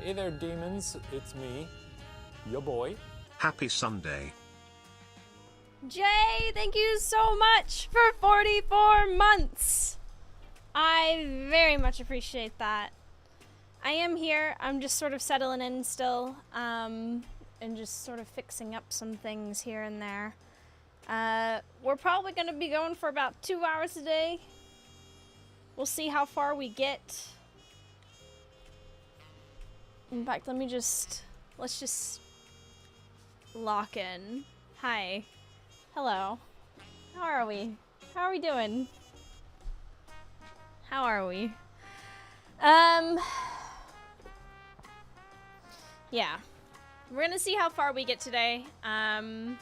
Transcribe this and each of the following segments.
Hey there, demons. It's me, your boy. Happy Sunday. Jay, thank you so much for 44 months. I very much appreciate that. I am here. I'm just sort of settling in still, and just sort of fixing up some things here and there. We're probably going to be going for about 2 hours a day. We'll see how far we get. In fact, let's just lock in. Hi. Hello. How are we? How are we doing? How are we? Yeah. We're gonna see how far we get today. Ugh.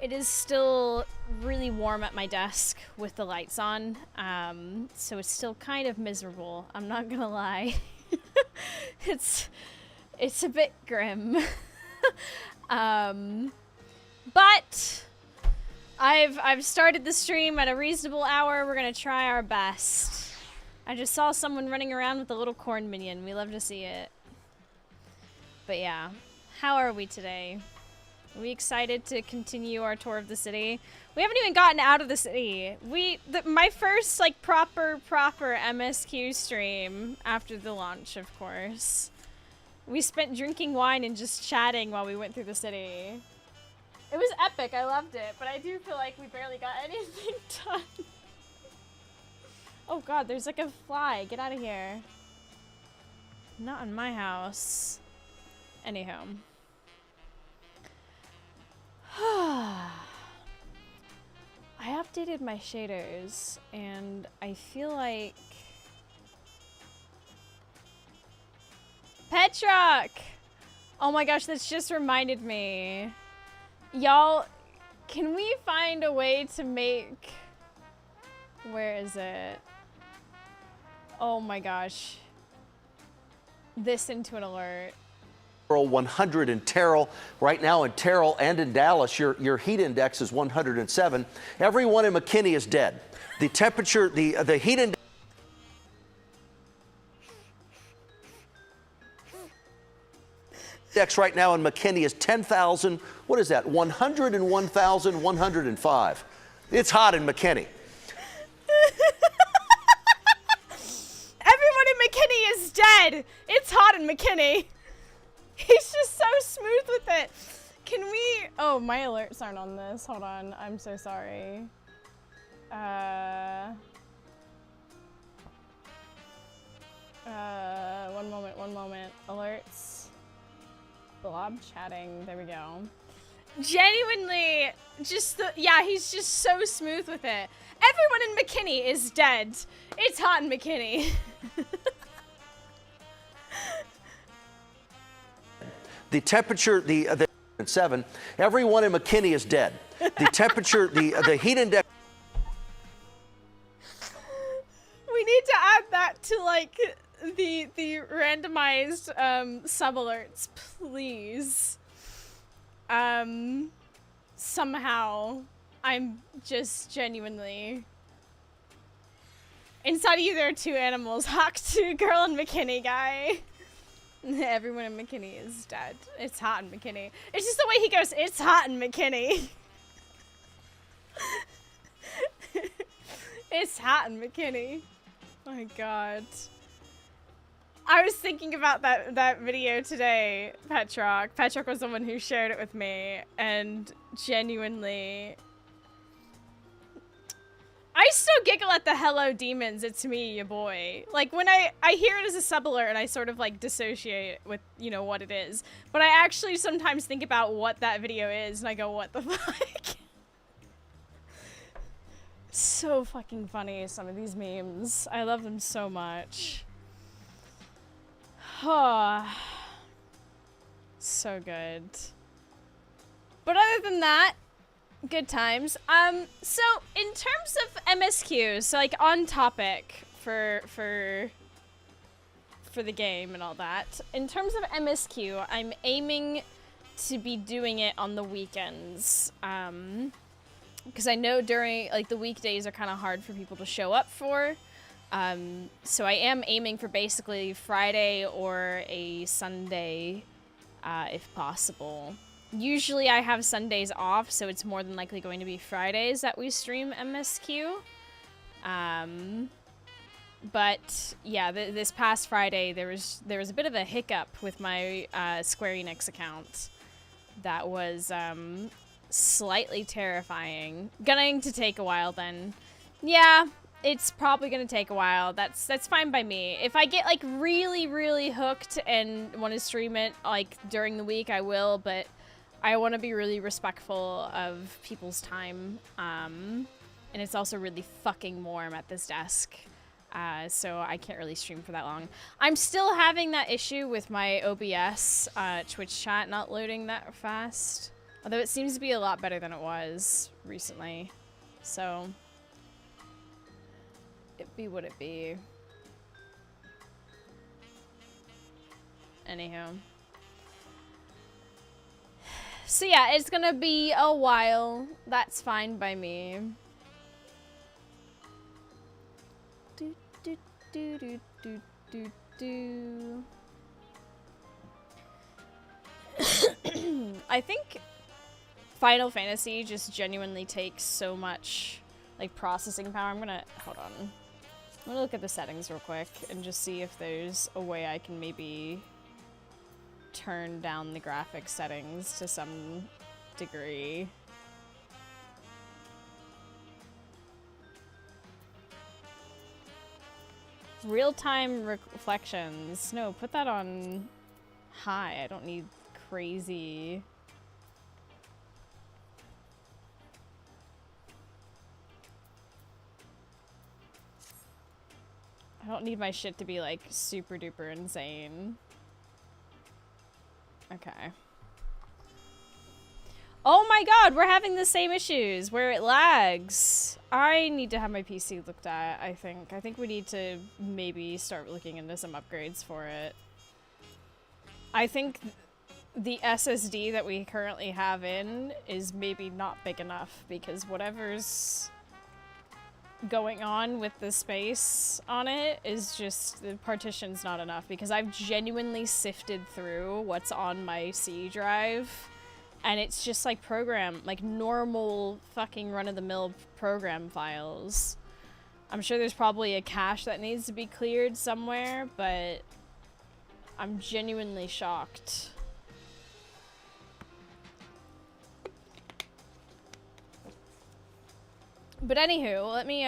It is still really warm at my desk with the lights on, so it's still kind of miserable. I'm not gonna lie. It's a bit grim. But I've started the stream at a reasonable hour. We're gonna try our best. I just saw someone running around with a little corn minion. We love to see it. But yeah, how are we today? Are we excited to continue our tour of the city? We haven't even gotten out of the city. My first like proper MSQ stream after the launch, of course. We spent drinking wine and just chatting while we went through the city. It was epic. I loved it, but I do feel like we barely got anything done. Oh god, there's like a fly. Get out of here. Not in my house. Anyhow. I updated my shaders, and I feel like... Petrock! Oh my gosh, that's just reminded me. Y'all, can we find a way to make... Where is it? Oh my gosh. This into an alert. 100 in Terrell. Right now in Terrell and in Dallas, your heat index is 107. Everyone in McKinney is dead. The temperature, the heat index right now in McKinney is 10,000. What is that? 101,105. It's hot in McKinney. Everyone in McKinney is dead. It's hot in McKinney. He's just so smooth with it. Can we... Oh, my alerts aren't on this. Hold on. I'm so sorry. One moment. Alerts. Blob chatting. There we go. Genuinely, yeah, he's just so smooth with it. Everyone in McKinney is dead. It's hot in McKinney. The temperature, the 7. Everyone in McKinney is dead. The temperature, the heat index. We need to add that to like the randomized sub alerts, please. Somehow, I'm just genuinely. Inside of you, there are two animals: Hawk 2, girl, and McKinney guy. Everyone in McKinney is dead. It's hot in McKinney. It's just the way he goes, it's hot in McKinney. It's hot in McKinney. Oh my god. I was thinking about that video today, Petrock. Petrock was the one who shared it with me, and genuinely... I still giggle at the hello demons, it's me, ya boy. Like, when I hear it as a sub alert and I sort of, like, dissociate with, you know, what it is. But I actually sometimes think about what that video is, and I go, what the fuck? So fucking funny, some of these memes. I love them so much. Oh. So good. But other than that, good times. So in terms of MSQ, so like on topic for the game and all that, in terms of MSQ, I'm aiming to be doing it on the weekends. Because I know during like the weekdays are kind of hard for people to show up for. So I am aiming for basically Friday or a Sunday, if possible. Usually I have Sundays off, so it's more than likely going to be Fridays that we stream MSQ. But yeah, this past Friday there was a bit of a hiccup with my Square Enix account that was slightly terrifying. Going to take a while then. Yeah, it's probably gonna take a while. That's fine by me. If I get like really hooked and want to stream it like during the week, I will, but I want to be really respectful of people's time. And it's also really fucking warm at this desk. So I can't really stream for that long. I'm still having that issue with my OBS Twitch chat not loading that fast. Although it seems to be a lot better than it was recently. So it be what it be. Anywho. So yeah, it's gonna be a while. That's fine by me. Do, do, do, do, do, do, do. I think Final Fantasy just genuinely takes so much like processing power. I'm gonna hold on. I'm gonna look at the settings real quick and just see if there's a way I can maybe turn down the graphics settings to some degree. Real-time reflections. No, put that on high. I don't need crazy. I don't need my shit to be like super duper insane. Okay. Oh my god, we're having the same issues where it lags. I need to have my PC looked at, I think. I think we need to maybe start looking into some upgrades for it. I think the SSD that we currently have in is maybe not big enough because whatever's going on with the space on it is just, the partition's not enough because I've genuinely sifted through what's on my C drive and it's just like like normal fucking run-of-the-mill program files. I'm sure there's probably a cache that needs to be cleared somewhere, but I'm genuinely shocked. But anywho, let me,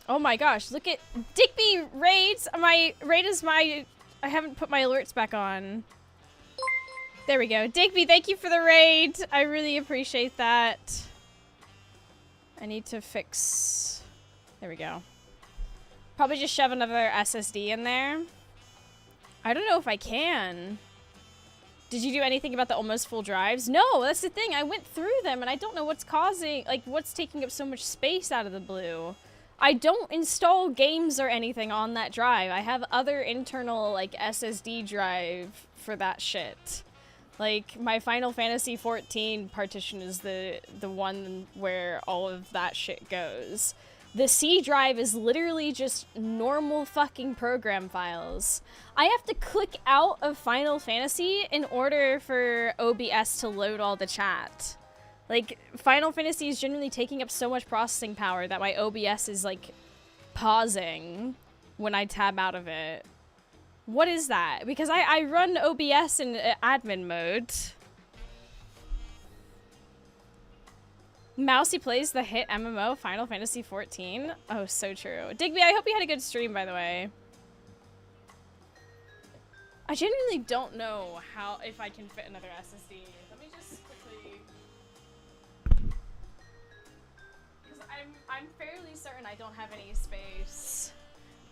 oh my gosh, look at Digby raids! I haven't put my alerts back on. There we go. Digby, thank you for the raid! I really appreciate that. I need to fix... There we go. Probably just shove another SSD in there. I don't know if I can. Did you do anything about the almost full drives? No, that's the thing. I went through them and I don't know what's causing, like, what's taking up so much space out of the blue. I don't install games or anything on that drive. I have other internal, like, SSD drive for that shit. Like, my Final Fantasy 14 partition is the one where all of that shit goes. The C drive is literally just normal fucking program files. I have to click out of Final Fantasy in order for OBS to load all the chat. Like, Final Fantasy is generally taking up so much processing power that my OBS is, like, pausing when I tab out of it. What is that? Because I run OBS in admin mode. Mousy plays the hit MMO Final Fantasy 14. Oh, so true. Digby, I hope you had a good stream, by the way. I genuinely don't know if I can fit another SSD. Let me just quickly... Because I'm fairly certain I don't have any space.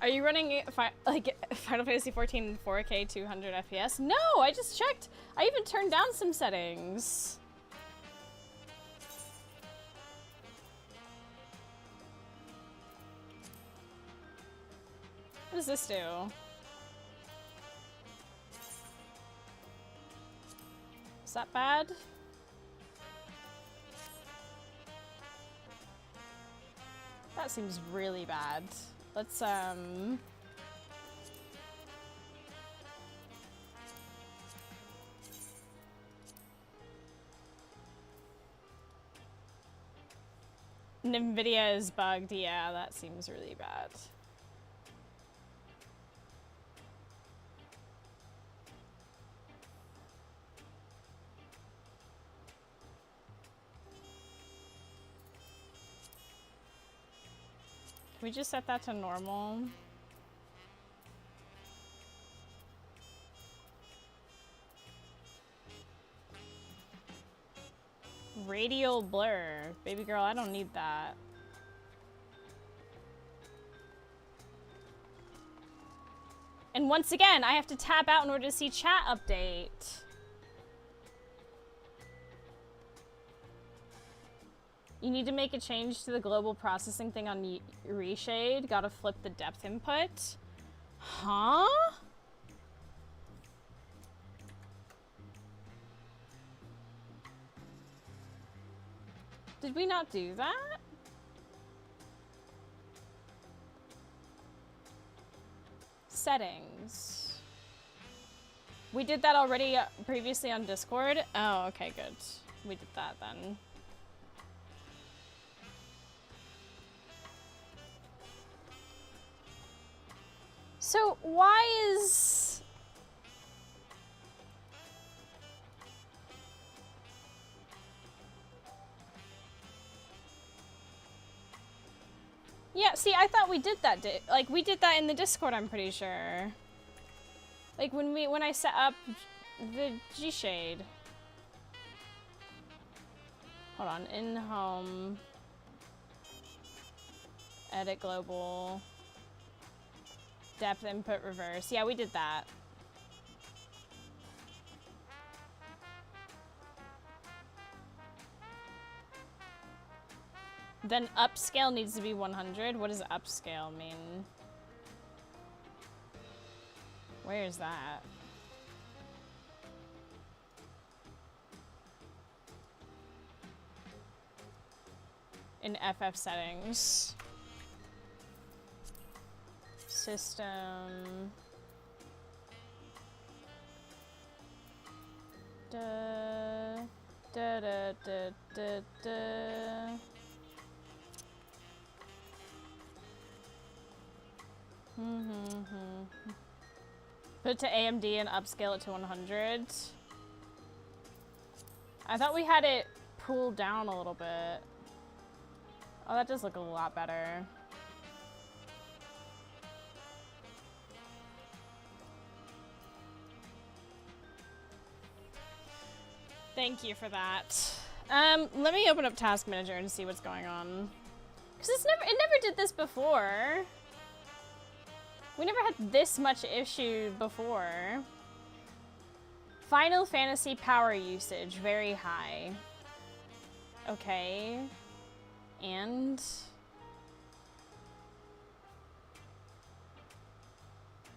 Are you running like Final Fantasy 14 in 4K 200 FPS? No, I just checked. I even turned down some settings. What does this do? Is that bad? That seems really bad. Let's, NVIDIA is bugged. Yeah, that seems really bad. Can we just set that to normal? Radial blur. Baby girl, I don't need that. And once again, I have to tab out in order to see chat update. You need to make a change to the global processing thing on Reshade. Gotta flip the depth input. Huh? Did we not do that? Settings. We did that already previously on Discord? Oh, okay, good. We did that then. So why is... Yeah, see, I thought we did that. Like, we did that in the Discord, I'm pretty sure. Like, when I set up the G-Shade. Hold on, in home. Edit global. Depth input reverse. Yeah, we did that. Then upscale needs to be 100. What does upscale mean? Where is that? In FF settings. System. Da da da da da da. Put it to AMD and upscale it to 100. I thought we had it pulled down a little bit. Oh, that does look a lot better. Thank you for that. Let me open up Task Manager and see what's going on. Because it never did this before. We never had this much issue before. Final Fantasy power usage, very high. Okay. And...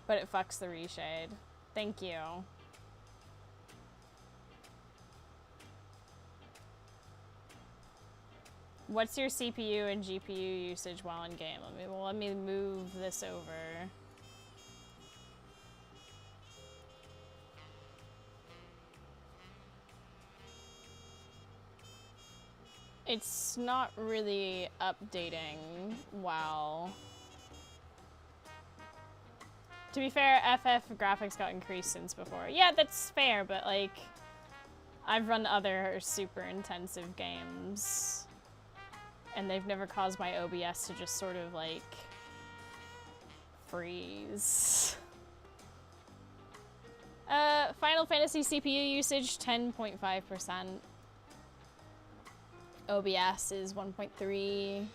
but it fucks the reshade. Thank you. What's your CPU and GPU usage while in game? Let me move this over. It's not really updating while... To be fair, FF graphics got increased since before. Yeah, that's fair, but like... I've run other super intensive games. And they've never caused my OBS to just sort of like... freeze. Final Fantasy CPU usage, 10.5%. OBS is 1.3.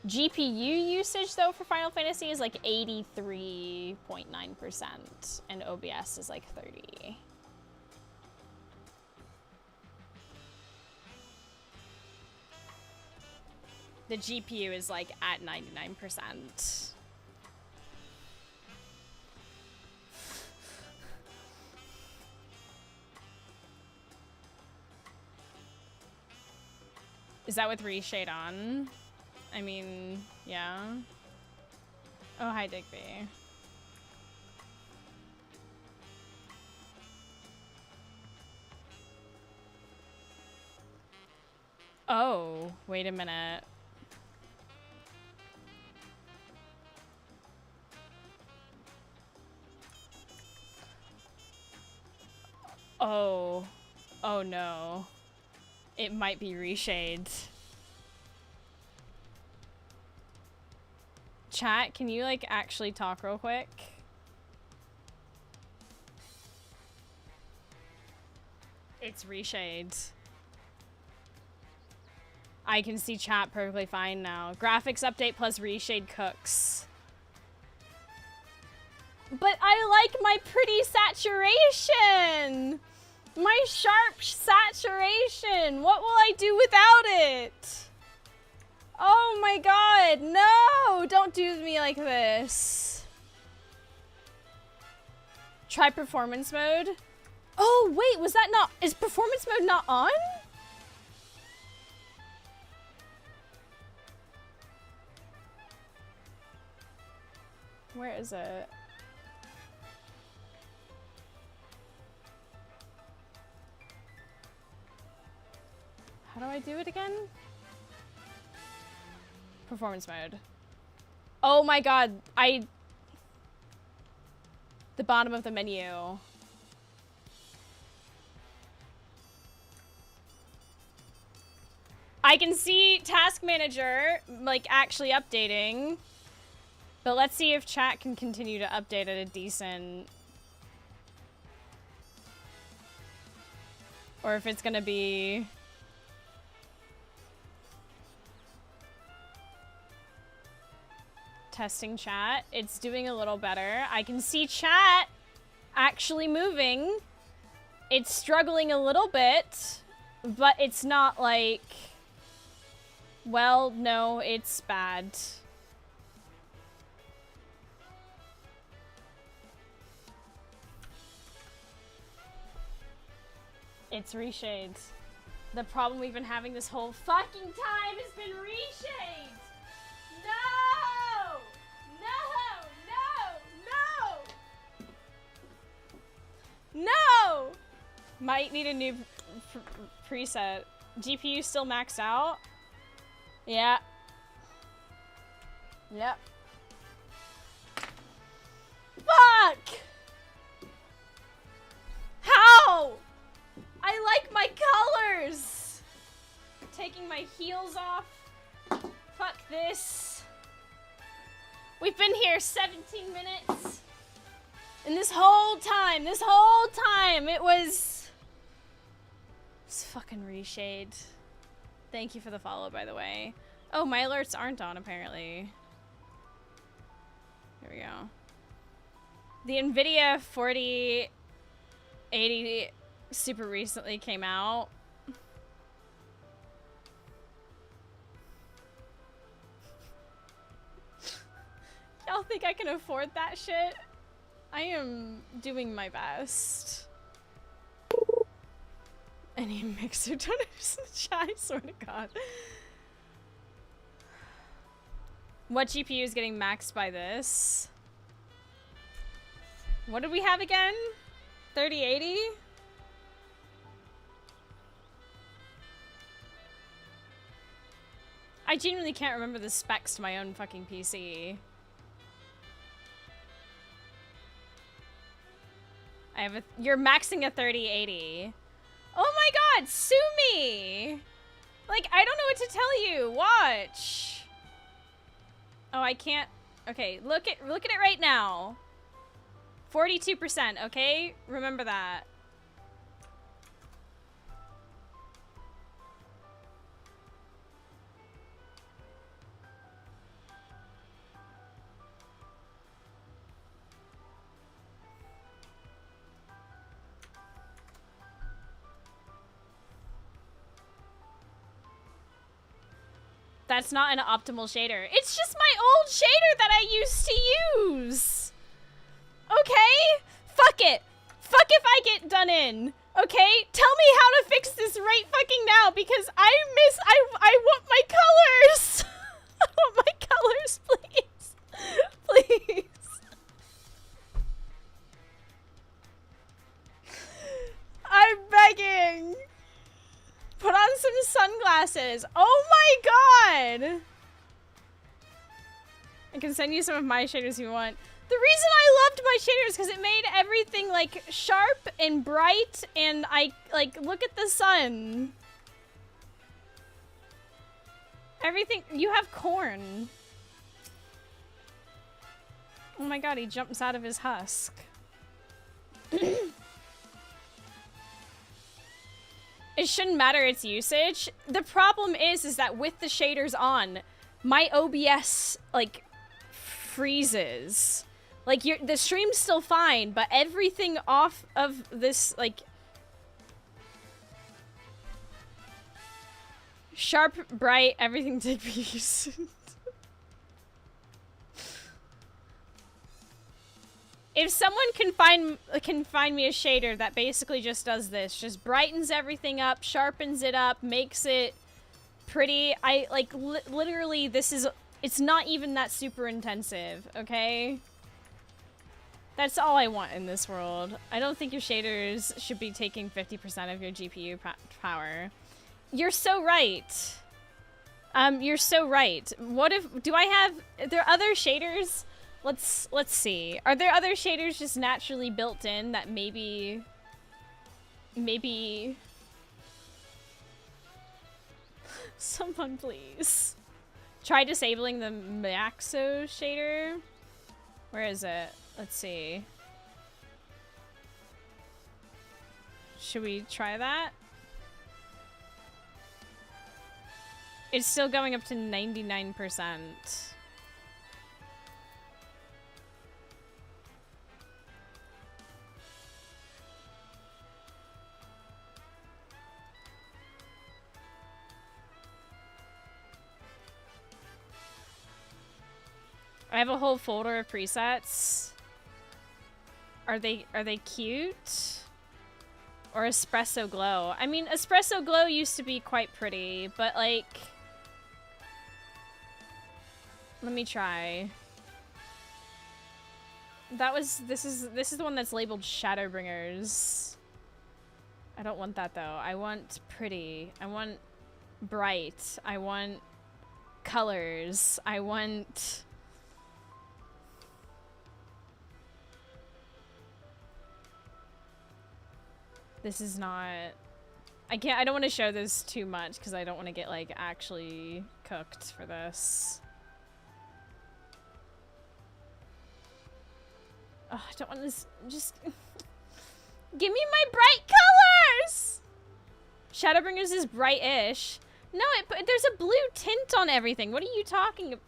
GPU usage, though, for Final Fantasy is like 83.9%, and OBS is like 30. The GPU is like at 99%. Is that with reshade on? I mean, yeah. Oh, hi, Digby. Oh, wait a minute. Oh. Oh no. It might be reshade. Chat, can you like actually talk real quick? It's reshade. I can see chat perfectly fine now. Graphics update plus reshade cooks. But I like my pretty saturation! My sharp saturation! What will I do without it? Oh my god, no! Don't do me like this. Try performance mode. Oh wait, was that not, is performance mode not on? Where is it? How do I do it again? Performance mode. Oh my god, the bottom of the menu. I can see Task Manager, like, actually updating. But let's see if chat can continue to update at a decent... Or if it's gonna be... Testing chat. It's doing a little better. I can see chat actually moving. It's struggling a little bit, but it's not like... Well, no, it's bad. It's reshades. The problem we've been having this whole fucking time has been reshades! No! No! No! No! Might need a new preset. GPU still maxed out? Yeah. Yep. Fuck! How? I like my colors! Taking my heels off. Fuck this. We've been here 17 minutes. And this whole time, it was fucking reshade. Thank you for the follow, by the way. Oh, my alerts aren't on, apparently. Here we go. The NVIDIA 4080 super recently came out. Y'all think I can afford that shit? I am doing my best. Any mixer donors in the chat? I swear to God. What GPU is getting maxed by this? What did we have again? 3080? I genuinely can't remember the specs to my own fucking PC. You're maxing a 3080. Oh my god, sue me! Like, I don't know what to tell you. Watch. Oh, I can't. Okay, look at it right now. 42%, okay? Remember that. That's not an optimal shader. It's just my old shader that I used to use. Okay? Fuck it. Fuck if I get done in. Okay? Tell me how to fix this right fucking now because I want my colors. I want my colors, please. Please. I'm begging. Put on some sunglasses. Oh my god. I can send you some of my shaders if you want. The reason I loved my shaders is because it made everything like sharp and bright, and I like look at the sun. Everything. You have corn. Oh my god, he jumps out of his husk. It shouldn't matter its usage. The problem is that with the shaders on, my OBS like freezes. Like the stream's still fine, but everything off of this like sharp, bright, everything did be used. If someone can find me a shader that basically just does this, just brightens everything up, sharpens it up, makes it pretty. I like literally it's not even that super intensive, okay? That's all I want in this world. I don't think your shaders should be taking 50% of your GPU power. You're so right. You're so right. What if, are there other shaders? Let's see. Are there other shaders just naturally built in that maybe someone please try disabling the Maxo shader? Where is it? Let's see. Should we try that? It's still going up to 99%. I have a whole folder of presets. Are they cute? Or Espresso Glow? I mean, Espresso Glow used to be quite pretty, but like, let me try. This is the one that's labeled Shadowbringers. I don't want that though. I want pretty. I want bright. I want colors. I want this is not... I don't want to show this too much because I don't want to get like actually cooked for this. Oh, I don't want this. Just give me my bright colors. Shadowbringers is bright-ish. No, there's a blue tint on everything. What are you talking about?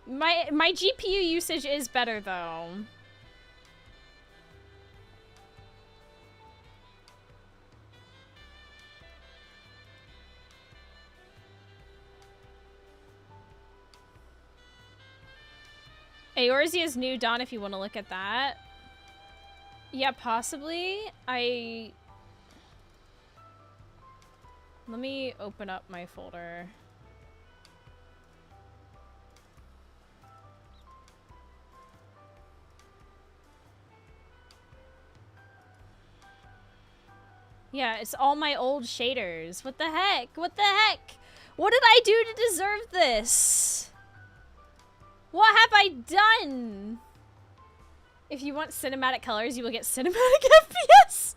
My GPU usage is better though. Eorzea's new Dawn, if you want to look at that. Yeah, possibly. Let me open up my folder. Yeah, it's all my old shaders. What the heck? What the heck? What did I do to deserve this? What have I done? If you want cinematic colors, you will get cinematic FPS.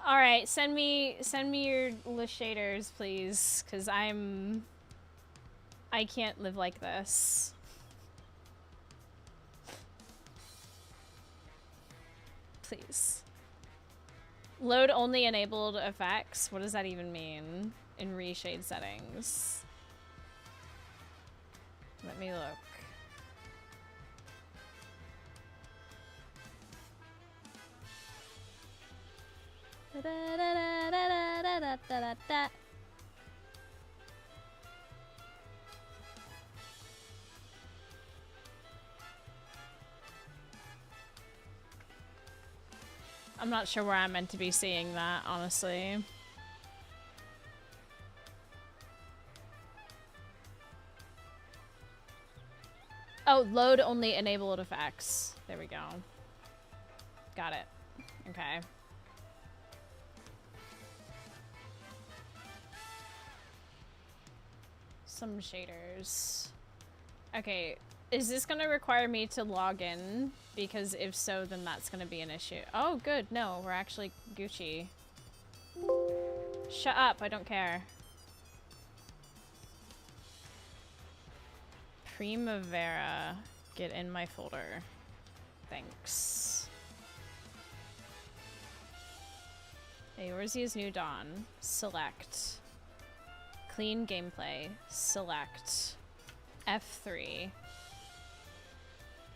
All right, send me your list shaders, please, because I can't live like this. Please. Load only enabled effects. What does that even mean? In reshade settings. Let me look. Da, da, da, da, da, da, da, da, da. I'm not sure where I'm meant to be seeing that, honestly. Oh, load only enabled effects. There we go. Got it. Okay. Some shaders. Okay, is this gonna require me to log in? Because if so, then that's gonna be an issue. Oh, good. No, we're actually Gucci. Shut up, I don't care. Primavera. Get in my folder. Thanks. Hey, Orzia's New Dawn. Select. Clean gameplay. Select. F3.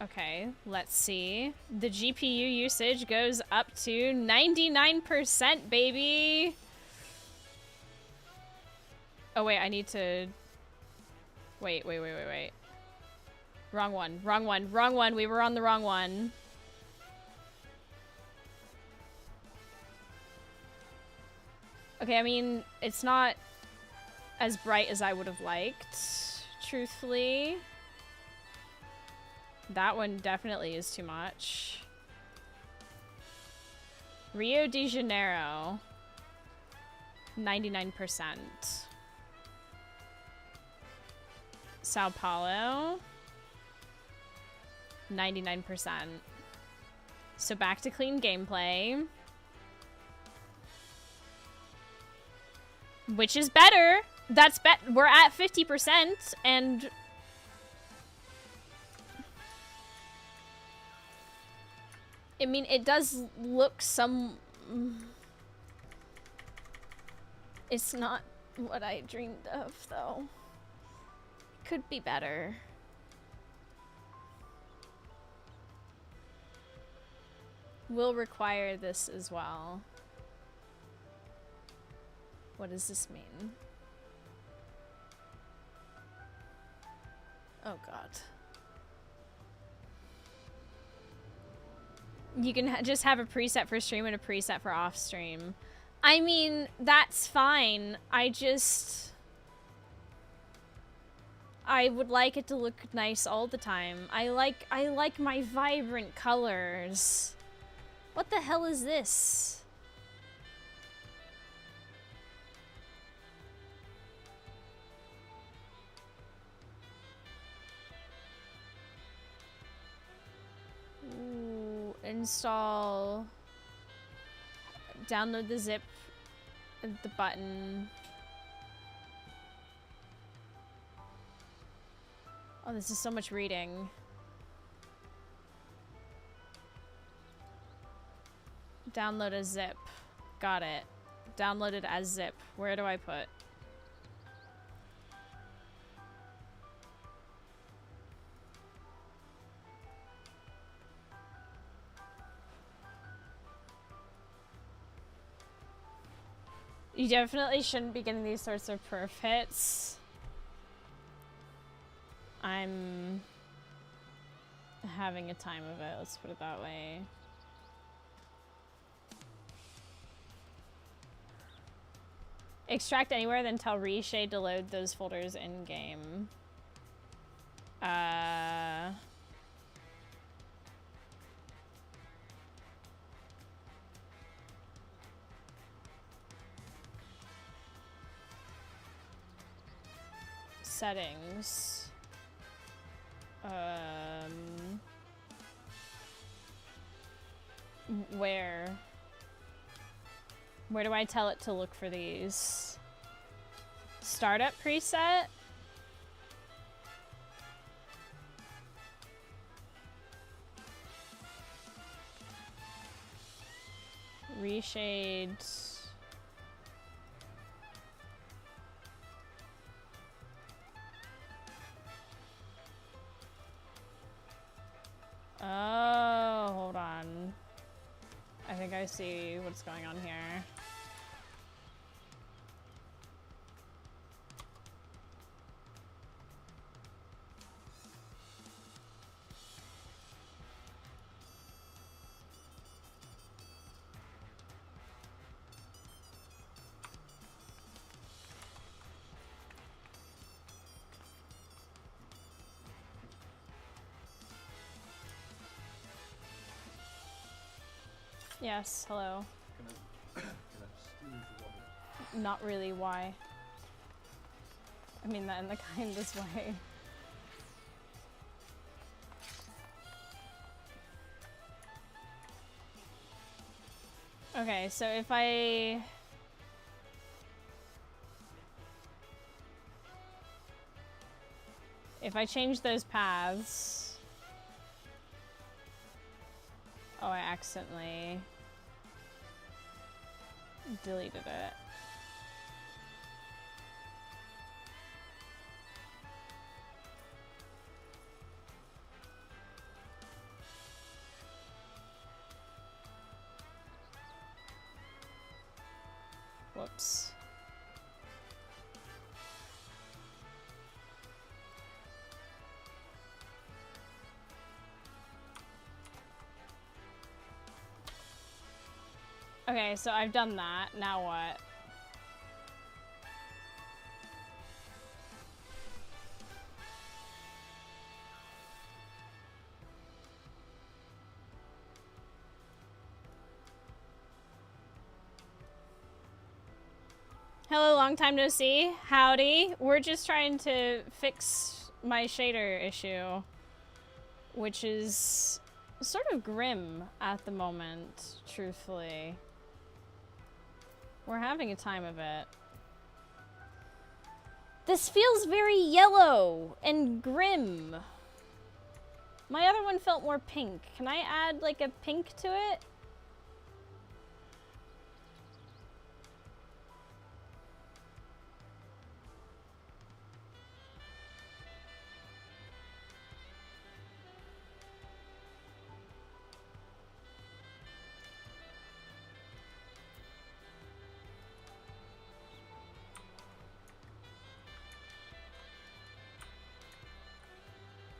Okay, let's see. The GPU usage goes up to 99%, baby! Oh wait, I need to... Wait. Wrong one. We were on the wrong one. Okay, I mean, it's not as bright as I would have liked, truthfully. That one definitely is too much. Rio de Janeiro, 99%. Sao Paulo, 99%. So back to clean gameplay. Which is better. That's we're at 50% and I mean it does look some it's not what I dreamed of though. Could be better. Will require this as well. What does this mean? Oh god. You can just have a preset for stream and a preset for off stream. I mean, that's fine. I would like it to look nice all the time. I like my vibrant colors. What the hell is this? Ooh, install. Download the zip. The button. Oh, this is so much reading. Download a zip. Got it. Downloaded as zip. Where do I put? You definitely shouldn't be getting these sorts of perf hits. I'm having a time of it, let's put it that way. Extract anywhere, then tell Reshade to load those folders in-game. Settings. Where do I tell it to look for these? Startup preset? Reshade. Oh, hold on. I think I see what's going on here. Yes, hello. Can I steal the wallet? Not really, why? I mean that in the kindest way. Okay, so if I change those paths. Oh, I accidentally deleted it. Whoops. Okay, so I've done that. Now what? Hello, long time no see. Howdy. We're just trying to fix my shader issue, which is sort of grim at the moment, truthfully. We're having a time of it. This feels very yellow and grim. My other one felt more pink. Can I add like a pink to it?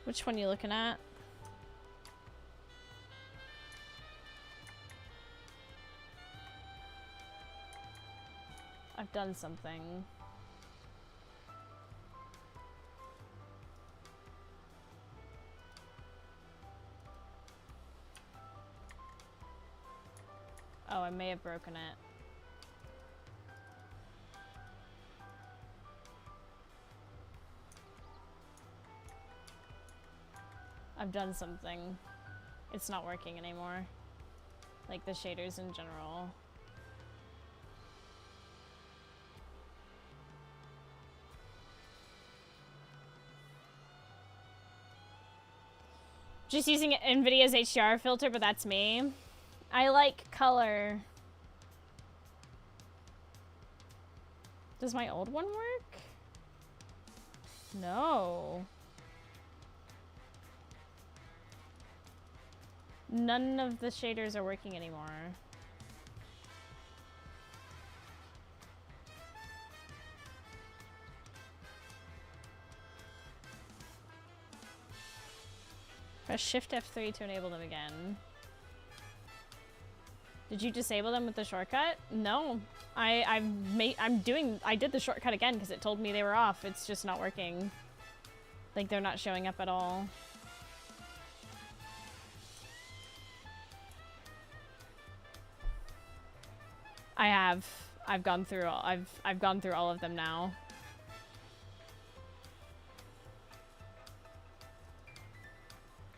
Which one are you looking at? I've done something. Oh, I may have broken it. I've done something. It's not working anymore. Like the shaders in general. Just using NVIDIA's HDR filter, but that's me. I like color. Does my old one work? No. None of the shaders are working anymore. Press Shift F3 to enable them again. Did you disable them with the shortcut? No. I did the shortcut again because it told me they were off. It's just not working. Like they're not showing up at all. I have. I've gone through all of them now.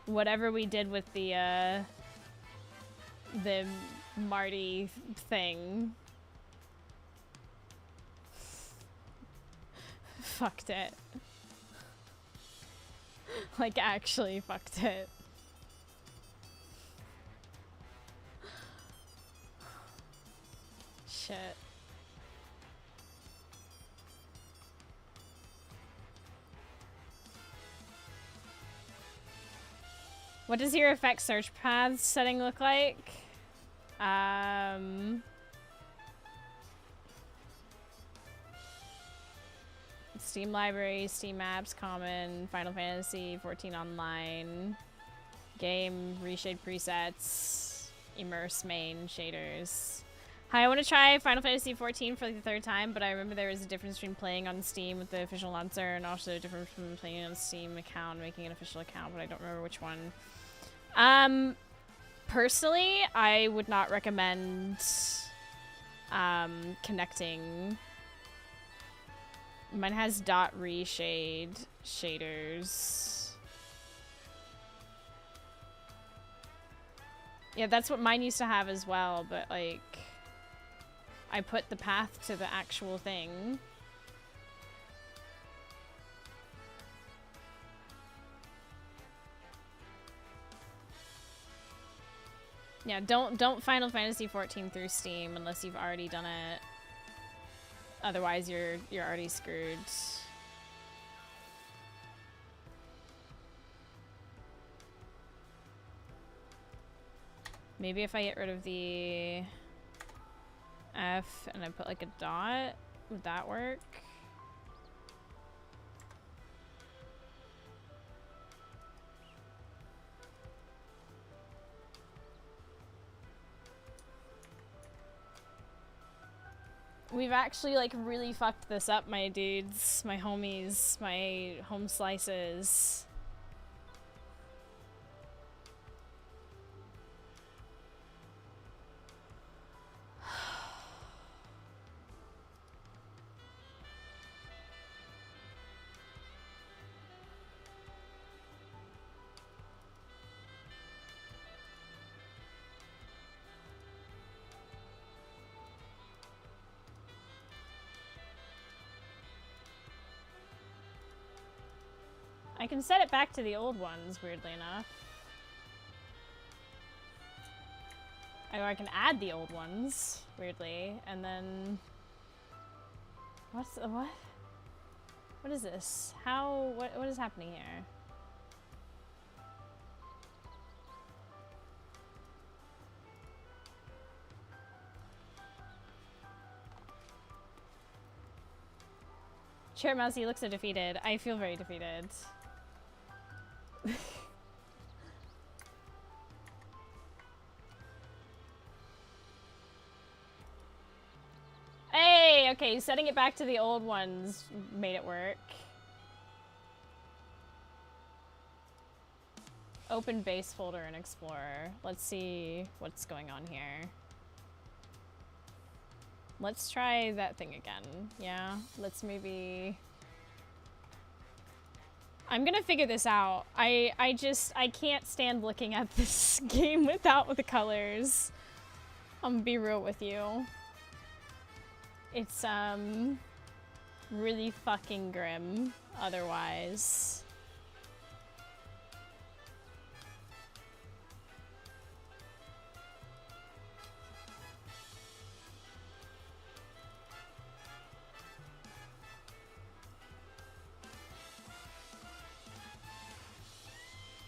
Whatever we did with the Marty thing. Fucked it. Like actually fucked it. Shit. What does your effect search paths setting look like? Steam Library, Steam Apps, Common, Final Fantasy 14 Online, Game, Reshade Presets, Immerse Main, Shaders. Hi, I want to try Final Fantasy 14 for like the third time, but I remember there was a difference between playing on Steam with the official launcher and also a difference between playing on a Steam account and making an official account, but I don't remember which one. Personally, I would not recommend connecting. Mine has dot reshade shaders. Yeah, that's what mine used to have as well, but like I put the path to the actual thing. Yeah, don't Final Fantasy 14 through Steam unless you've already done it. Otherwise, you're already screwed. Maybe if I get rid of the F and I put like a dot, would that work? We've actually like really fucked this up, my dudes, my homies, my home slices. I can set it back to the old ones, weirdly enough. Or I can add the old ones, weirdly, and then... What is this? What is happening here? Chair Mousy looks so defeated. I feel very defeated. Hey, okay, setting it back to the old ones made it work. Open base folder and Explorer. Let's see what's going on here. Let's try that thing again. Yeah, let's maybe... I'm gonna figure this out. I can't stand looking at this game without the colors. I'm gonna be real with you. It's, really fucking grim otherwise.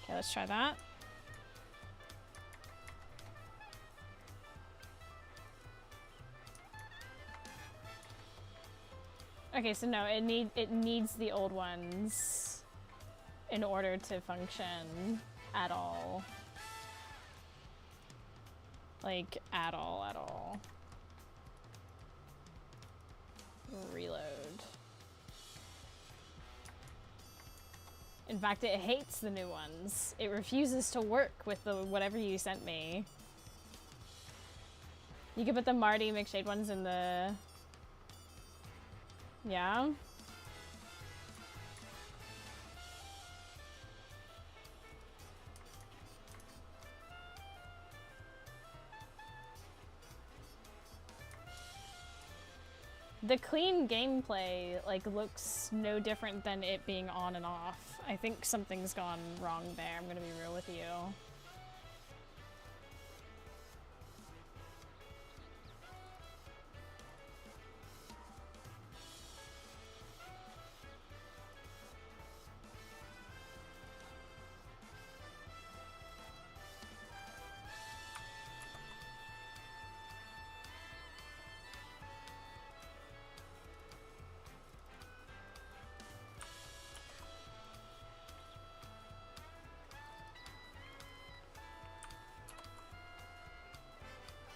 Okay, let's try that. Okay, so no, it needs the old ones in order to function at all. Like, at all. Reload. In fact, it hates the new ones. It refuses to work with the whatever you sent me. You could put the Marty McShade ones in the... Yeah? The clean gameplay, like, looks no different than it being on and off. I think something's gone wrong there, I'm gonna be real with you.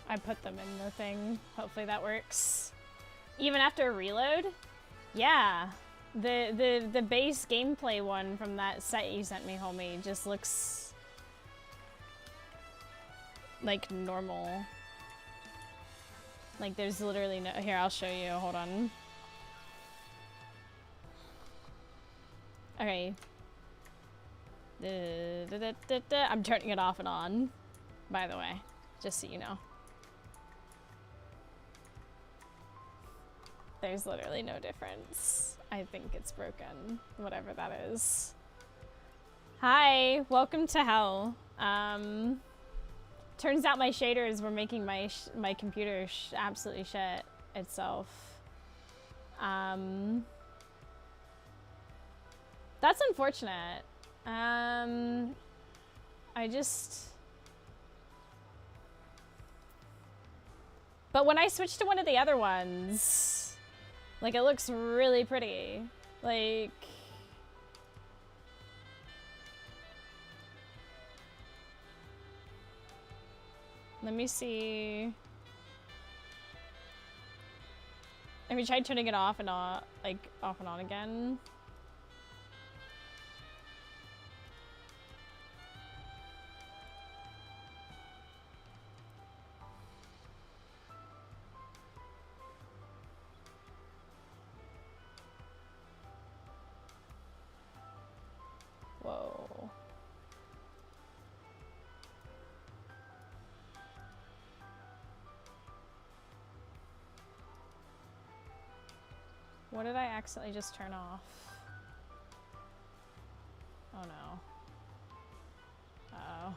I put them in the thing. Hopefully that works. Even after a reload? Yeah. The base gameplay one from that set you sent me, homie, just looks like, normal. Like, there's literally no... Here, I'll show you. Hold on. Okay. I'm turning it off and on, by the way. Just so you know. There's literally no difference. I think it's broken. Whatever that is. Hi! Welcome to hell. Turns out my shaders were making my computer absolutely shit itself. That's unfortunate. I just... But when I switch to one of the other ones, like, it looks really pretty. Like... Let me see. Have you tried turning it off and on, like, off and on again? Whoa. What did I accidentally just turn off? Oh no. Uh-oh.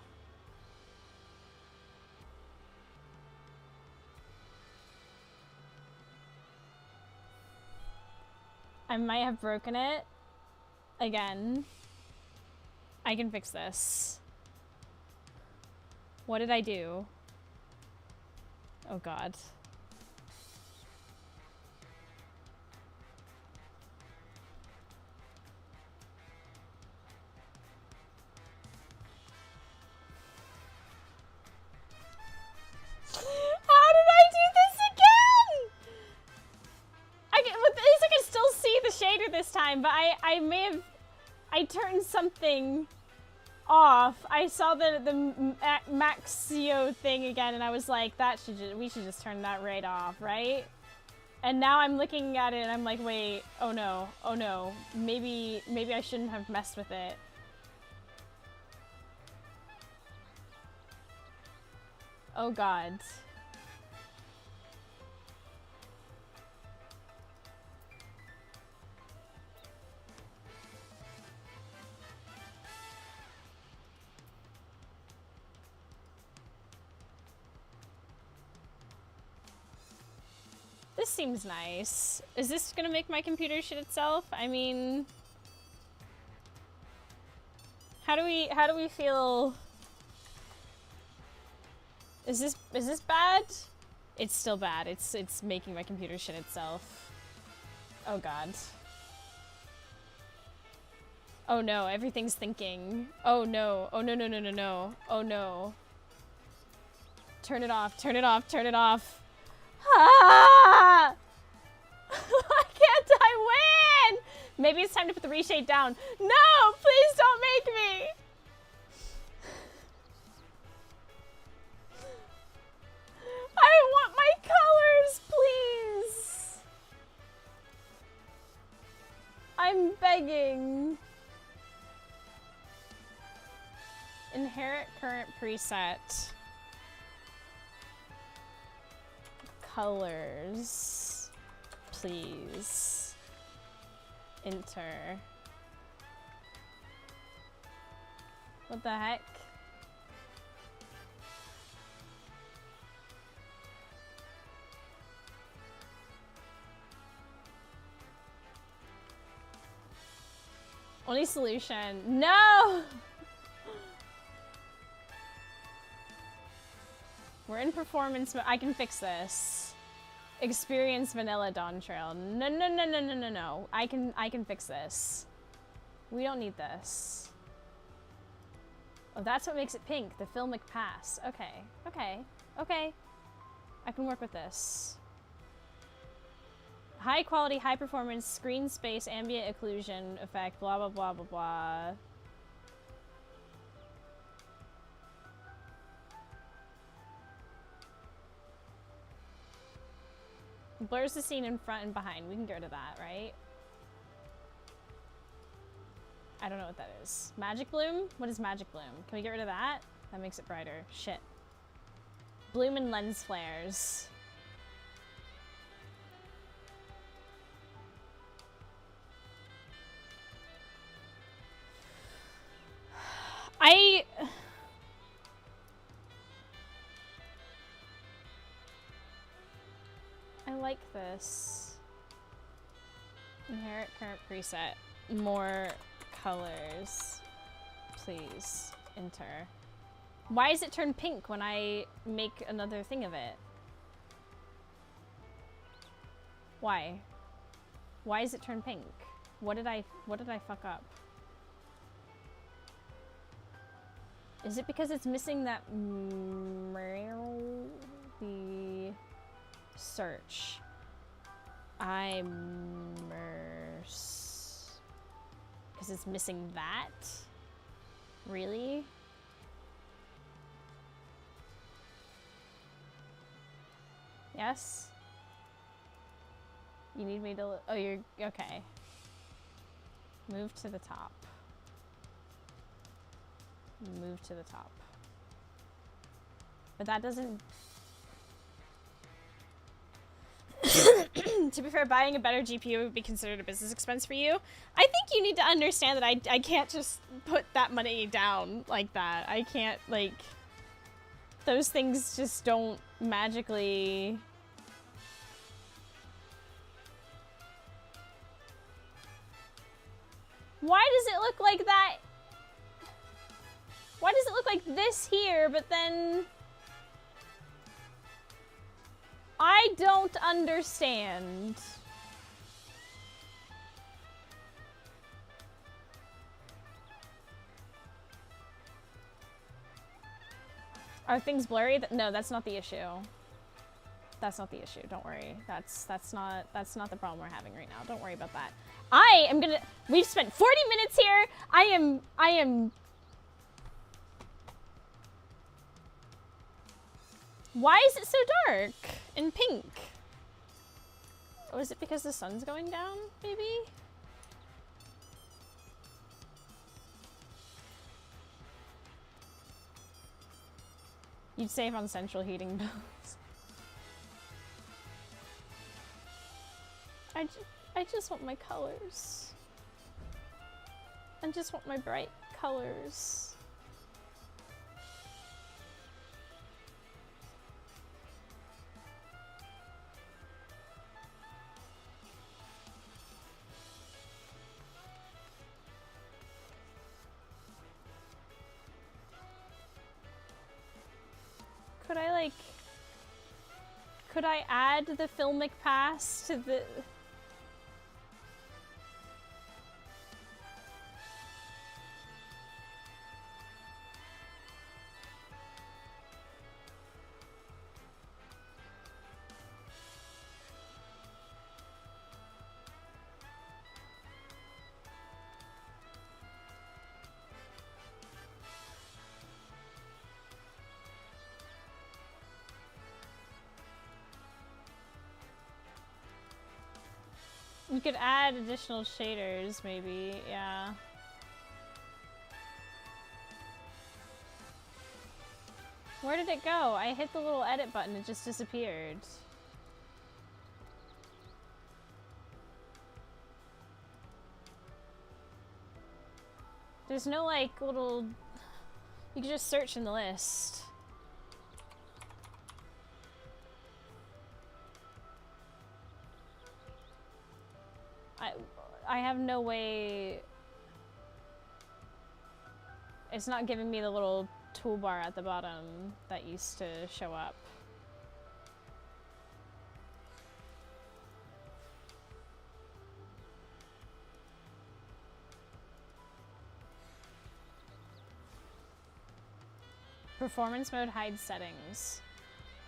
I might have broken it again. I can fix this. What did I do? Oh god. This time, but I may have, I turned something off. I saw the MSQ thing again, and I was like, we should just turn that right off, right? And now I'm looking at it, and I'm like, wait, oh no, maybe I shouldn't have messed with it. Oh god. This seems nice. Is this gonna make my computer shit itself? I mean, how do we feel? Is this bad? It's still bad. It's making my computer shit itself. Oh god. Oh no, everything's thinking. Oh no. Oh no. Oh no. Turn it off. Turn it off. Turn it off. Ah! Why can't I win? Maybe it's time to put the reshade down. No, please don't make me. I want my colors, please. I'm begging. Inherit current preset. Colors, please. Enter. What the heck? Only solution. No! We're in performance, but I can fix this. Experience vanilla Dawn Trail. No. I can fix this. We don't need this. Oh, that's what makes it pink. The filmic pass. Okay. I can work with this. High quality, high performance, screen space, ambient occlusion effect, blah, blah, blah, blah, blah. Blurs the scene in front and behind. We can get rid of that, right? I don't know what that is. Magic bloom? What is magic bloom? Can we get rid of that? That makes it brighter. Shit. Bloom and lens flares. I like this. Inherit current preset. More colors. Please. Enter. Why does it turn pink when I make another thing of it? Why? Why does it turn pink? What did I fuck up? Is it because it's missing that the search? Immerse. Because it's missing that? Really? Yes? You need me to... Oh, you're... Okay. Move to the top. Move to the top. But that doesn't... To be fair, buying a better GPU would be considered a business expense for you. I think you need to understand that I can't just put that money down like that. I can't, like... Those things just don't magically... Why does it look like that? Why does it look like this here, but then... I don't understand. Are things blurry? No, that's not the issue. That's not the issue. Don't worry. That's not the problem we're having right now. Don't worry about that. I am gonna... We've spent 40 minutes here. I am... Why is it so dark and pink? Oh, is it because the sun's going down, maybe? You'd save on central heating bills. I just want my colors. I just want my bright colors. Could I add the filmic pass to the... You could add additional shaders, maybe, yeah. Where did it go? I hit the little edit button, it just disappeared. There's no, like, little... You can just search in the list. I have no way... It's not giving me the little toolbar at the bottom that used to show up. Performance mode hides settings.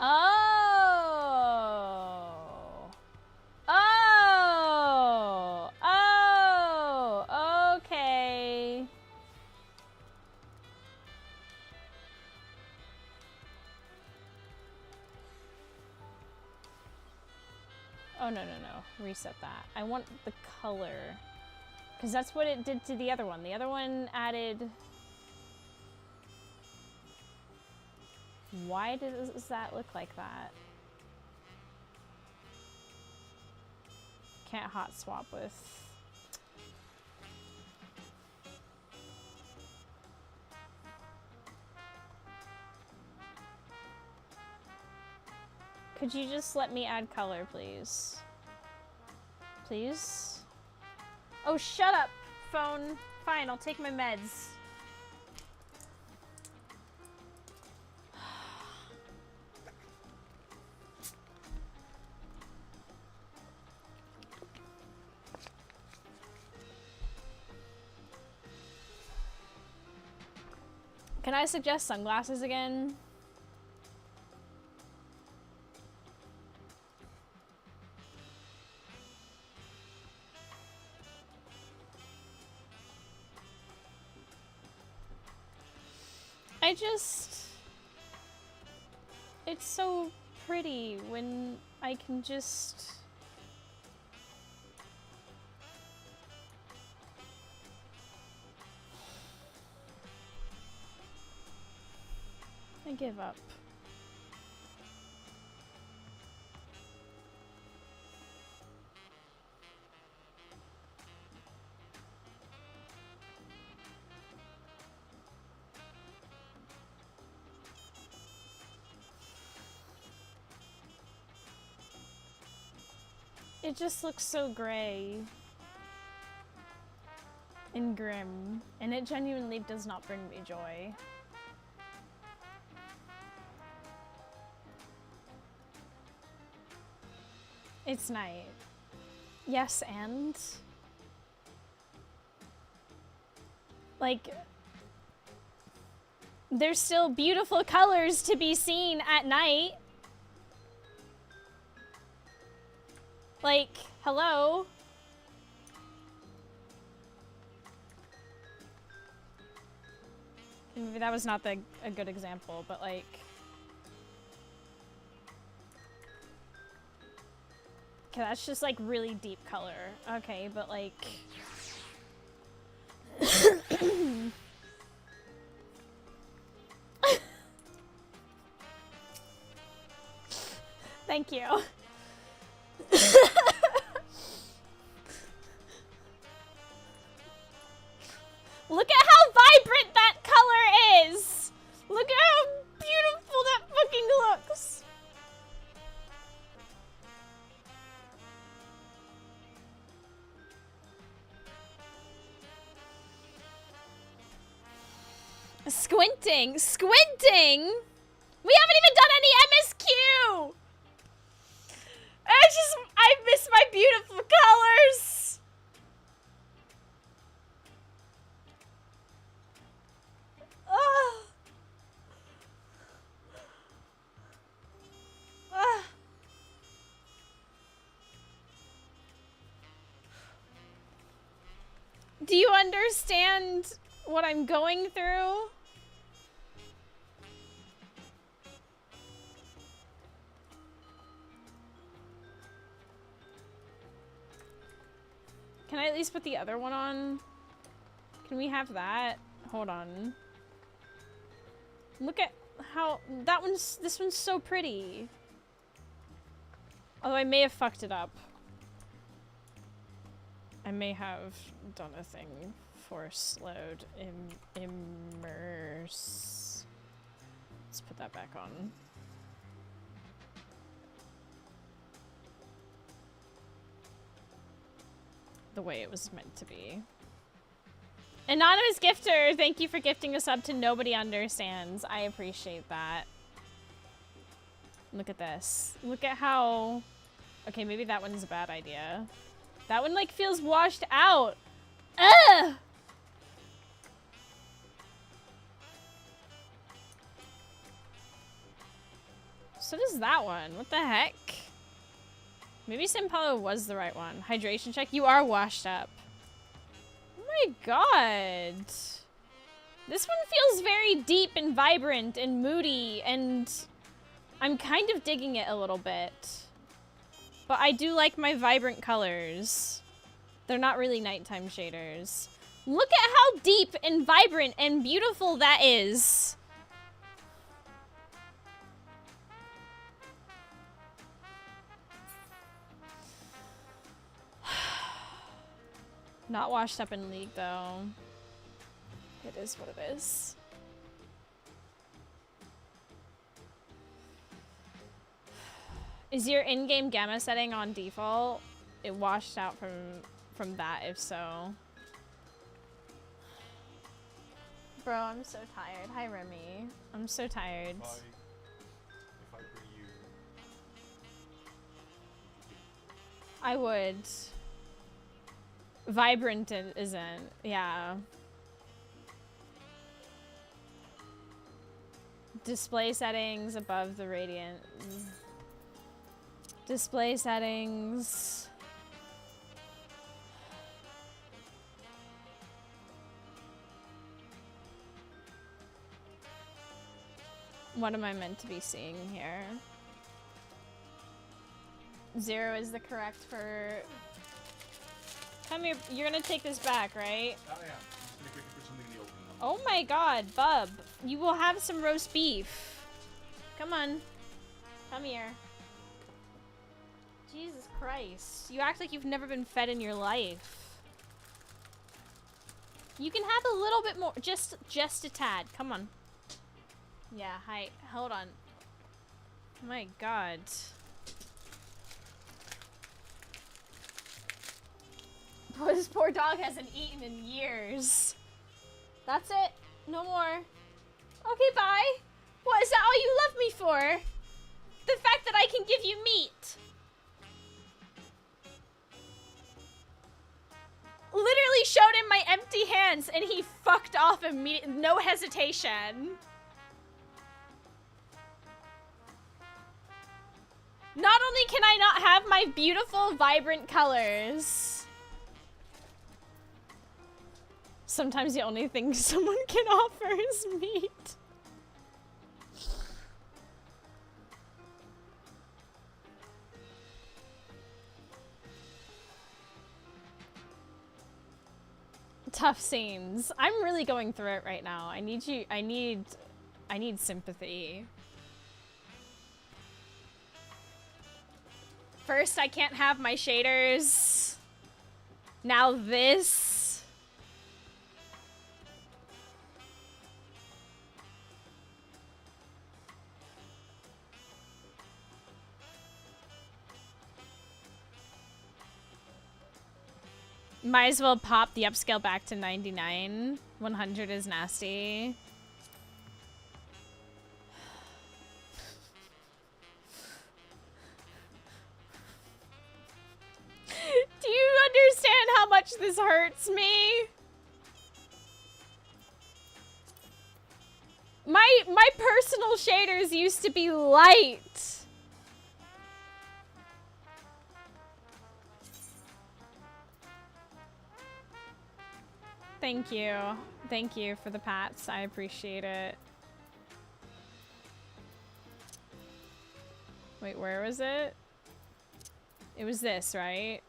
Oh! Oh! Oh! Okay. Oh, no, no, no. Reset that. I want the color. Because that's what it did to the other one. The other one added... Why does that look like that? Can't hot swap with... Could you just let me add color, please? Please? Oh, shut up, phone. Fine, I'll take my meds. Can I suggest sunglasses again? It's so pretty when I can just... I give up. It just looks so gray and grim, and it genuinely does not bring me joy. It's night. Yes, and? Like, there's still beautiful colors to be seen at night. Like, hello? Maybe that was not a good example, but like... Okay, that's just like really deep color. Okay, but like... Thank you. Look at how vibrant that color is! Look at how beautiful that fucking looks! Squinting! Squinting?! We haven't even done any MSQ! I miss my beautiful colors! Ugh. Ugh. Do you understand what I'm going through? Can I at least put the other one on? Can we have that? Hold on. Look at how this one's so pretty. Although I may have fucked it up. I may have done a thing. Force load immerse. Let's put that back on. The way it was meant to be. Anonymous gifter, thank you for gifting a sub to Nobody Understands. I appreciate that. Look at this. Look at how... Okay, maybe that one's a bad idea. That one, like, feels washed out. Ugh! So does that one. What the heck? Maybe Simpalo was the right one. Hydration check. You are washed up. Oh my god. This one feels very deep and vibrant and moody, and I'm kind of digging it a little bit. But I do like my vibrant colors. They're not really nighttime shaders. Look at how deep and vibrant and beautiful that is. Not washed up in League, though. It is what it is. Is your in-game gamma setting on default? It washed out from that, if so. Bro, I'm so tired. Hi, Remy. I'm so tired. If I bring you... I would. Vibrant isn't. Yeah. Display settings above the radiant. Display settings. What am I meant to be seeing here? 0 is the correct for... Come here, you're gonna take this back, right? Oh yeah, I'm just gonna quickly put something in the oven. Oh my god, bub. You will have some roast beef. Come on. Come here. Jesus Christ. You act like you've never been fed in your life. You can have a little bit more, just a tad. Come on. Yeah, hi. Hold on. My god. This poor dog hasn't eaten in years. That's it. No more. Okay, bye. What, is that all you love me for? The fact that I can give you meat. Literally showed him my empty hands and he fucked off immediately. No hesitation. Not only can I not have my beautiful, vibrant colors. Sometimes the only thing someone can offer is meat. Tough scenes. I'm really going through it right now. I need sympathy. First, I can't have my shaders. Now this. Might as well pop the upscale back to 99. 100 is nasty. Do you understand how much this hurts me? My personal shaders used to be light. Thank you. Thank you for the pats. I appreciate it. Wait, where was it? It was this, right?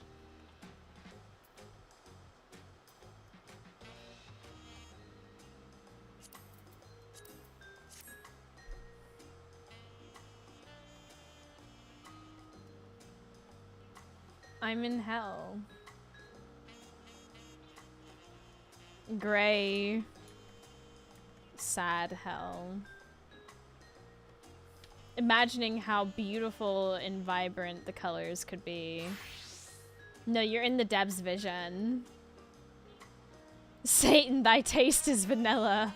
I'm in hell. Gray. Sad hell. Imagining how beautiful and vibrant the colors could be. No, you're in the Deb's vision. Satan, thy taste is vanilla.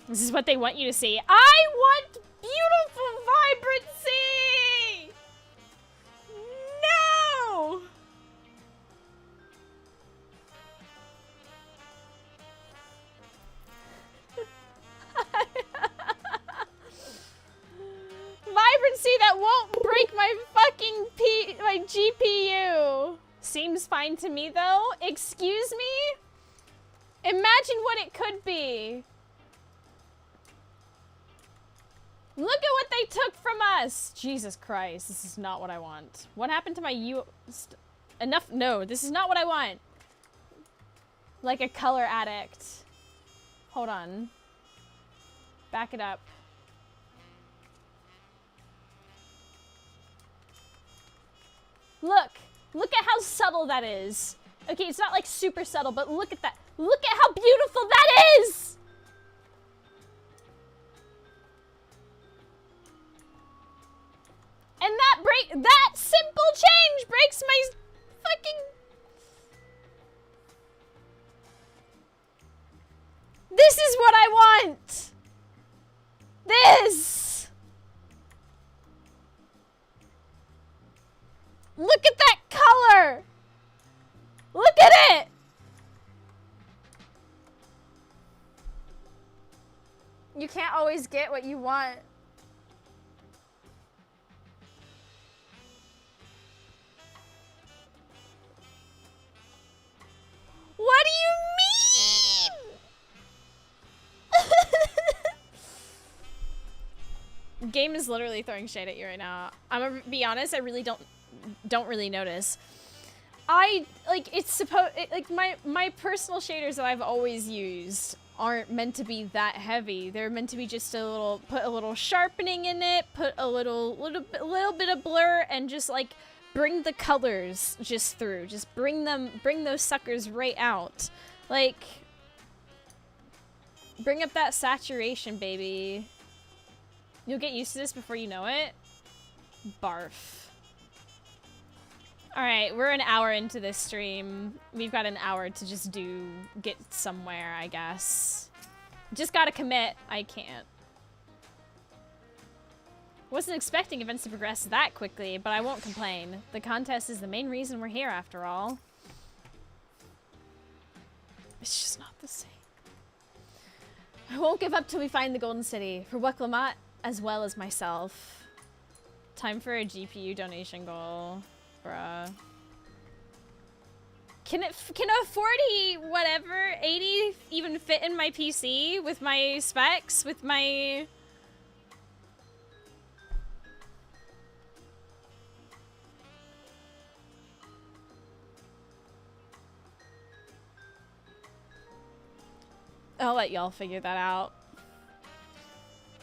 This is what they want you to see. I want beautiful vibrancy! No! Vibrancy that won't break my fucking my GPU. Seems fine to me though. Excuse me? Imagine what it could be. Look at what they took from us! Jesus Christ, this is not what I want. What happened to my enough? No, this is not what I want. Like a color addict. Hold on. Back it up. Look! Look at how subtle that is. Okay, it's not like super subtle, but look at that. Look at how beautiful that is! And that simple change breaks my fucking... This is what I want! This! Look at that color! Look at it! You can't always get what you want. What do you mean? Game is literally throwing shade at you right now. I'm gonna be honest, I really don't really notice. My personal shaders that I've always used aren't meant to be that heavy. They're meant to be just put a little sharpening in it, put a little bit of blur, and just like bring the colors just through. Just bring those suckers right out. Like, bring up that saturation, baby. You'll get used to this before you know it. Barf. Alright, we're an hour into this stream. We've got an hour to just get somewhere, I guess. Just gotta commit. I can't. Wasn't expecting events to progress that quickly, but I won't complain. The contest is the main reason we're here, after all. It's just not the same. I won't give up till we find the Golden City, for Weklamat as well as myself. Time for a GPU donation goal. Bruh. Can a 40 whatever 80 even fit in my PC with my specs, with my... I'll let y'all figure that out.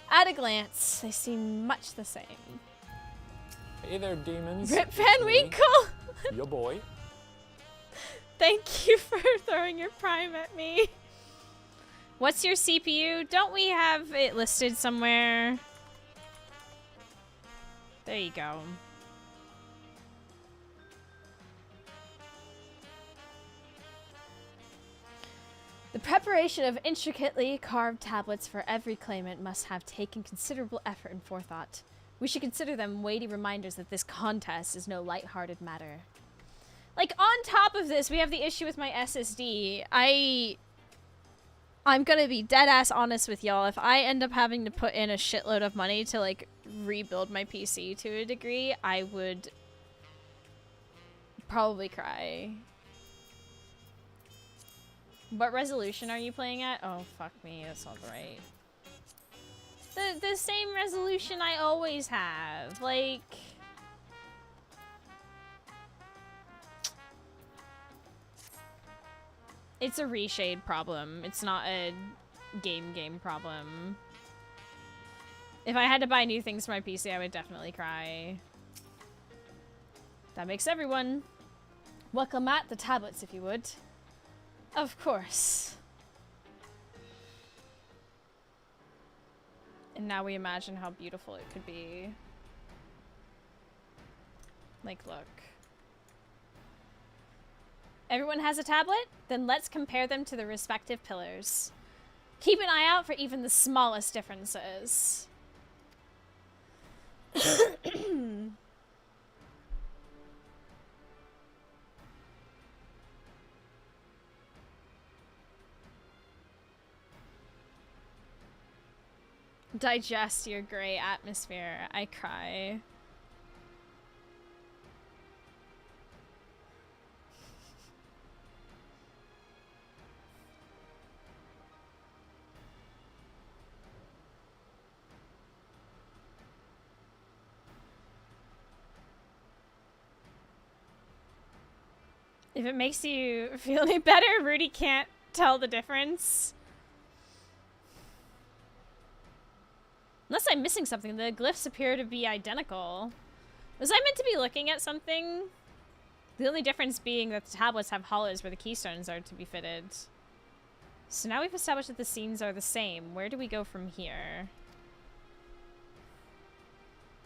At a glance, they seem much the same. Hey there, demons. Rip Van Winkle! Your boy. Thank you for throwing your prime at me. What's your CPU? Don't we have it listed somewhere? There you go. The preparation of intricately carved tablets for every claimant must have taken considerable effort and forethought. We should consider them weighty reminders that this contest is no light-hearted matter. Like, on top of this, we have the issue with my SSD. I'm gonna be dead-ass honest with y'all. If I end up having to put in a shitload of money to, like, rebuild my PC to a degree, I would probably cry. What resolution are you playing at? Oh, fuck me. That's not right. The same resolution I always have. Like... It's a reshade problem. It's not a game problem. If I had to buy new things for my PC, I would definitely cry. That makes everyone. Welcome at the tablets, if you would. Of course. And now we imagine how beautiful it could be. Like, look. Everyone has a tablet? Then let's compare them to the respective pillars. Keep an eye out for even the smallest differences. Digest your gray atmosphere. I cry. If it makes you feel any better, Rudy can't tell the difference. Unless I'm missing something, the glyphs appear to be identical. Was I meant to be looking at something? The only difference being that the tablets have hollows where the keystones are to be fitted. So now we've established that the scenes are the same. Where do we go from here?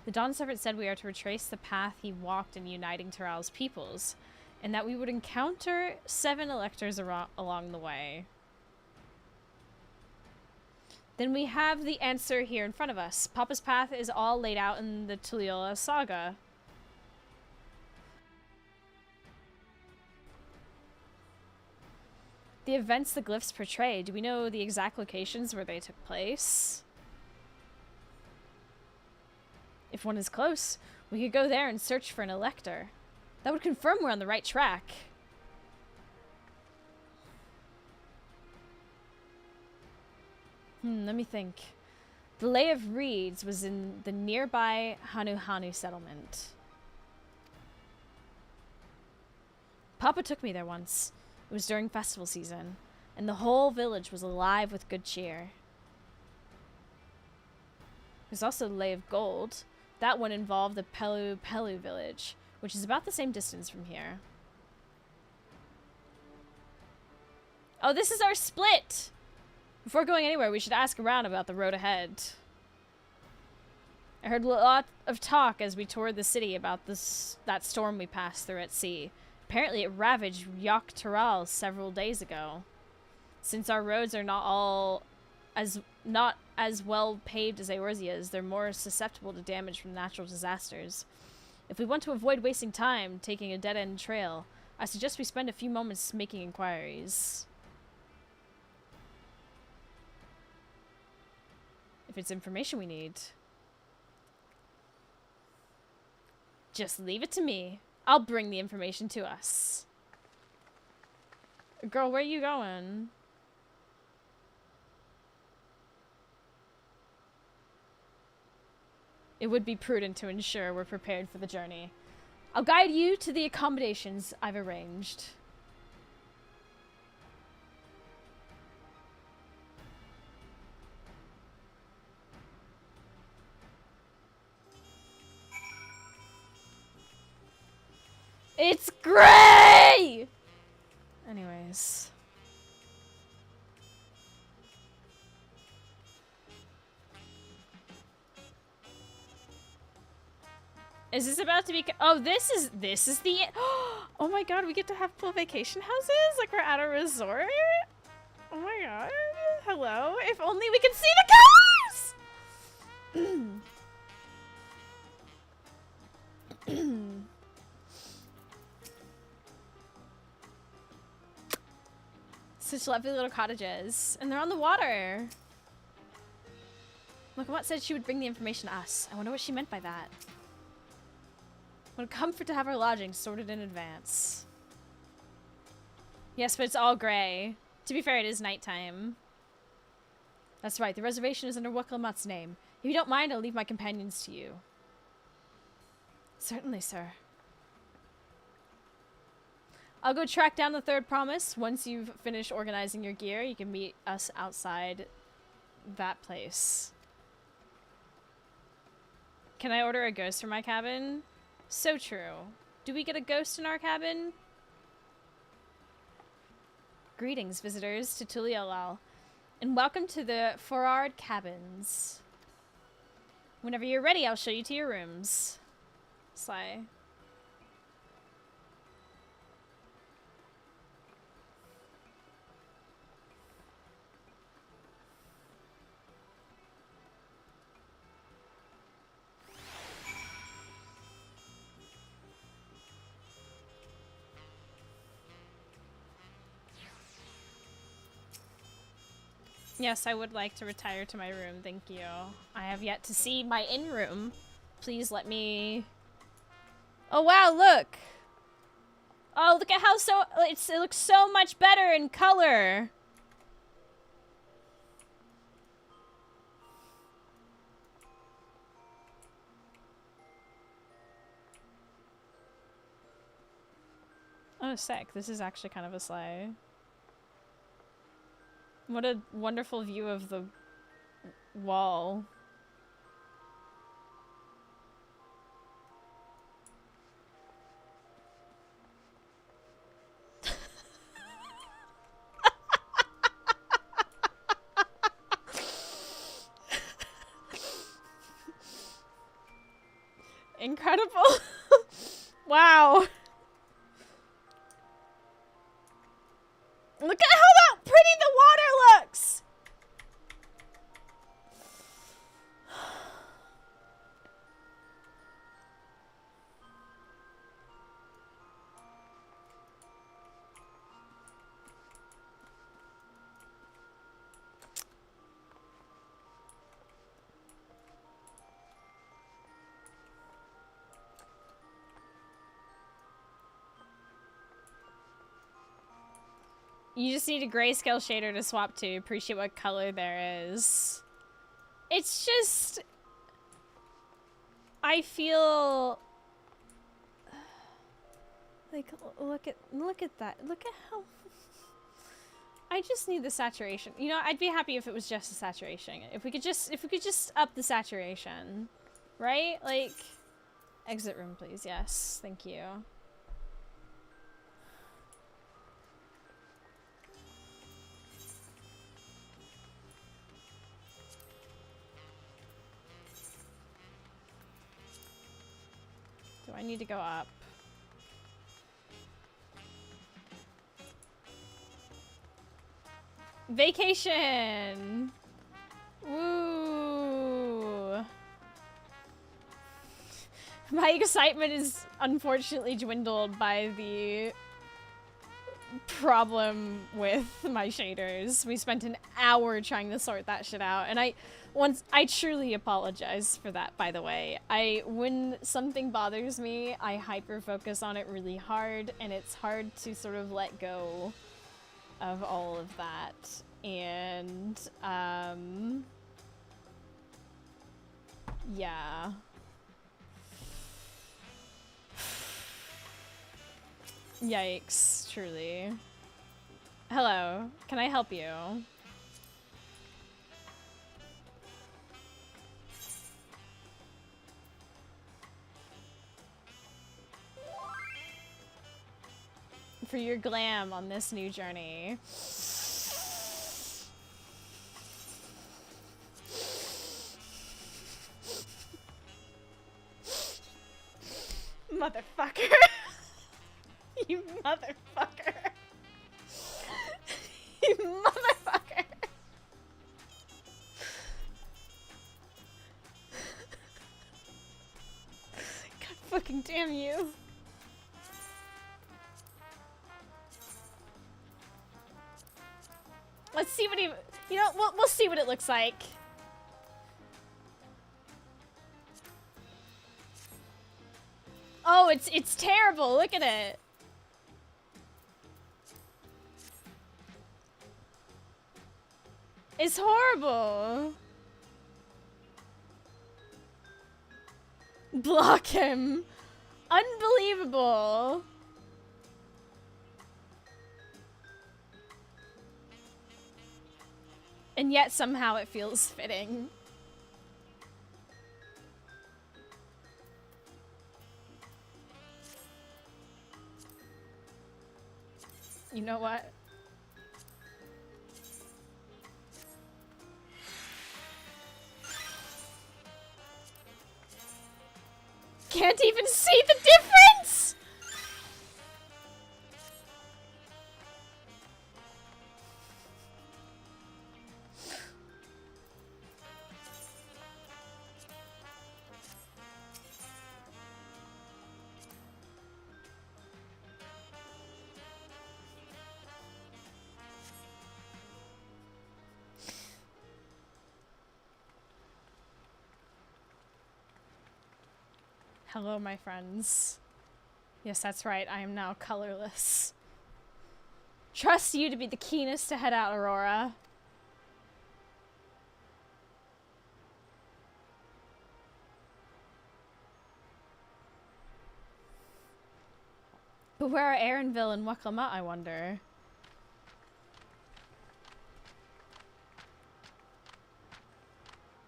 The Dawn Servant said we are to retrace the path he walked in uniting Terrell's peoples, and that we would encounter 7 electors along the way. Then we have the answer here in front of us. Papa's path is all laid out in the Tuliyola saga. The events the glyphs portray, do we know the exact locations where they took place? If one is close, we could go there and search for an elector. That would confirm we're on the right track. Let me think. The Lay of Reeds was in the nearby Hanu settlement. Papa took me there once. It was during festival season, and the whole village was alive with good cheer. There's also the Lay of Gold. That one involved the Pelu village, which is about the same distance from here. Oh, this is our split! Before going anywhere, we should ask around about the road ahead. I heard a lot of talk as we toured the city about that storm we passed through at sea. Apparently it ravaged Yok Taral several days ago. Since our roads are not as well paved as Eorzea's, they're more susceptible to damage from natural disasters. If we want to avoid wasting time taking a dead-end trail, I suggest we spend a few moments making inquiries. If it's information we need. Just leave it to me. I'll bring the information to us. Girl, where are you going? It would be prudent to ensure we're prepared for the journey. I'll guide you to the accommodations I've arranged. It's gray! Anyways. Is this about to be... Oh, this is the... Oh my god, we get to have full vacation houses? Like we're at a resort? Oh my god. Hello? If only we could see the colors! Such lovely little cottages. And they're on the water. Look, said she would bring the information to us. I wonder what she meant by that. What a comfort to have our lodging sorted in advance. Yes, but it's all gray. To be fair, it is nighttime. That's right, the reservation is under Wakalamut's name. If you don't mind, I'll leave my companions to you. Certainly, sir. I'll go track down the third promise. Once you've finished organizing your gear, you can meet us outside that place. Can I order a ghost for my cabin? So true. Do we get a ghost in our cabin? Greetings, visitors to Tuliyola, and welcome to the Forard Cabins. Whenever you're ready, I'll show you to your rooms. Sly. Yes, I would like to retire to my room, thank you. I have yet to see my in-room. Please let me... Oh wow, look! Oh, look at how it looks so much better in color! Oh, Oh, sick. This is actually kind of a sleigh. What a wonderful view of the wall. Incredible. Wow. Look at how pretty the water looks. You just need a grayscale shader to swap to appreciate what color there is. It's just... I feel... Like, look at that. Look at how... I just need the saturation. You know, I'd be happy if it was just the saturation. If we could just up the saturation. Right? Like... Exit room, please. Yes. Thank you. Do I need to go up? Vacation! Woo! My excitement is unfortunately dwindled by the problem with my shaders. We spent an hour trying to sort that shit out, and I truly apologize for that, by the way. When something bothers me, I hyper focus on it really hard, and it's hard to sort of let go of all of that. And yeah. Yikes, truly. Hello, can I help you? For your glam on this new journey. Motherfucker. You motherfucker. You motherfucker. God fucking damn you. Let's see what he... You know, we'll see what it looks like. Oh, it's terrible. Look at it. It's horrible. Block him. Unbelievable. And yet somehow it feels fitting. You know what? Can't even see the difference! Hello, my friends. Yes, that's right. I am now colorless. Trust you to be the keenest to head out, Aurora. But where are Aaronville and Waklamat, I wonder?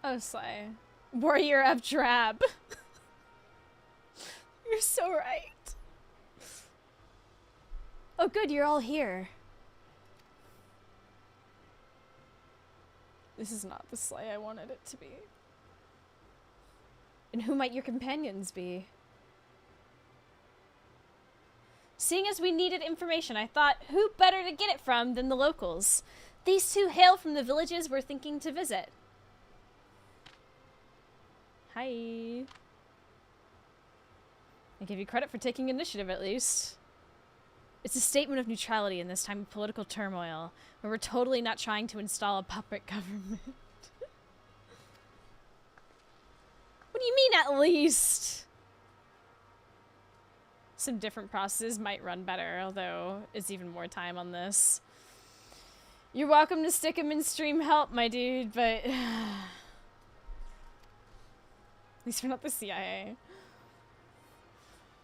Oh, Slay. Warrior of Drab. You're so right. Oh, good, you're all here. This is not the Slay I wanted it to be. And who might your companions be? Seeing as we needed information, I thought, who better to get it from than the locals? These two hail from the villages we're thinking to visit. Hi. I give you credit for taking initiative, at least. It's a statement of neutrality in this time of political turmoil, where we're totally not trying to install a puppet government. What do you mean, at least? Some different processes might run better, although it's even more time on this. You're welcome to stick him in stream help, my dude, but... At least we're not the CIA.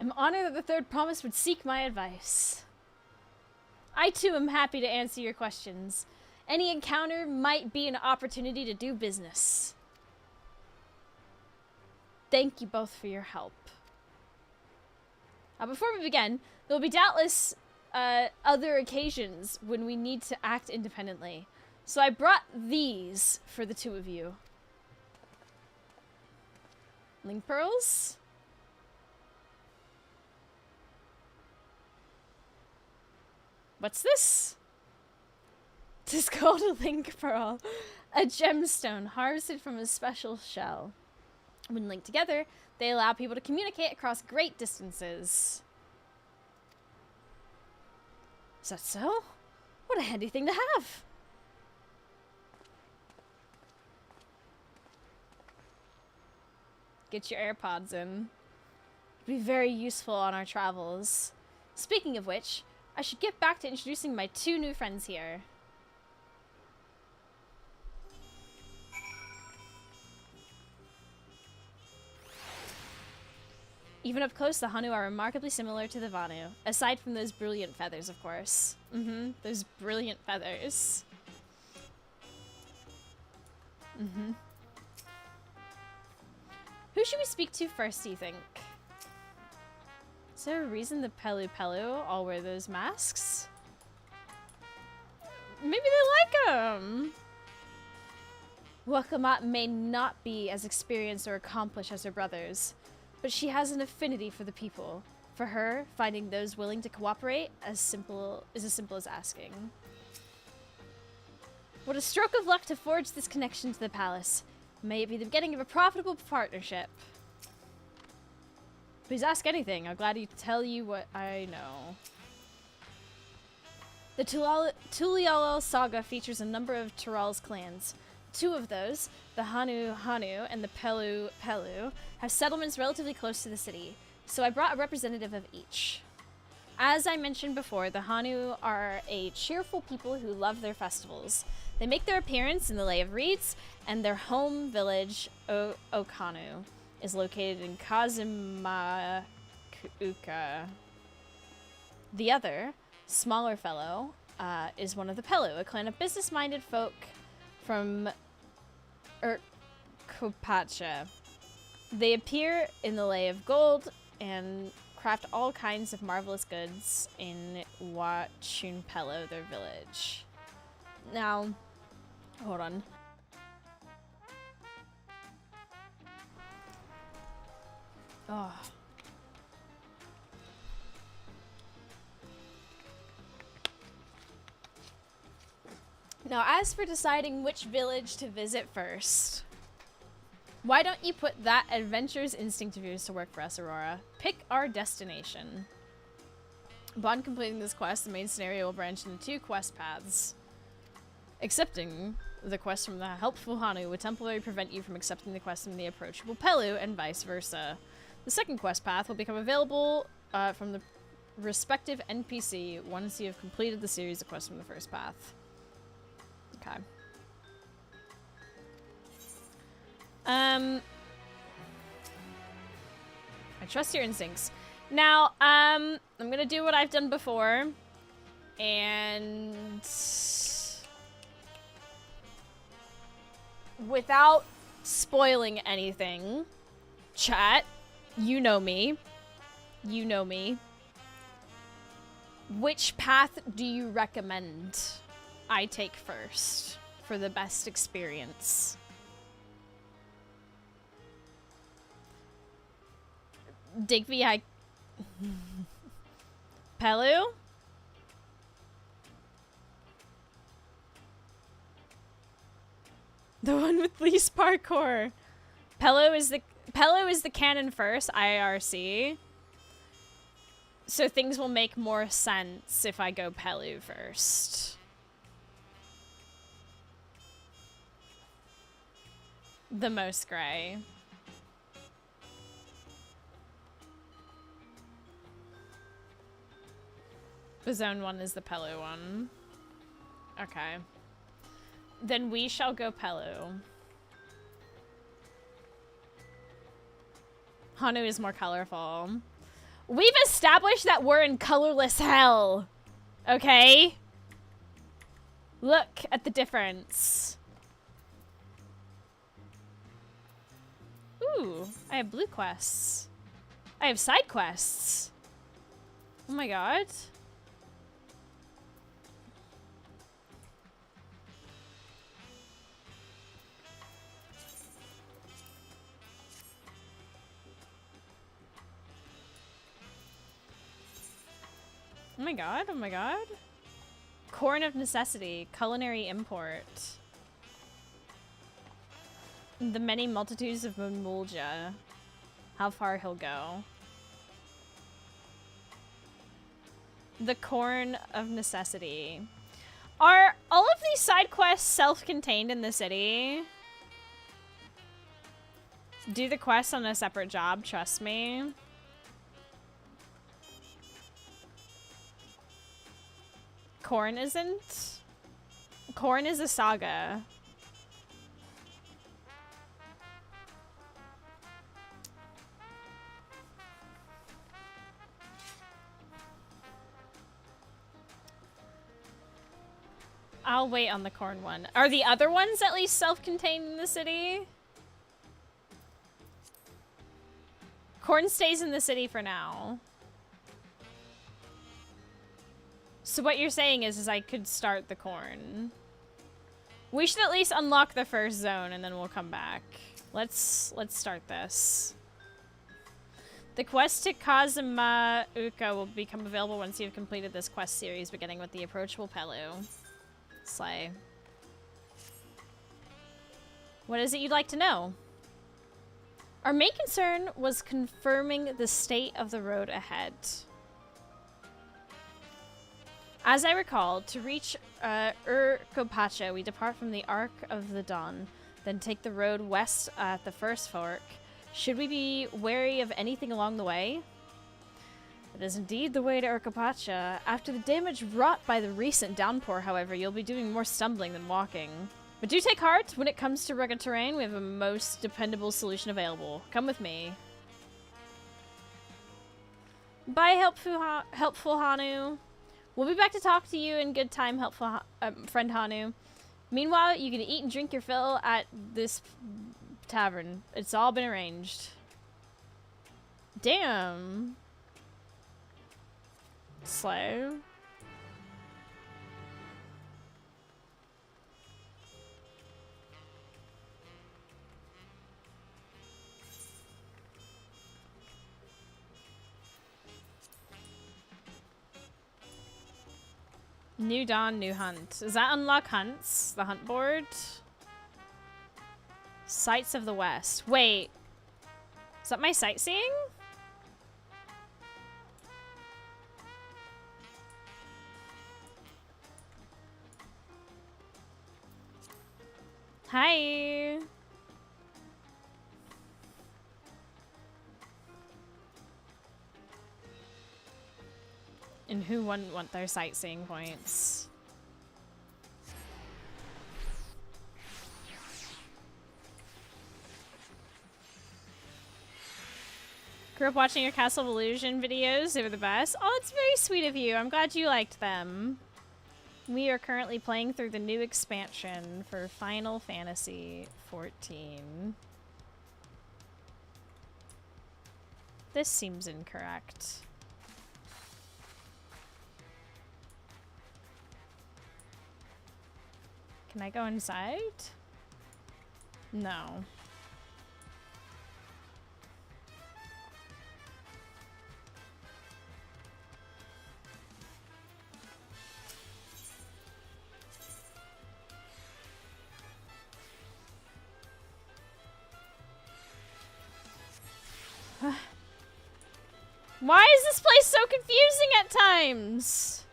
I'm honored that the Third Promise would seek my advice. I too am happy to answer your questions. Any encounter might be an opportunity to do business. Thank you both for your help. Before we begin, there will be doubtless other occasions when we need to act independently. So I brought these for the two of you. Link pearls? What's this? It's called a link pearl. A gemstone harvested from a special shell. When linked together, they allow people to communicate across great distances. Is that so? What a handy thing to have. Get your AirPods in. It'll be very useful on our travels. Speaking of which, I should get back to introducing my two new friends here. Even up close, the Hanu are remarkably similar to the Vanu, aside from those brilliant feathers, of course. Those brilliant feathers. Who should we speak to first, do you think? Is there a reason the Pelu Pelu all wear those masks? Maybe they like them. Wakamat may not be as experienced or accomplished as her brothers, but she has an affinity for the people. For her, finding those willing to cooperate is as simple as asking. What a stroke of luck to forge this connection to the palace. May it be the beginning of a profitable partnership. Please ask anything. I'll gladly tell you what I know. The Tulial saga features a number of Tural's clans. Two of those, the Hanu Hanu and the Pelu Pelu, have settlements relatively close to the city, so I brought a representative of each. As I mentioned before, the Hanu are a cheerful people who love their festivals. They make their appearance in the Lay of Reeds, and their home village, Okanu, is located in Kazimakuka. The other, smaller fellow, is one of the Pelu, a clan of business-minded folk from Urkopacha. They appear in the Lay of Gold and craft all kinds of marvelous goods in Wachunpelo, their village. Now, hold on. Oh. Now, as for deciding which village to visit first, why don't you put that adventurous instinct of yours to work for us, Aurora? Pick our destination. Upon completing this quest, the main scenario will branch into two quest paths. Accepting the quest from the helpful Hanu would temporarily prevent you from accepting the quest from the approachable Pelu, and vice versa. The second quest path will become available from the respective NPC once you have completed the series of quests from the first path. Okay. I trust your instincts. Now, I'm gonna do what I've done before, and without spoiling anything, chat, you know me. You know me. Which path do you recommend I take first for the best experience? Digby, Pelu? The one with least parkour. Pelu is the canon first, IRC. So things will make more sense if I go Pelu first. The most gray. The zone 1 is the Pelu one. Okay. Then we shall go Pelu. Hanu is more colorful. We've established that we're in colorless hell. Okay? Look at the difference. Ooh, I have blue quests. I have side quests. Oh my god. Oh my god, oh my god. Corn of necessity, culinary import. The many multitudes of Mulja. How far he'll go. The corn of necessity. Are all of these side quests self-contained in the city? Do the quests on a separate job, trust me. Corn isn't? Corn is a saga. I'll wait on the corn one. Are the other ones at least self-contained in the city? Corn stays in the city for now. So what you're saying is I could start the corn. We should at least unlock the first zone and then we'll come back. Let's start this. The quest to Kazuma Uka will become available once you've completed this quest series, beginning with the approachable Pelu. Slay. What is it you'd like to know? Our main concern was confirming the state of the road ahead. As I recall, to reach Urkopacha, we depart from the Arc of the Dawn, then take the road west at the first fork. Should we be wary of anything along the way? It is indeed the way to Urkopacha. After the damage wrought by the recent downpour, however, you'll be doing more stumbling than walking. But do take heart. When it comes to rugged terrain, we have a most dependable solution available. Come with me. Bye, helpful Hanu. We'll be back to talk to you in good time, helpful friend Hanu. Meanwhile, you can eat and drink your fill at this tavern. It's all been arranged. Damn. Slow. New dawn, new hunt. Does that unlock hunts? The hunt board? Sights of the West. Wait. Is that my sightseeing? Hi. And who wouldn't want their sightseeing points? Grew up watching your Castle of Illusion videos. They were the best. Oh, it's very sweet of you. I'm glad you liked them. We are currently playing through the new expansion for Final Fantasy XIV. This seems incorrect. Can I go inside? No. Why is this place so confusing at times?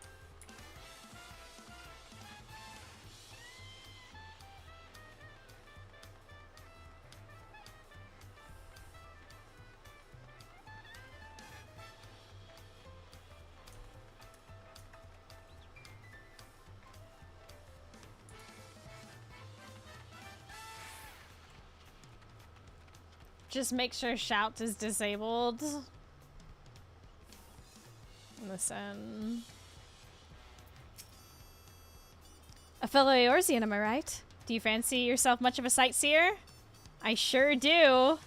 Just make sure shout is disabled. Listen. A fellow Eorzean, am I right? Do you fancy yourself much of a sightseer? I sure do.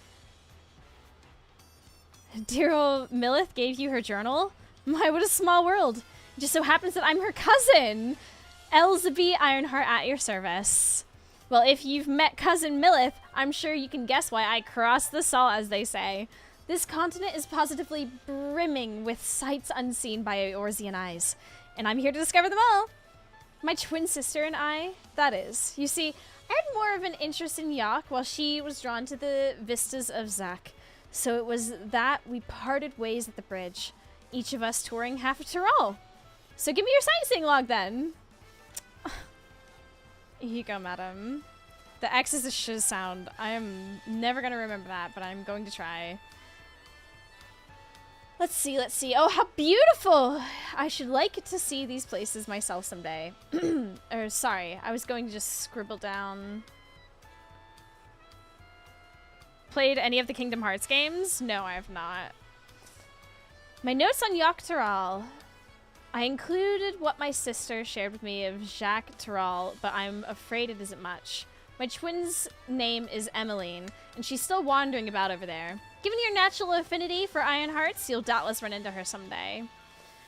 Dear old Millith gave you her journal? My, what a small world. It just so happens that I'm her cousin. Elzeby Ironheart at your service. Well, if you've met Cousin Millith, I'm sure you can guess why I crossed the salt, as they say. This continent is positively brimming with sights unseen by Eorzean eyes, and I'm here to discover them all. My twin sister and I, that is. You see, I had more of an interest in Yok while she was drawn to the vistas of Zack. So it was that we parted ways at the bridge, each of us touring half of Tyrol. So give me your sightseeing log then. Here you go, madam. The X is a shiz sound. I am never going to remember that, but I'm going to try. Let's see, let's see. Oh, how beautiful! I should like to see these places myself someday. Sorry, I was going to just scribble down. Played any of the Kingdom Hearts games? No, I have not. My notes on Yok Tyrol. I included what my sister shared with me of Jacques Tyrol, but I'm afraid it isn't much. My twin's name is Emmeline, and she's still wandering about over there. Given your natural affinity for Iron Hearts, you'll doubtless run into her someday.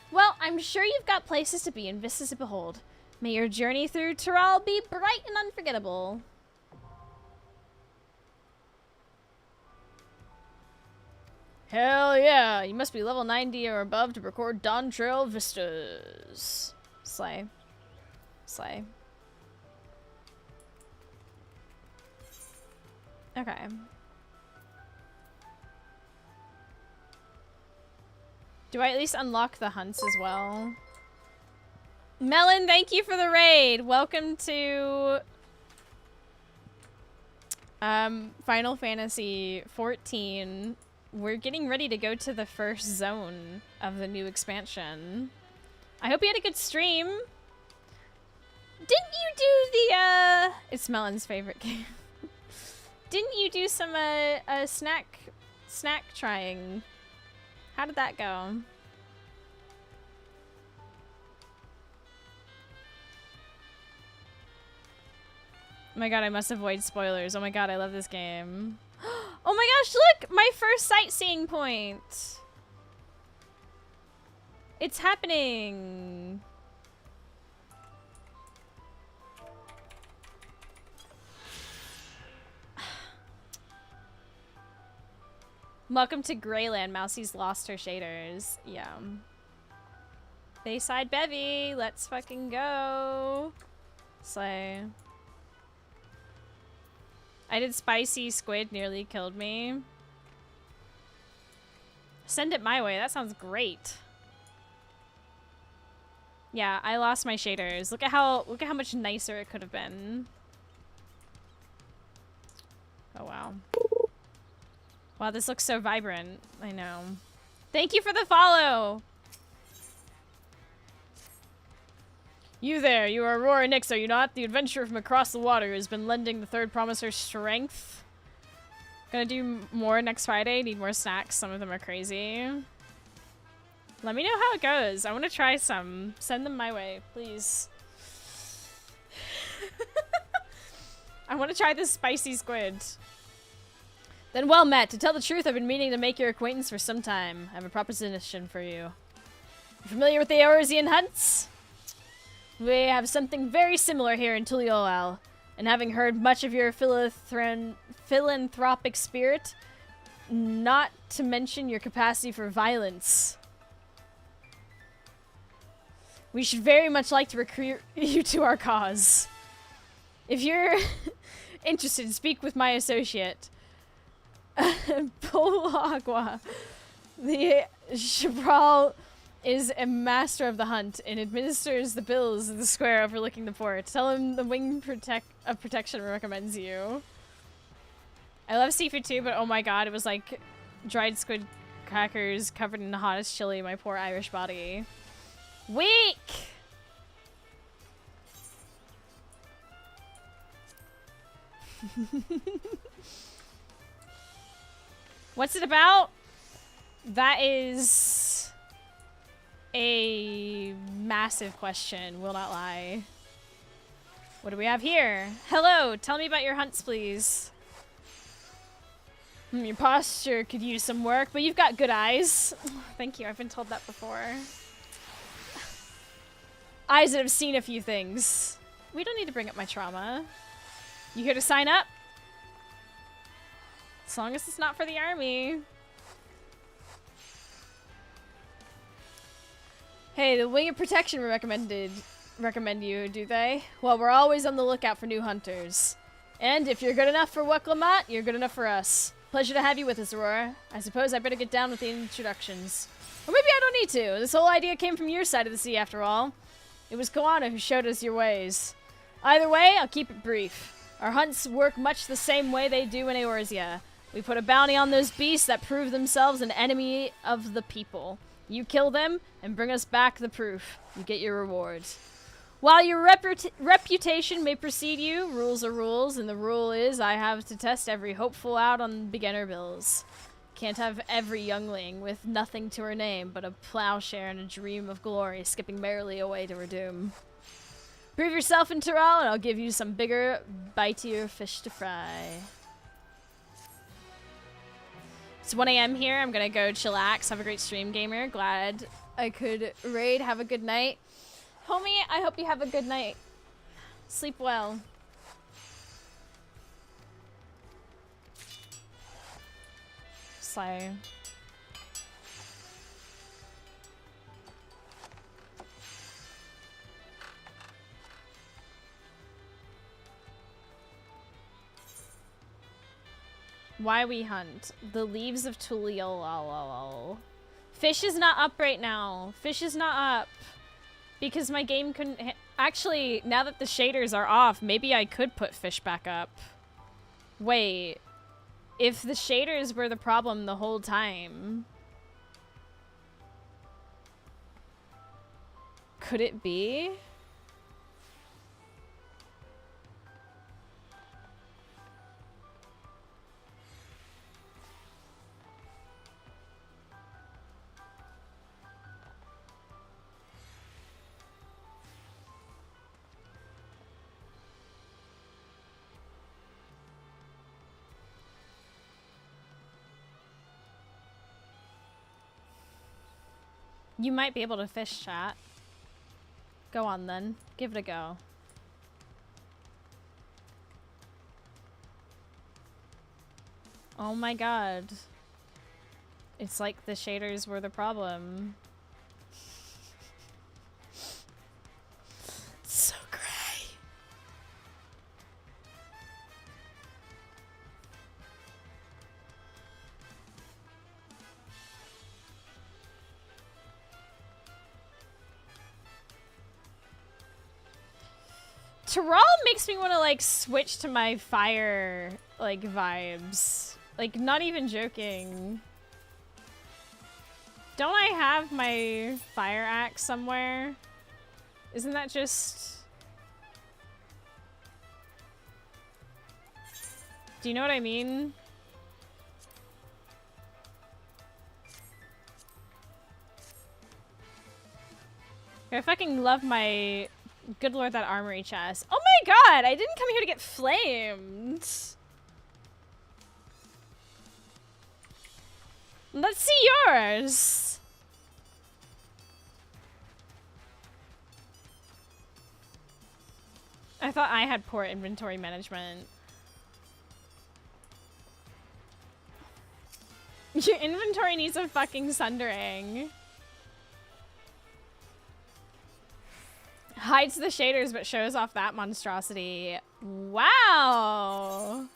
Well, I'm sure you've got places to be and vistas to behold. May your journey through Tyrol be bright and unforgettable. Hell yeah! You must be level 90 or above to record Dawn Trail vistas. Slay. Slay. Okay. Do I at least unlock the hunts as well? Melon, thank you for the raid. Welcome to Final Fantasy XIV. We're getting ready to go to the first zone of the new expansion. I hope you had a good stream. Didn't you do the it's Melon's favorite game. Didn't you do some snack trying? How did that go? Oh my god, I must avoid spoilers. Oh my god, I love this game. Oh my gosh, look! My first sightseeing point! It's happening! Welcome to Greyland. Mousie's lost her shaders. Yeah. Bayside Bevy, let's fucking go. Slay. I did spicy squid, nearly killed me. Send it my way, that sounds great. Yeah, I lost my shaders. Look at how much nicer it could have been. Oh wow. Wow, this looks so vibrant. I know. Thank you for the follow! You there, you are Aurora Nyx, are you not? The adventurer from across the water who has been lending the third promiser strength. Gonna do more next Friday. Need more snacks. Some of them are crazy. Let me know how it goes. I want to try some. Send them my way, please. I want to try this spicy squid. Then well met. To tell the truth, I've been meaning to make your acquaintance for some time. I have a proposition for you. You familiar with the Eorzean hunts? We have something very similar here in Tuliolal. And having heard much of your philanthropic spirit, not to mention your capacity for violence, we should very much like to recruit you to our cause. If you're interested, speak with my associate, Polagua. The Chabral is a master of the hunt and administers the bills in the square overlooking the port. Tell him the wing of protection recommends you. I love seafood too, but oh my god, it was like dried squid crackers covered in the hottest chili in my poor Irish body. Weak! What's it about? That is a massive question, will not lie. What do we have here? Hello, tell me about your hunts, please. Your posture could use some work, but you've got good eyes. Thank you, I've been told that before. Eyes that have seen a few things. We don't need to bring up my trauma. You here to sign up? As long as it's not for the army. Hey, the Wing of Protection recommend you, do they? Well, we're always on the lookout for new hunters. And if you're good enough for Weklemat, you're good enough for us. Pleasure to have you with us, Aurora. I suppose I better get down with the introductions. Or maybe I don't need to. This whole idea came from your side of the sea, after all. It was Koana who showed us your ways. Either way, I'll keep it brief. Our hunts work much the same way they do in Eorzea. We put a bounty on those beasts that prove themselves an enemy of the people. You kill them and bring us back the proof. You get your rewards. While your reputation may precede you, rules are rules, and the rule is I have to test every hopeful out on beginner bills. Can't have every youngling with nothing to her name but a plowshare and a dream of glory skipping merrily away to her doom. Prove yourself in Tyrell, and I'll give you some bigger, bitier fish to fry. It's 1 a.m. here. I'm gonna go chillax. Have a great stream, gamer. Glad I could raid. Have a good night. Homie, I hope you have a good night. Sleep well. So... Why we hunt. The leaves of Tuliolal. Fish is not up right now. Fish is not up. Because my game couldn't... Actually, now that the shaders are off, maybe I could put fish back up. Wait. If the shaders were the problem the whole time... Could it be? You might be able to fish, chat. Go on then. Give it a go. Oh my god. It's like the shaders were the problem. So gray. Tyrell makes me want to like switch to my fire like vibes. Like not even joking. Don't I have my fire axe somewhere? Isn't that just... Do you know what I mean? I fucking love my... Good lord, that armory chest. Oh my god! I didn't come here to get flamed! Let's see yours! I thought I had poor inventory management. Your inventory needs a fucking sundering. Hides the shaders but shows off that monstrosity. Wow!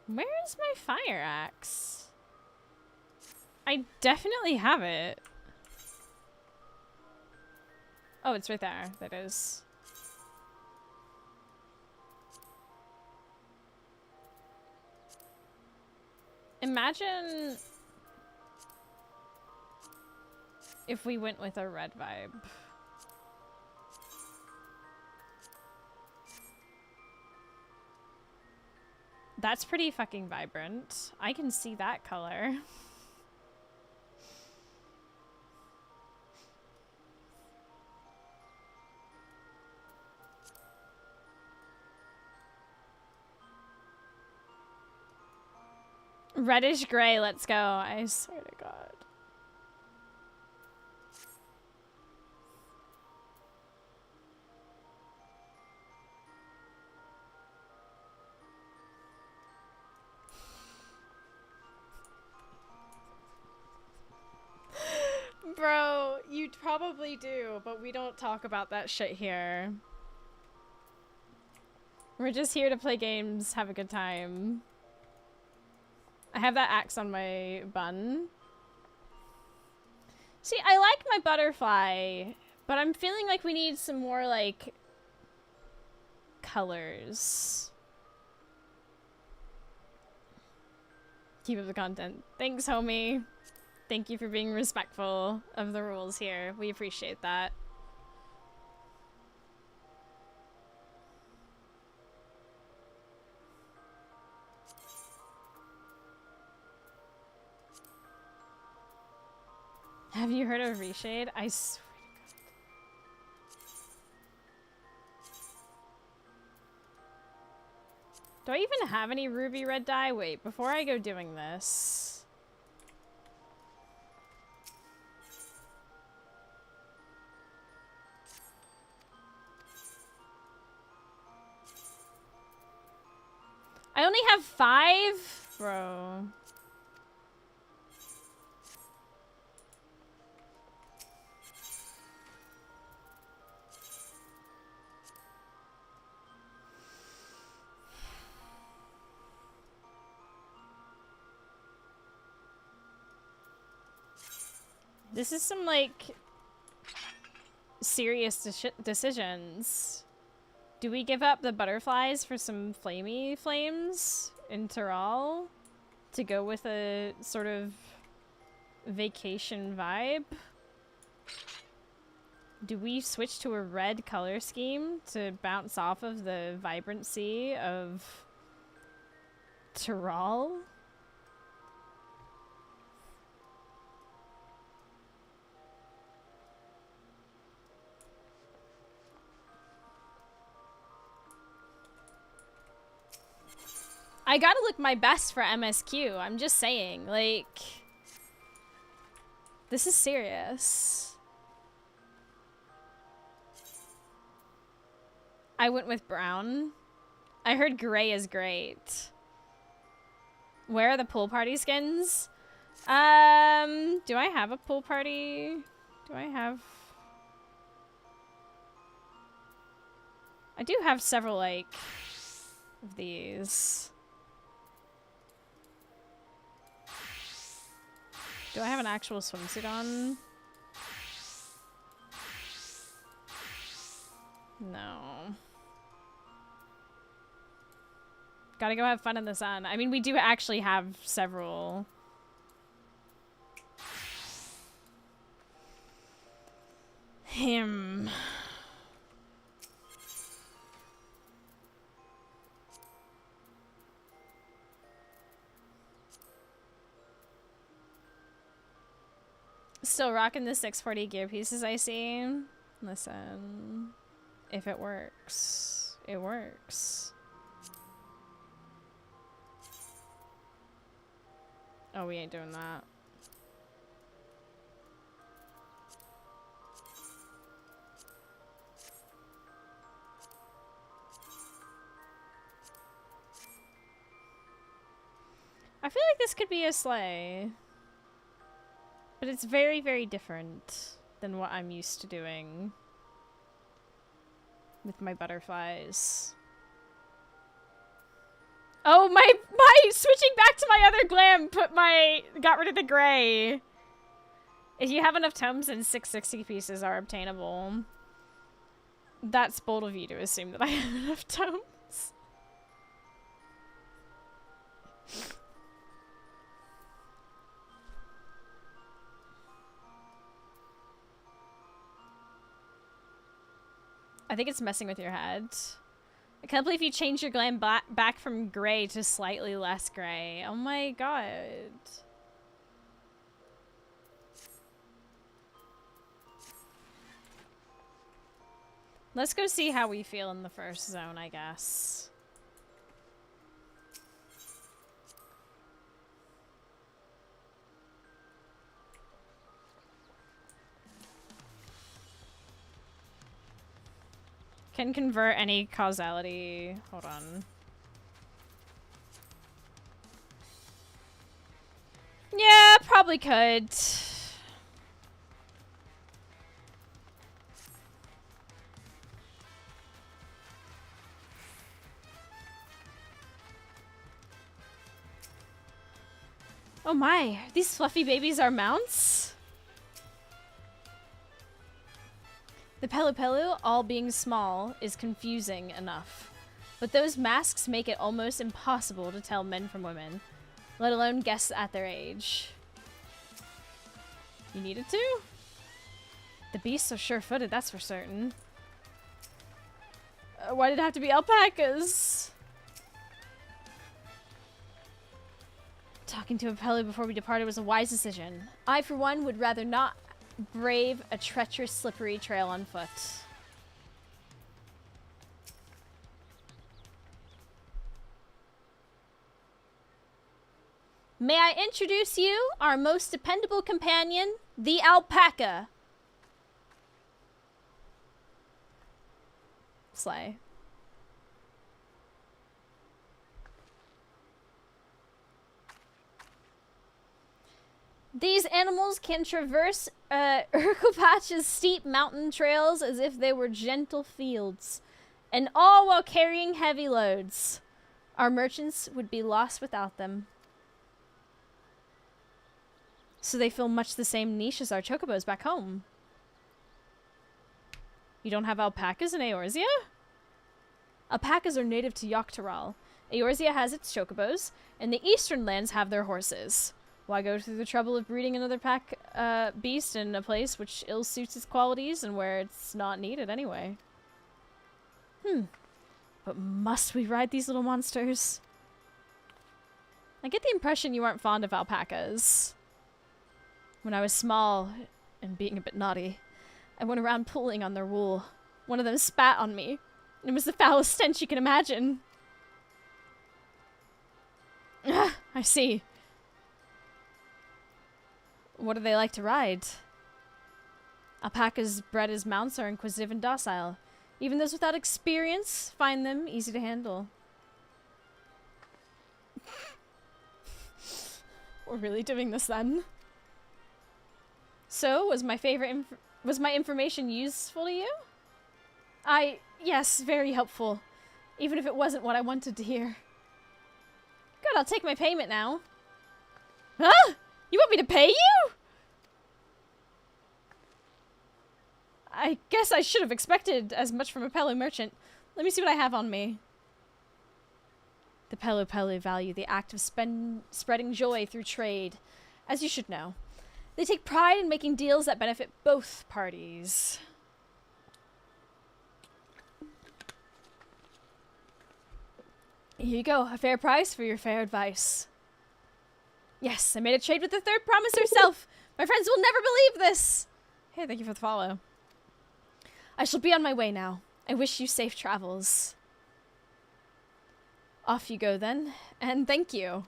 Where's my fire axe? I definitely have it. Oh, it's right there. That is. Imagine if we went with a red vibe. That's pretty fucking vibrant. I can see that color. Reddish gray, let's go. I swear to God. Bro, you probably do, but we don't talk about that shit here. We're just here to play games, have a good time. I have that axe on my bun. See, I like my butterfly, but I'm feeling like we need some more, like, colors. Keep up the content. Thanks, homie. Thank you for being respectful of the rules here. We appreciate that. Have you heard of Reshade? I swear to God. Do I even have any ruby red dye? Wait, before I go doing this. I only have 5? Bro. This is some, like, serious decisions. Do we give up the butterflies for some flamey flames in Tyrol to go with a sort of vacation vibe? Do we switch to a red color scheme to bounce off of the vibrancy of Tyrol? I gotta look my best for MSQ. I'm just saying, like, this is serious. I went with brown. I heard gray is great. Where are the pool party skins? Do I have a pool party? Do I have... I do have several, like, of these. Do I have an actual swimsuit on? No. Gotta go have fun in the sun. I mean, we do actually have several. still rocking the 640 gear pieces I see. Listen, if it works, it works. Oh, we ain't doing that. I feel like this could be a sleigh. But it's very, very different than what I'm used to doing with my butterflies. Oh, my switching back to my other glam got rid of the gray. If you have enough tomes, and 660 pieces are obtainable. That's bold of you to assume that I have enough tomes. I think it's messing with your head. I can't believe you changed your glam back from gray to slightly less gray. Oh my god. Let's go see how we feel in the first zone, I guess. Can convert any causality. Hold on. Yeah, probably could. Oh my, these fluffy babies are mounts? The Pelu Pelu, all being small, is confusing enough. But those masks make it almost impossible to tell men from women, let alone guess at their age. You needed to? The beasts are sure-footed, that's for certain. Why did it have to be alpacas? Talking to a Pelu before we departed was a wise decision. I, for one, would rather not brave a treacherous, slippery trail on foot. May I introduce you, our most dependable companion, the alpaca. Slay. These animals can traverse Urkelpatch's steep mountain trails as if they were gentle fields, and all while carrying heavy loads. Our merchants would be lost without them. So they fill much the same niche as our chocobos back home. You don't have alpacas in Eorzea? Alpacas are native to Yogg-Toral. Eorzea has its chocobos, and the eastern lands have their horses. Why go through the trouble of breeding another pack beast in a place which ill suits its qualities and where it's not needed anyway? But must we ride these little monsters? I get the impression you aren't fond of alpacas. When I was small and being a bit naughty, I went around pulling on their wool. One of them spat on me. It was the foulest stench you can imagine. I see. What do they like to ride? Alpacas bred as mounts are inquisitive and docile. Even those without experience find them easy to handle. We're really doing this then? So, was my information useful to you? Yes, very helpful. Even if it wasn't what I wanted to hear. Good, I'll take my payment now. Huh? You want me to pay you? I guess I should have expected as much from a Pelu merchant. Let me see what I have on me. The Pelu Pelu value the act of spreading joy through trade, as you should know. They take pride in making deals that benefit both parties. Here you go, a fair price for your fair advice. Yes, I made a trade with the third promise herself. My friends will never believe this. Hey, thank you for the follow. I shall be on my way now. I wish you safe travels. Off you go then, and thank you.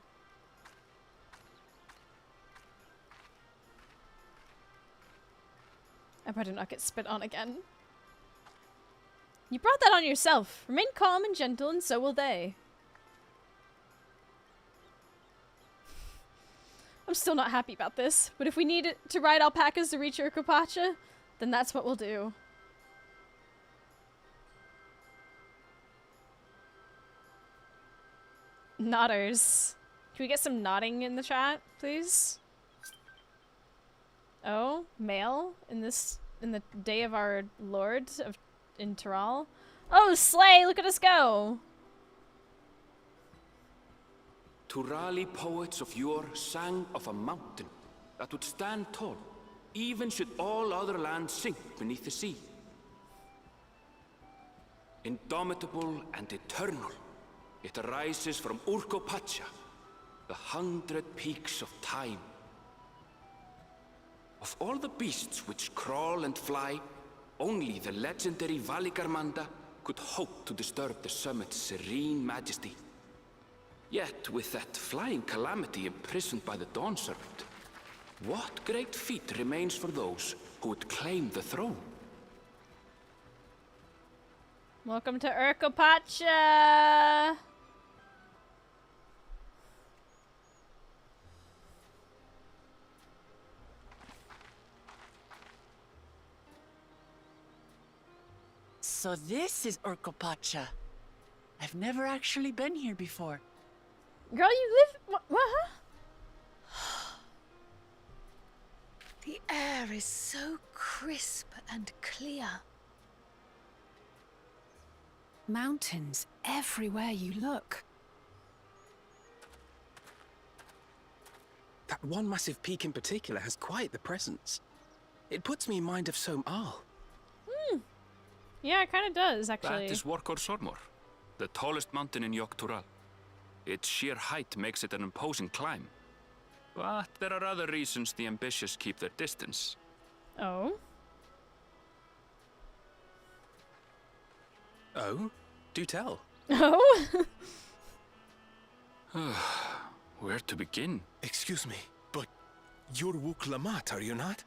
I better not get spit on again. You brought that on yourself. Remain calm and gentle, and so will they. I'm still not happy about this, but if we need to ride alpacas to reach Urkopacha, then that's what we'll do. Nodders. Can we get some nodding in the chat, please? Oh, mail in the day of our Lord in Tyrol. Oh, slay! Look at us go! Turali poets of yore sang of a mountain that would stand tall, even should all other lands sink beneath the sea. Indomitable and eternal, it arises from Urkopacha, the 100 peaks of time. Of all the beasts which crawl and fly, only the legendary Valigarmanda could hope to disturb the summit's serene majesty. Yet, with that flying calamity imprisoned by the Dawn Serpent, what great feat remains for those who would claim the throne? Welcome to Urkopacha! So this is Urkopacha. I've never actually been here before. Girl, you live... What? The air is so crisp and clear. Mountains everywhere you look. That one massive peak in particular has quite the presence. It puts me in mind of Som-Al. Yeah, it kind of does, actually. That is Workor Sormor, the tallest mountain in Yogg-Tural. Its sheer height makes it an imposing climb. But there are other reasons the ambitious keep their distance. Oh? Oh? Do tell. Oh? Where to begin? Excuse me, but you're Wuk Lamat, are you not?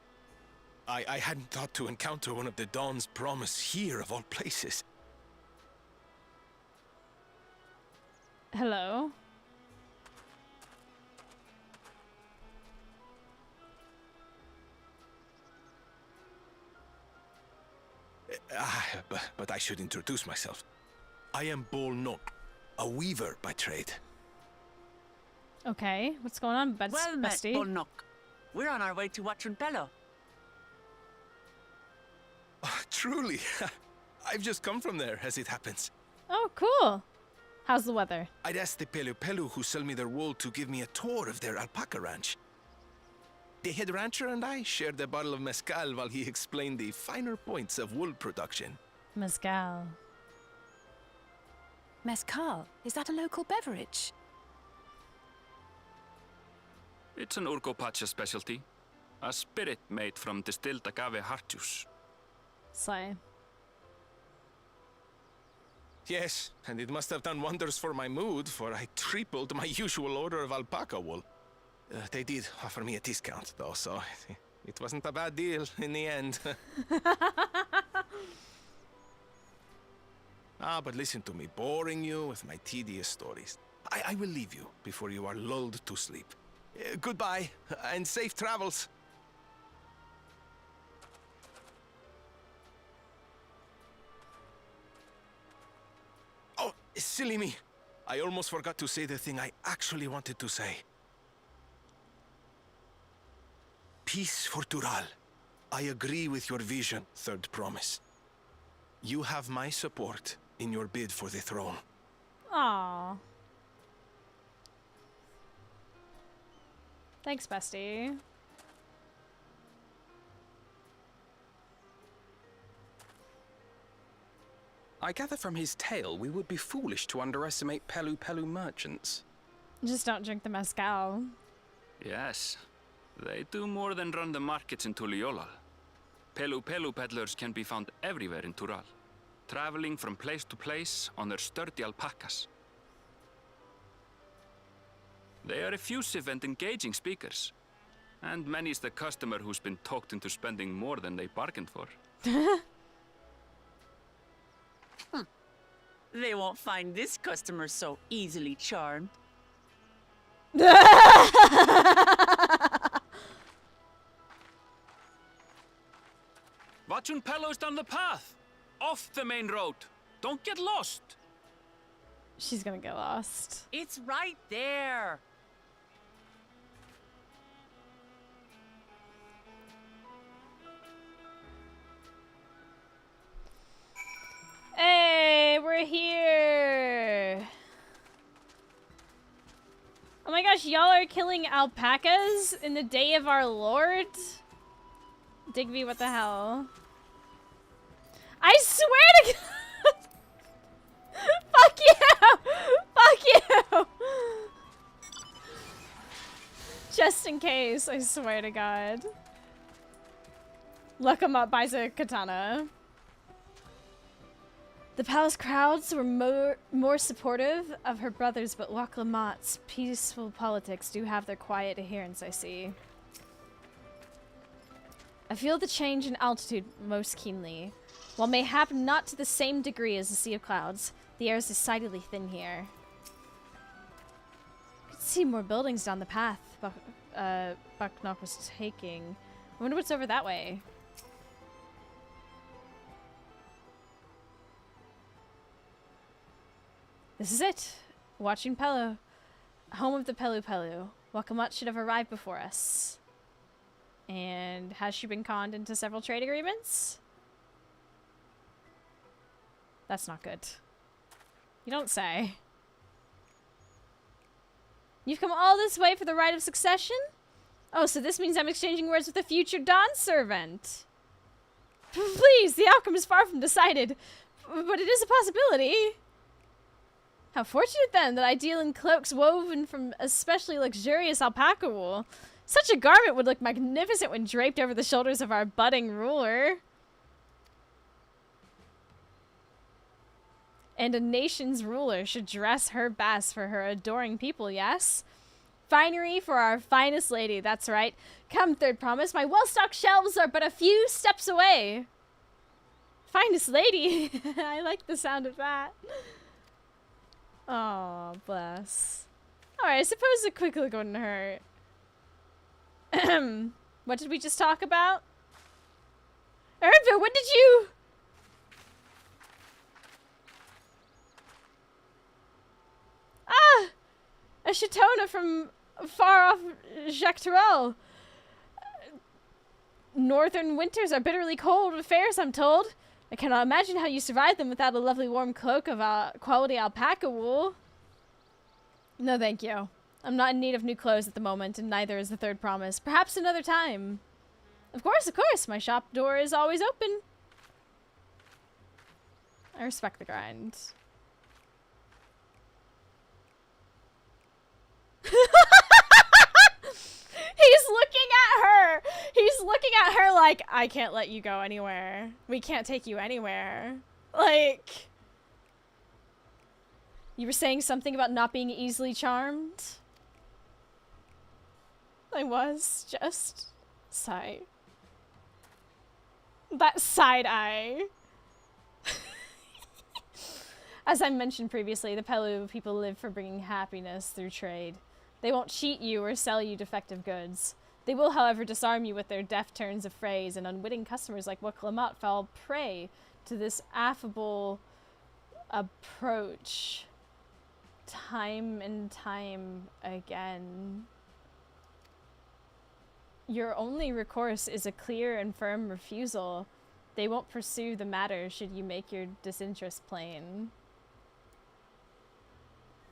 I hadn't thought to encounter one of the Dawn's promise here, of all places. Hello? But I should introduce myself. I am Bol Nok, a weaver by trade. Okay, what's going on, Well met, bestie? Bolnok. We're on our way to Watrin Bello. Oh, truly, I've just come from there, as it happens. Oh, cool. How's the weather? I'd asked the Pelu Pelu who sell me their wool to give me a tour of their alpaca ranch. The head rancher and I shared a bottle of mezcal while he explained the finer points of wool production. Mezcal. Mezcal, is that a local beverage? It's an Urkopacha specialty. A spirit made from distilled agave heart juice. Slay. Yes, and it must have done wonders for my mood, for I tripled my usual order of alpaca wool. They did offer me a discount, though, so it wasn't a bad deal in the end. But listen to me, boring you with my tedious stories. I will leave you before you are lulled to sleep. Goodbye, and safe travels. Oh, silly me. I almost forgot to say the thing I actually wanted to say. Peace for Tural. I agree with your vision, Third Promise. You have my support in your bid for the throne. Aww. Thanks, bestie. I gather from his tale we would be foolish to underestimate Pelu Pelu merchants. Just don't drink the mezcal. Yes. They do more than run the markets in Tuliyollal. Pelu peddlers can be found everywhere in Tural, traveling from place to place on their sturdy alpacas. They are effusive and engaging speakers, and many's the customer who's been talked into spending more than they bargained for. They won't find this customer so easily charmed. Watchun Pelo's down the path! Off the main road! Don't get lost! She's gonna get lost. It's right there. Hey, we're here. Oh my gosh, y'all are killing alpacas in the day of our Lord? Digby, what the hell? I swear to God! Fuck you! Fuck you! Just in case, I swear to God. Look him up, buys a katana. The palace crowds were more supportive of her brothers, but Waclamat's peaceful politics do have their quiet adherents, I see. I feel the change in altitude most keenly. While mayhap not to the same degree as the Sea of Clouds, the air is decidedly thin here. I could see more buildings down the path Bucknock was taking. I wonder what's over that way. This is it. Watching Pelu. Home of the Pelu. Wakamat should have arrived before us. And has she been conned into several trade agreements? That's not good. You don't say. You've come all this way for the right of succession? Oh, so this means I'm exchanging words with a future Dawn servant. Please, the outcome is far from decided, but it is a possibility. How fortunate then that I deal in cloaks woven from especially luxurious alpaca wool. Such a garment would look magnificent when draped over the shoulders of our budding ruler. And a nation's ruler should dress her best for her adoring people, yes? Finery for our finest lady, that's right. Come, third promise, my well-stocked shelves are but a few steps away. Finest lady? I like the sound of that. Oh, bless. Alright, I suppose a quick look wouldn't hurt. What did we just talk about? Ernville, when did you... Ah! A Shatona from far off Jacques Tarel. Northern winters are bitterly cold affairs, I'm told. I cannot imagine how you survive them without a lovely warm cloak of quality alpaca wool. No, thank you. I'm not in need of new clothes at the moment, and neither is the third promise. Perhaps another time. Of course, my shop door is always open. I respect the grind. He's looking at her. He's looking at her like, I can't let you go anywhere. We can't take you anywhere. Like, you were saying something about not being easily charmed? I was just sigh. That side eye. As I mentioned previously, the Pelu people live for bringing happiness through trade. They won't cheat you or sell you defective goods. They will, however, disarm you with their deft turns of phrase, and unwitting customers like Waclamat fall prey to this affable approach time and time again. Your only recourse is a clear and firm refusal. They won't pursue the matter should you make your disinterest plain.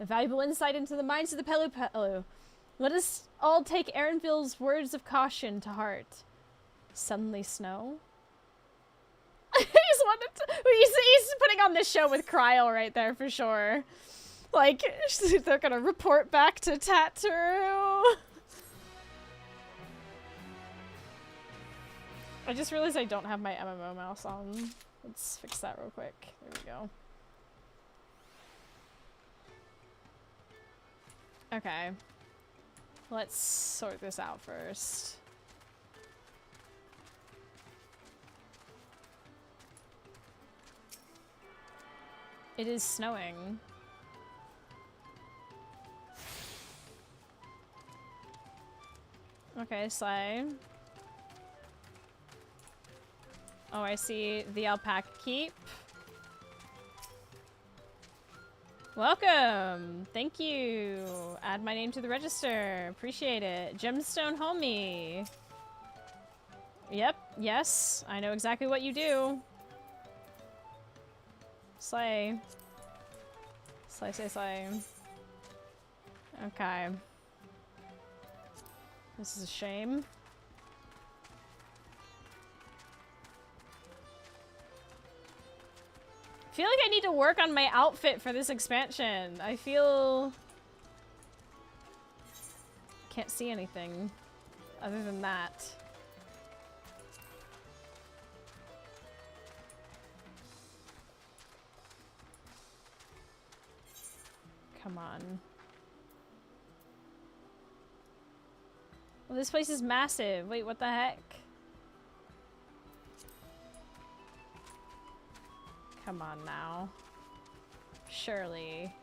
A valuable insight into the minds of the Pelu. Let us all take Erinville's words of caution to heart. Suddenly snow? He's putting on this show with Kryl right there for sure. Like, they're gonna report back to Tattoo. I just realized I don't have my MMO mouse on. Let's fix that real quick. There we go. Okay. Let's sort this out first. It is snowing. Okay, slay. Oh, I see the alpaca keep. Welcome! Thank you! Add my name to the register. Appreciate it. Gemstone homie. Yep, yes. I know exactly what you do. Slay. Slay, slay, slay. Okay. This is a shame. I feel like I need to work on my outfit for this expansion. I feel... Can't see anything other than that. Come on. Well, this place is massive. Wait, what the heck? Come on now. Surely.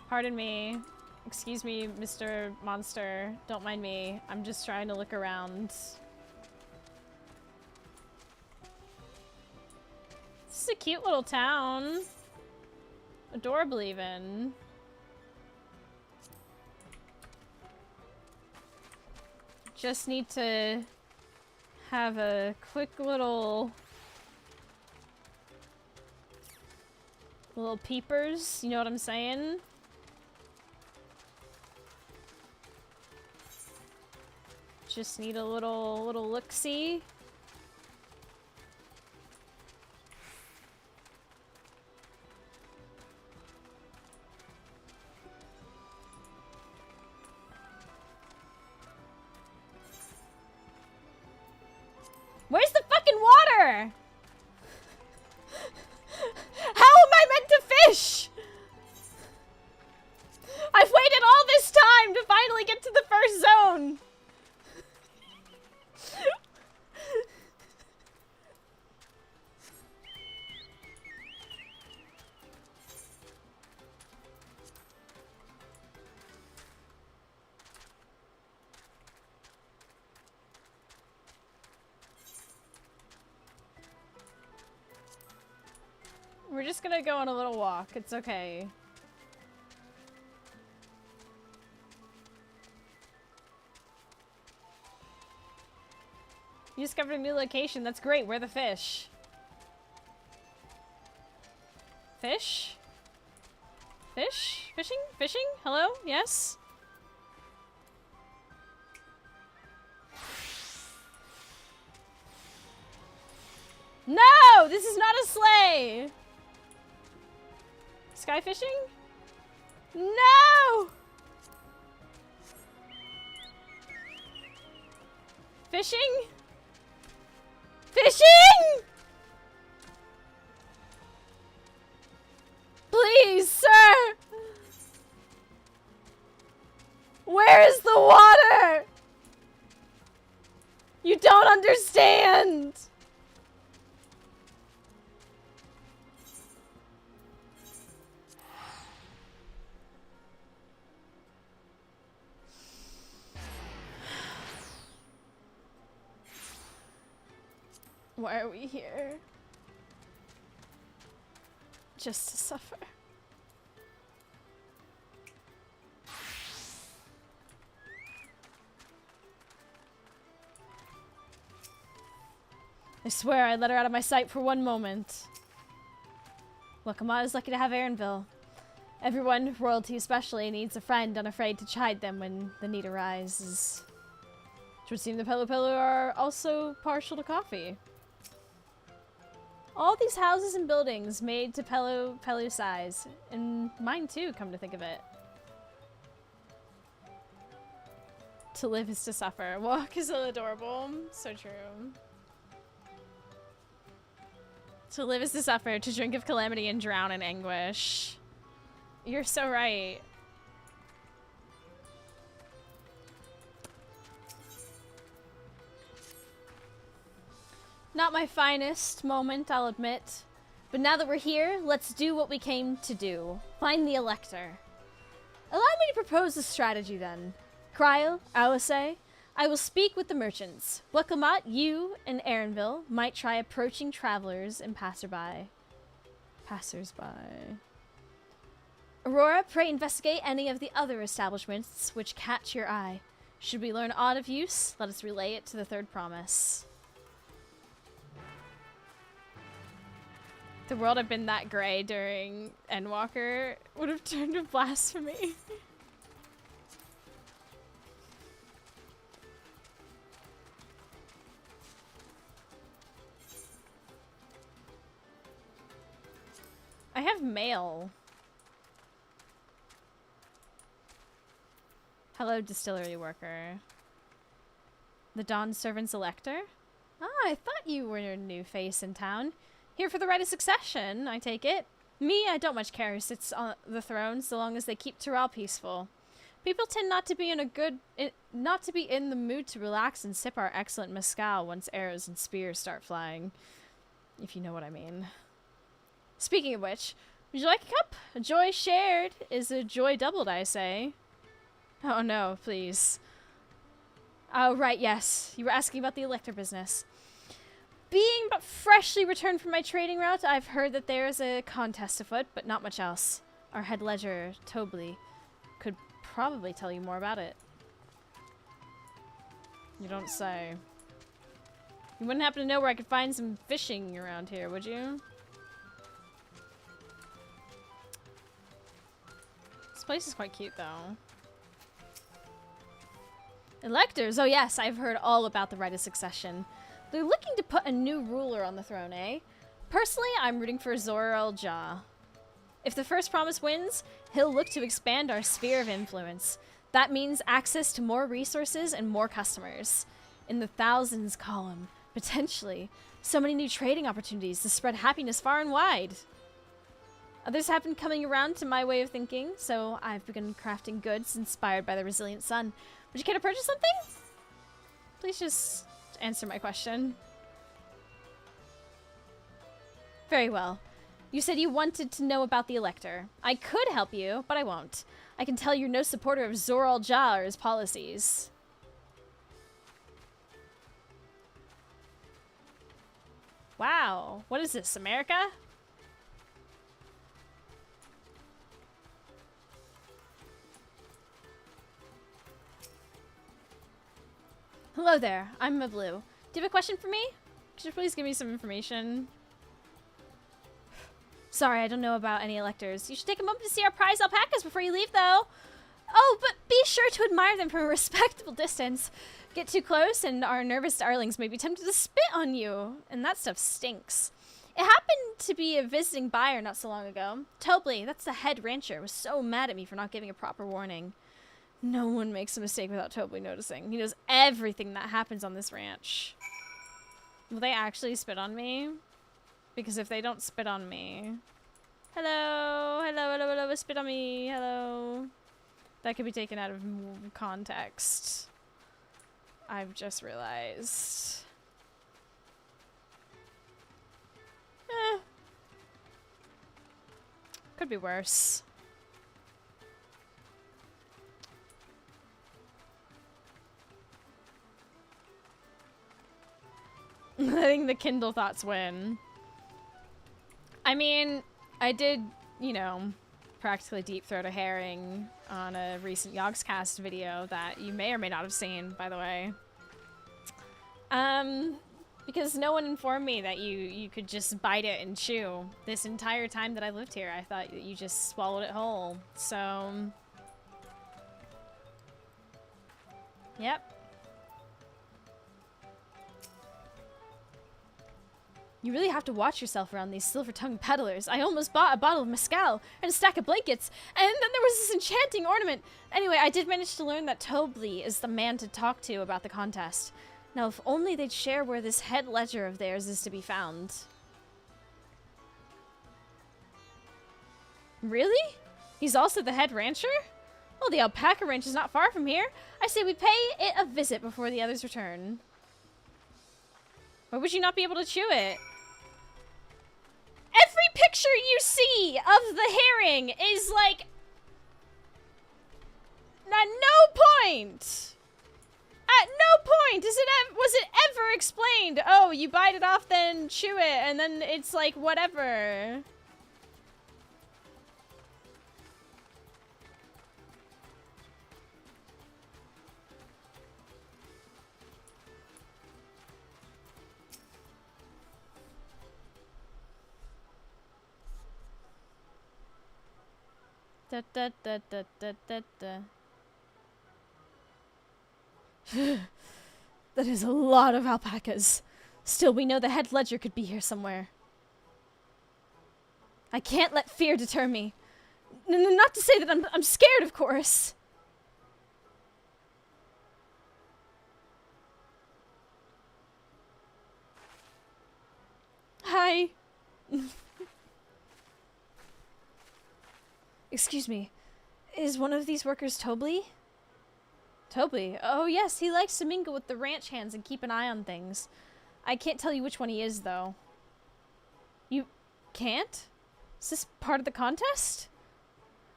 Pardon me. Excuse me, Mr. Monster. Don't mind me. I'm just trying to look around. This is a cute little town. Adorable even. Just need to have a quick little peepers, you know what I'm saying? Just need a little look-see. Where's the fucking water? How am I meant to fish? I've waited all this time to finally get to the first zone. We're just gonna go on a little walk. It's okay. You discovered a new location. That's great. Where are the fish? Fish? Fish? Fishing? Fishing? Hello? Yes? No! This is not a sleigh! Sky fishing? No! Fishing? Fishing? Please, sir! Where is the water? You don't understand! Why are we here? Just to suffer. I swear I let her out of my sight for one moment. Look, I'm always lucky to have Erinville. Everyone, royalty especially, needs a friend unafraid to chide them when the need arises. It would seem the Pelu Pelu are also partial to coffee. All these houses and buildings made to Pelu Pelu size. And mine too, come to think of it. To live is to suffer. Walk is so adorable. So true. To live is to suffer, to drink of calamity and drown in anguish. You're so right. Not my finest moment, I'll admit. But now that we're here, let's do what we came to do. Find the Elector. Allow me to propose a strategy then. Cryle, Alisay, I will speak with the merchants. Blacamat, you, and Aaronville might try approaching travelers and passersby. Aurora, pray investigate any of the other establishments which catch your eye. Should we learn aught of use, let us relay it to the third promise. The world had been that gray during Endwalker would have turned to blasphemy. I have mail. Hello, distillery worker. The Dawn Servant's Elector? Ah, I thought you were a new face in town. Here for the right of succession, I take it. Me, I don't much care who sits on the throne, so long as they keep Tyrell peaceful. People tend not to be in the mood to relax and sip our excellent mezcal once arrows and spears start flying. If you know what I mean. Speaking of which, would you like a cup? A joy shared is a joy doubled, I say. Oh no, please. Oh, right, yes. You were asking about the Elector business. Being but freshly returned from my trading route, I've heard that there is a contest afoot, but not much else. Our head ledger, Tobley, could probably tell you more about it. You don't say. You wouldn't happen to know where I could find some fishing around here, would you? This place is quite cute, though. Electors? Oh yes, I've heard all about the right of succession. They're looking to put a new ruler on the throne, eh? Personally, I'm rooting for Zor-El-Jah. If the first promise wins, he'll look to expand our sphere of influence. That means access to more resources and more customers. In the thousands column, potentially. So many new trading opportunities to spread happiness far and wide. Others have been coming around to my way of thinking, so I've begun crafting goods inspired by the resilient sun. Would you care to purchase something? Please just answer my question. Very well. You said you wanted to know about the Elector. I could help you, but I won't. I can tell you're no supporter of Zor-El-Jah or his policies. Wow. What is this, America? Hello there, I'm Mablu. Do you have a question for me? Could you please give me some information? Sorry, I don't know about any electors. You should take a moment to see our prize alpacas before you leave, though. Oh, but be sure to admire them from a respectable distance. Get too close, and our nervous darlings may be tempted to spit on you. And that stuff stinks. It happened to be a visiting buyer not so long ago. Tobley, that's the head rancher, was so mad at me for not giving a proper warning. No one makes a mistake without Tobley noticing. He knows everything that happens on this ranch. Will they actually spit on me? Because if they don't spit on me... Hello, hello, hello, hello, spit on me, hello. That could be taken out of context. I've just realized. Could be worse. Letting the Kindle thoughts win. I mean, I did, you know, practically deep throat a herring on a recent Yogscast video that you may or may not have seen, by the way. Because no one informed me that you could just bite it and chew. This entire time that I lived here, I thought that you just swallowed it whole. So, yep. You really have to watch yourself around these silver-tongued peddlers. I almost bought a bottle of mezcal and a stack of blankets, and then there was this enchanting ornament. Anyway, I did manage to learn that Tobley is the man to talk to about the contest. Now, if only they'd share where this head ledger of theirs is to be found. Really? He's also the head rancher? Well, the alpaca ranch is not far from here. I say we pay it a visit before the others return. Why would you not be able to chew it? Every picture you see of the herring is like... At no point! At no point was it ever explained, oh, you bite it off, then chew it, and then it's like, whatever. Da, da, da, da, da, da, da. That is a lot of alpacas. Still, we know the head ledger could be here somewhere. I can't let fear deter me. Not to say that I'm scared, of course. Hi. Excuse me. Is one of these workers Tobley? Tobley? Oh yes, he likes to mingle with the ranch hands and keep an eye on things. I can't tell you which one he is, though. You can't? Is this part of the contest?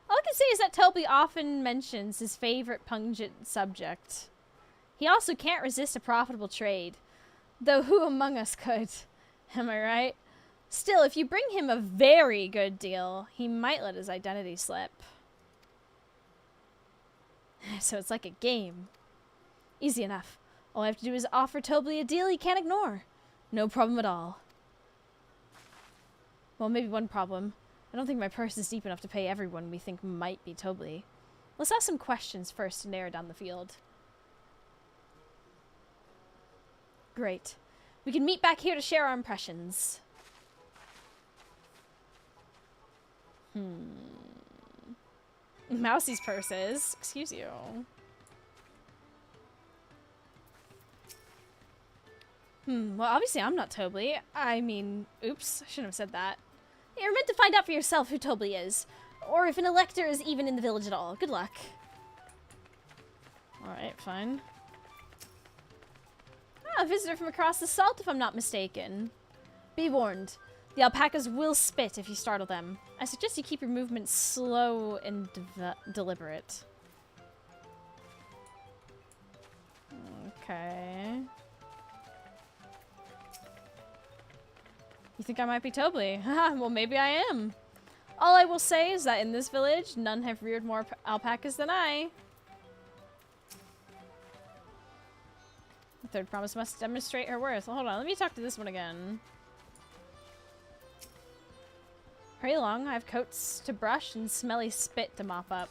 All I can say is that Tobley often mentions his favorite pungent subject. He also can't resist a profitable trade. Though who among us could? Am I right? Still, if you bring him a very good deal, he might let his identity slip. So it's like a game. Easy enough. All I have to do is offer Tobley a deal he can't ignore. No problem at all. Well, maybe one problem. I don't think my purse is deep enough to pay everyone we think might be Tobley. Let's ask some questions first to narrow down the field. Great. We can meet back here to share our impressions. Mousie's purses. Excuse you. Well, obviously I'm not Tobley. I mean, oops, I shouldn't have said that. You're meant to find out for yourself who Tobley is. Or if an elector is even in the village at all. Good luck. Alright, fine. Ah, a visitor from across the salt, if I'm not mistaken. Be warned. The alpacas will spit if you startle them. I suggest you keep your movements slow and deliberate. Okay. You think I might be Tobley? Haha, well maybe I am. All I will say is that in this village, none have reared more alpacas than I. The third promise must demonstrate her worth. Well, hold on, let me talk to this one again. Hurry along, I have coats to brush and smelly spit to mop up.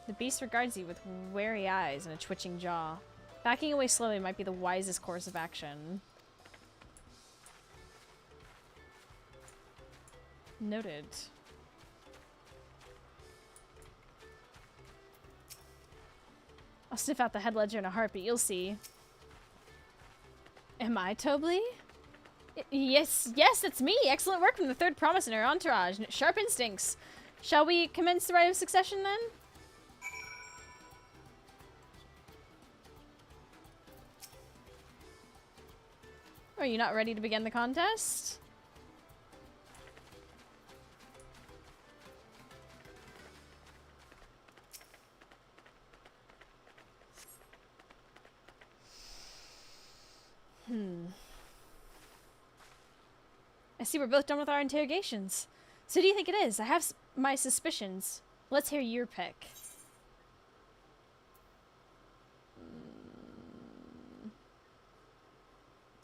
The beast regards you with wary eyes and a twitching jaw. Backing away slowly might be the wisest course of action. Noted. I'll sniff out the head ledger in a heartbeat, you'll see. Am I Tobley? Yes, it's me! Excellent work from the third promise and her entourage. Sharp instincts. Shall we commence the rite of succession then? Are you not ready to begin the contest? I see we're both done with our interrogations. So who do you think it is? I have my suspicions. Let's hear your pick.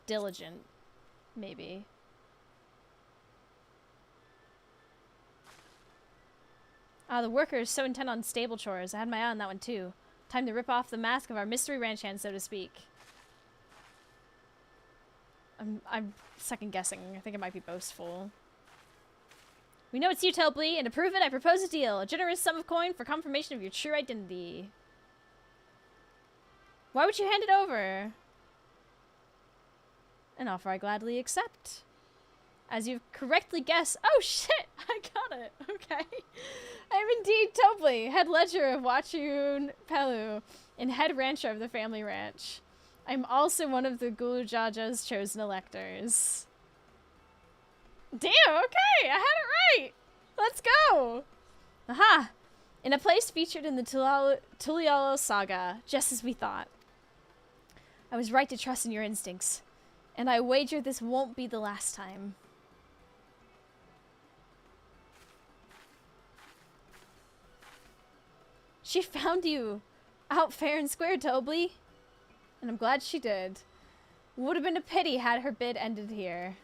Diligent, maybe. Ah, the worker is so intent on stable chores. I had my eye on that one too. Time to rip off the mask of our mystery ranch hand, so to speak. I'm second guessing. I think it might be boastful. We know it's you, Tobley, and to prove it, I propose a deal. A generous sum of coin for confirmation of your true identity. Why would you hand it over? An offer I gladly accept. As you've correctly guessed— oh shit! I got it! Okay. I am indeed Tobley, head ledger of Wachun Pelu, and head rancher of the family ranch. I'm also one of the Gulujaja's chosen electors. Damn, okay! I had it right! Let's go! Aha! In a place featured in the Tulialo saga, just as we thought. I was right to trust in your instincts, and I wager this won't be the last time. She found you out fair and square, Tobley. And I'm glad she did. Would have been a pity had her bid ended here.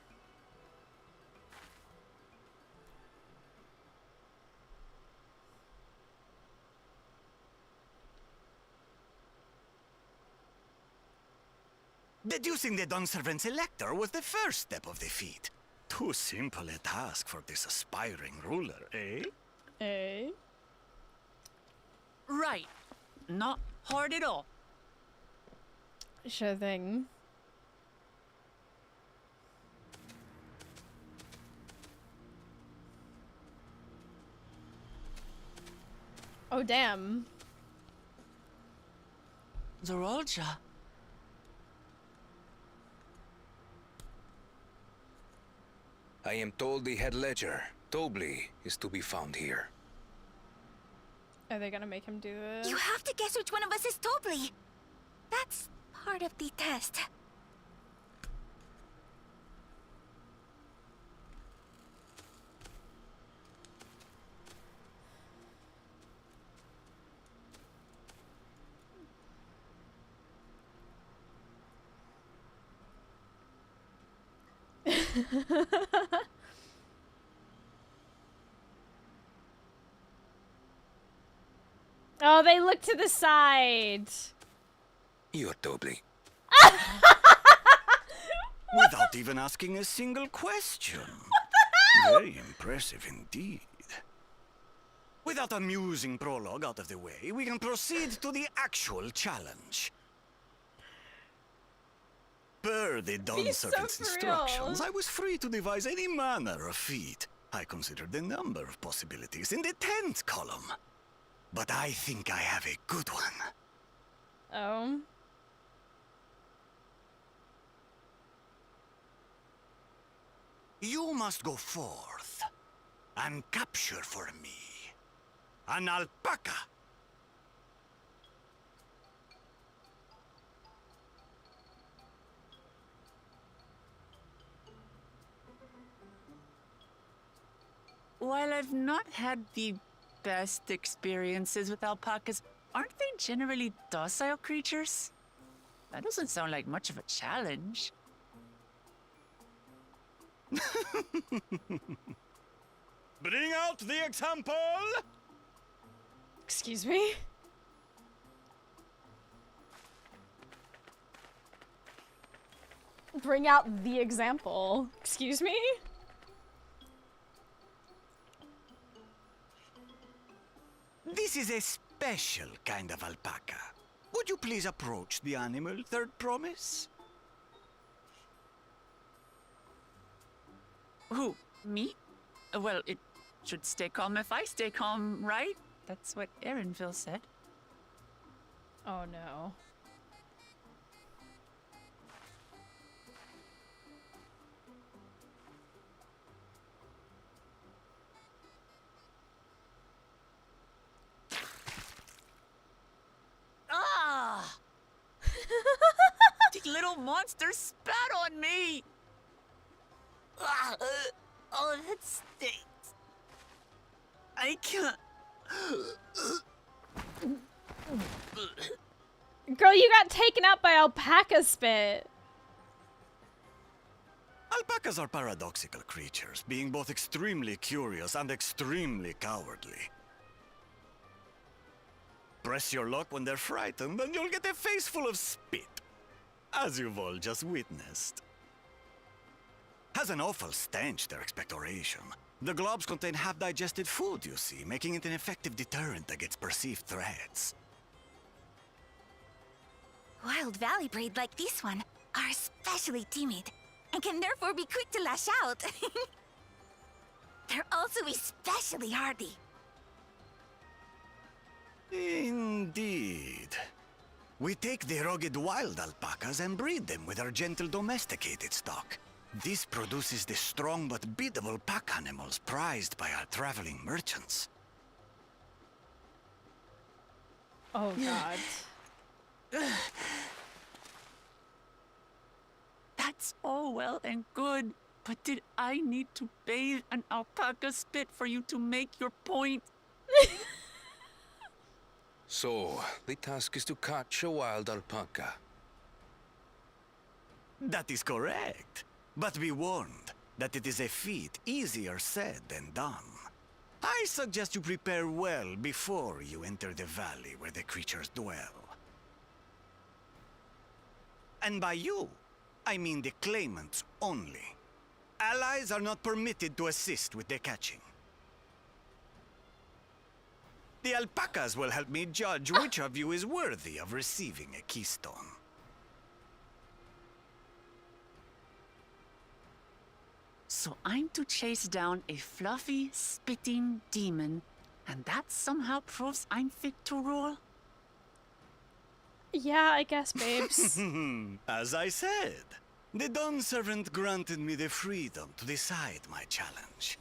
Deducing the Dunservant's elector was the first step of the feat. Too simple a task for this aspiring ruler, eh? Eh? Right. Not hard at all. Sure thing. Oh, damn. Zorolja. I am told the head ledger, Tobley, is to be found here. Are they gonna make him do this? You have to guess which one of us is Tobley. That's part of the test. Oh, they look to the side. You're Tobley. Without even asking a single question. What the hell? Very impressive indeed. With that amusing prologue out of the way, we can proceed to the actual challenge. Per the Dunservant's instructions, I was free to devise any manner of feat. I considered a number of possibilities in the 10th column. But I think I have a good one. Oh. You must go forth and capture for me an alpaca. While I've not had the best experiences with alpacas, aren't they generally docile creatures? That doesn't sound like much of a challenge. Bring out the example! Excuse me? Bring out the example. Excuse me? This is a special kind of alpaca. Would you please approach the animal, Third Promise? Who? Me? Well, it should stay calm if I stay calm, right? That's what Erinville said. Oh no. Ah! The little monster spat on me! Ah, oh, that stinks. I can't. Girl, you got taken out by alpaca spit. Alpacas are paradoxical creatures, being both extremely curious and extremely cowardly. Press your luck when they're frightened, and you'll get a face full of spit, as you've all just witnessed. Has an awful stench, their expectoration. The globs contain half-digested food, you see, making it an effective deterrent against perceived threats. Wild valley braid like this one are especially timid and can therefore be quick to lash out. They're also especially hardy. Indeed. We take the rugged wild alpacas and breed them with our gentle domesticated stock. This produces the strong but biddable pack animals prized by our traveling merchants. Oh, God. That's all well and good, but did I need to bathe an alpaca spit for you to make your point? So, the task is to catch a wild alpaca. That is correct. But be warned that it is a feat easier said than done. I suggest you prepare well before you enter the valley where the creatures dwell. And by you, I mean the claimants only. Allies are not permitted to assist with the catching. The alpacas will help me judge which of you is worthy of receiving a keystone. So I'm to chase down a fluffy, spitting demon, and that somehow proves I'm fit to rule? Yeah, I guess, babes. As I said, the Dawn Servant granted me the freedom to decide my challenge.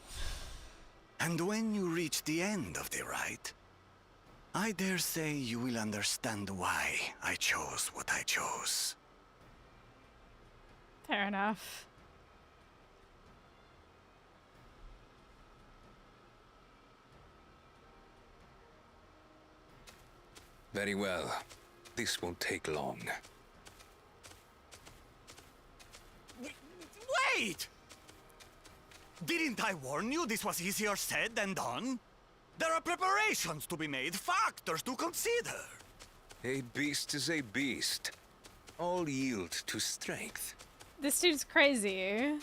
And when you reach the end of the rite, I dare say you will understand why I chose what I chose. Fair enough. Very well. This won't take long. Wait! Didn't I warn you this was easier said than done? There are preparations to be made, factors to consider. A beast is a beast. All yield to strength. This dude's crazy.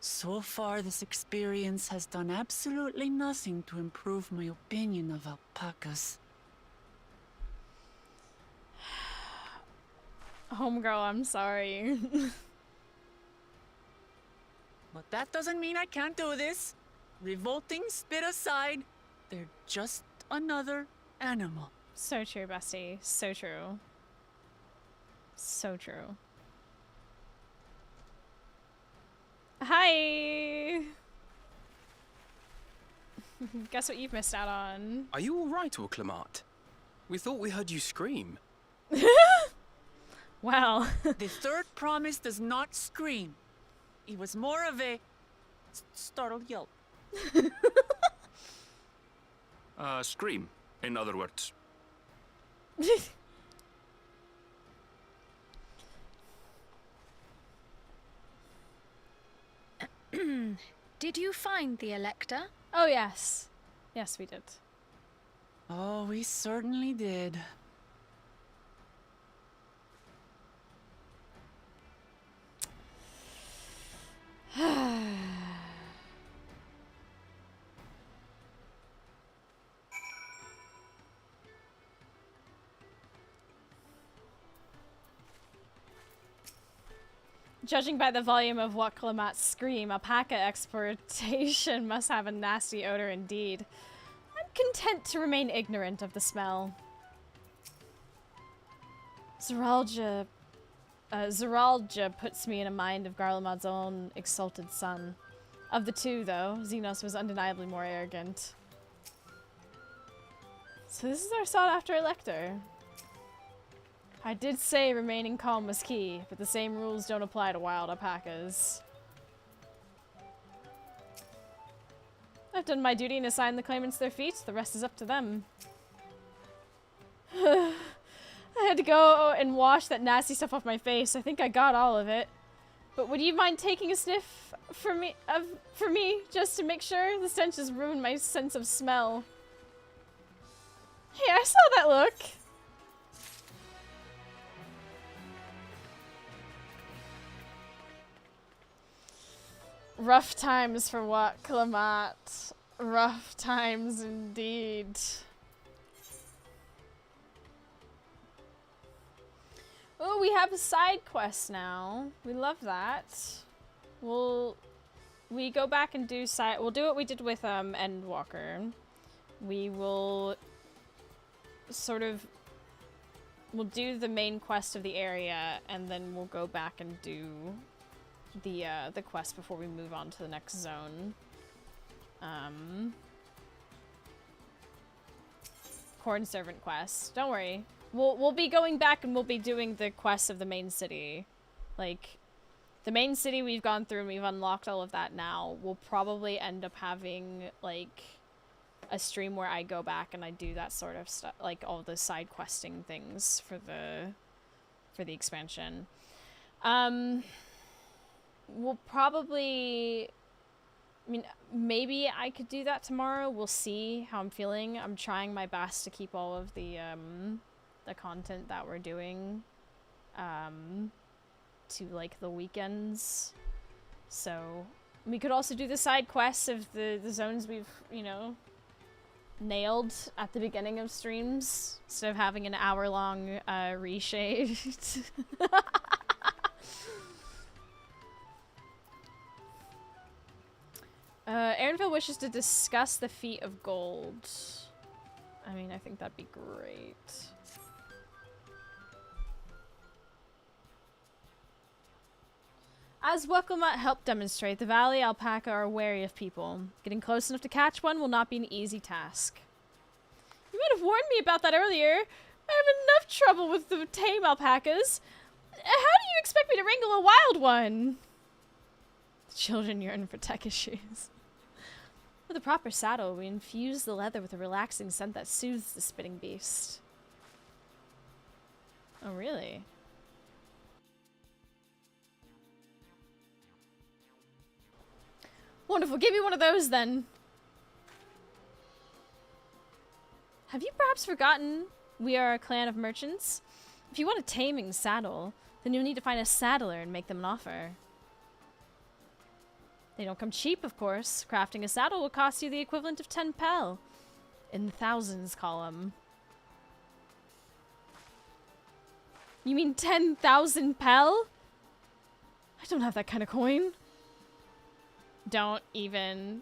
So far, this experience has done absolutely nothing to improve my opinion of alpacas. Homegirl, I'm sorry. But that doesn't mean I can't do this. Revolting spit aside, they're just another animal. So true, bestie. So true. So true. Hi! Guess what you've missed out on? Are you alright, Orclamat? We thought we heard you scream. Well. The third promise does not scream. It was more of a startled yelp. Scream, in other words. Did you find the Elector? Oh, yes. Yes, we did. Oh, we certainly did. Judging by the volume of what Clamat's scream, alpaca exportation must have a nasty odor indeed. I'm content to remain ignorant of the smell. Zeralja puts me in a mind of Garlemald's own exalted son. Of the two, though, Xenos was undeniably more arrogant. So this is our sought-after elector. I did say remaining calm was key, but the same rules don't apply to wild alpacas. I've done my duty and assigned the claimants their feet. The rest is up to them. I had to go and wash that nasty stuff off my face. I think I got all of it. But would you mind taking a sniff for me, just to make sure? The stench has ruined my sense of smell. Hey, I saw that look. Rough times for what, Clamat? Rough times indeed. Oh, we have a side quest now. We love that. We go back and do we'll do what we did with Endwalker. We will we'll do the main quest of the area, and then we'll go back and do the quest before we move on to the next zone. Corn Servant quest. Don't worry. We'll be going back and we'll be doing the quests of the main city. Like, the main city we've gone through and we've unlocked all of that now. We'll probably end up having, like, a stream where I go back and I do that sort of stuff, like all the side questing things for the expansion. We'll probably, I mean, maybe I could do that tomorrow. We'll see how I'm feeling. I'm trying my best to keep all of the content that we're doing to like the weekends. So we could also do the side quests of the zones we've, you know, nailed at the beginning of streams instead of having an hour-long reshade. Aaronville wishes to discuss the feat of gold. I mean, I think that'd be great. As Weklemat helped demonstrate, the Valley alpaca are wary of people. Getting close enough to catch one will not be an easy task. You might have warned me about that earlier. I have enough trouble with the tame alpacas. How do you expect me to wrangle a wild one? The children yearn for tech issues. With a proper saddle, we infuse the leather with a relaxing scent that soothes the spitting beast. Oh, really? Wonderful. Give me one of those, then. Have you perhaps forgotten we are a clan of merchants? If you want a taming saddle, then you'll need to find a saddler and make them an offer. They don't come cheap, of course. Crafting a saddle will cost you the equivalent of 10 pel. In the thousands column. You mean 10,000 pel? I don't have that kind of coin. Don't even.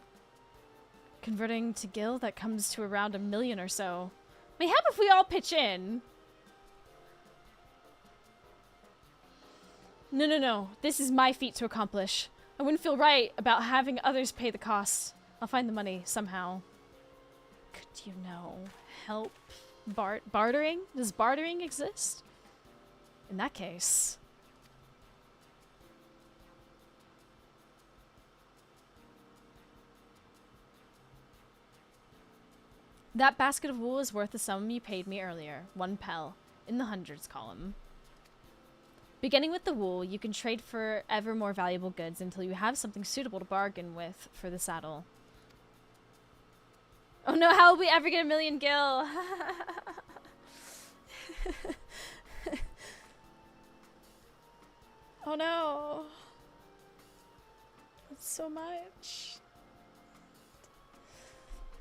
Converting to gil, that comes to around 1 million or so. Mayhap if we all pitch in. No. This is my feat to accomplish. I wouldn't feel right about having others pay the costs. I'll find the money somehow. Could you help bartering? Does bartering exist? In that case. That basket of wool is worth the sum you paid me earlier, 1 pel, in the hundreds column. Beginning with the wool, you can trade for ever more valuable goods until you have something suitable to bargain with for the saddle. Oh no, how will we ever get 1 million gil? Oh no. That's so much.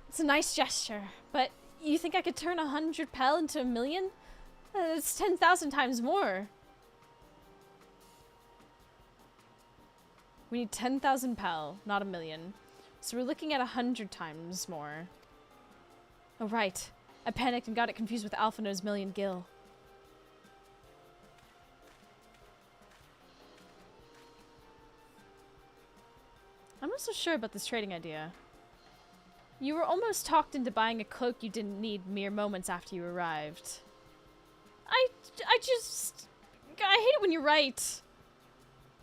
It's a nice gesture, but you think I could turn 100 pel into 1 million? It's 10,000 times more. We need 10,000 pel, not 1 million. So we're looking at 100 times more. Oh right, I panicked and got it confused with Alphino's 1 million gil. I'm not so sure about this trading idea. You were almost talked into buying a cloak you didn't need mere moments after you arrived. I hate it when you're right.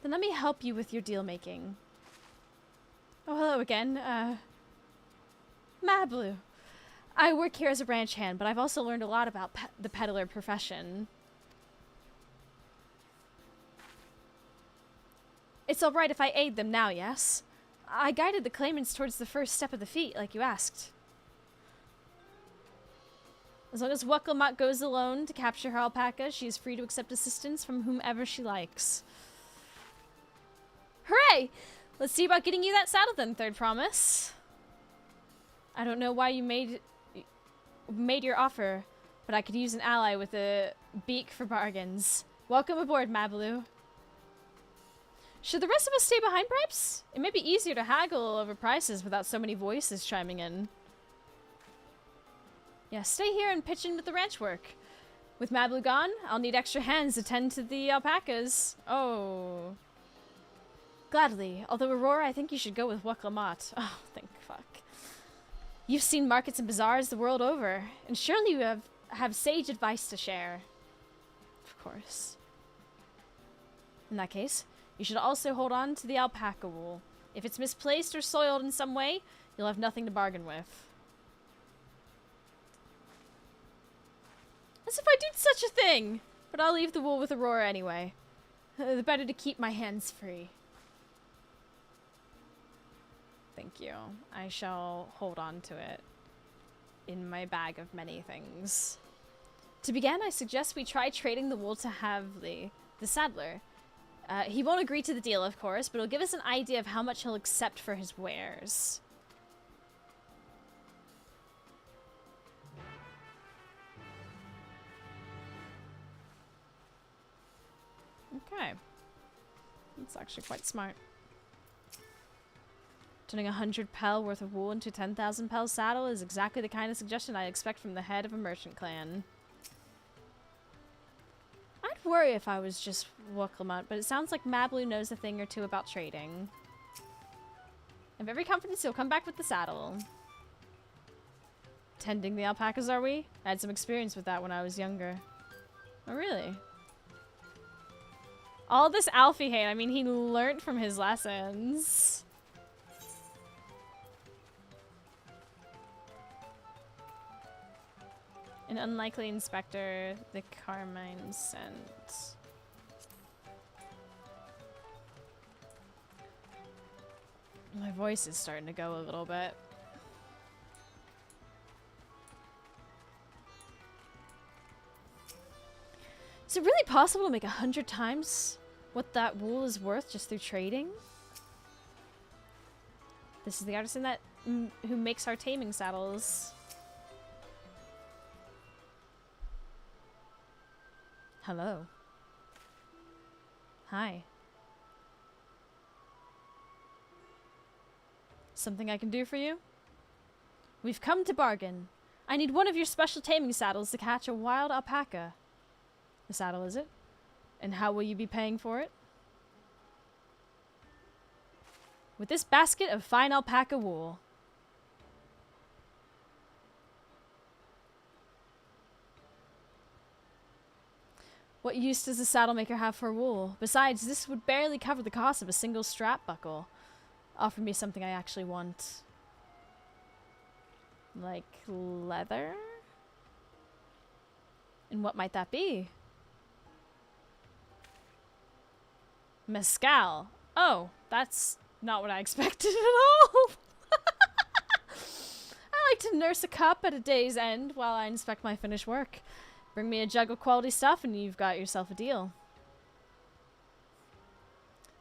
Then let me help you with your deal making. Oh, hello again. Mablu. I work here as a ranch hand, but I've also learned a lot about the peddler profession. It's all right if I aid them now, yes? I guided the claimants towards the first step of the feat, like you asked. As long as Wucklamat goes alone to capture her alpaca, she is free to accept assistance from whomever she likes. Hooray! Let's see about getting you that saddle then, Third Promise. I don't know why you made your offer, but I could use an ally with a beak for bargains. Welcome aboard, Mabaloo. Should the rest of us stay behind, perhaps? It may be easier to haggle over prices without so many voices chiming in. Yeah, stay here and pitch in with the ranch work. With Mabaloo gone, I'll need extra hands to tend to the alpacas. Oh. Gladly. Although, Aurora, I think you should go with Wucklamat. Oh, thank fuck. You've seen markets and bazaars the world over, and surely you have sage advice to share. Of course. In that case, you should also hold on to the alpaca wool. If it's misplaced or soiled in some way, you'll have nothing to bargain with. As if I did such a thing! But I'll leave the wool with Aurora anyway. The better to keep my hands free. Thank you. I shall hold on to it in my bag of many things. To begin, I suggest we try trading the wool to Havli, the saddler. He won't agree to the deal, of course, but it'll give us an idea of how much he'll accept for his wares. Okay. That's actually quite smart. Turning 100 pel worth of wool into 10,000 pel saddle is exactly the kind of suggestion I expect from the head of a merchant clan. I'd worry if I was just Wucklamat, but it sounds like Mabaloo knows a thing or two about trading. I have every confidence he'll come back with the saddle. Tending the alpacas, are we? I had some experience with that when I was younger. Oh, really? All this Alfie hate, I mean, he learned from his lessons. An unlikely inspector, the Carmine sent. My voice is starting to go a little bit. Is it really possible to make 100 times what that wool is worth just through trading? This is the artisan that who makes our taming saddles. Hello. Hi. Something I can do for you? We've come to bargain. I need one of your special taming saddles to catch a wild alpaca. The saddle, is it? And how will you be paying for it? With this basket of fine alpaca wool. What use does the saddle maker have for wool? Besides, this would barely cover the cost of a single strap buckle. Offer me something I actually want. Like leather? And what might that be? Mescal. Oh, that's not what I expected at all. I like to nurse a cup at a day's end while I inspect my finished work. Bring me a jug of quality stuff and you've got yourself a deal.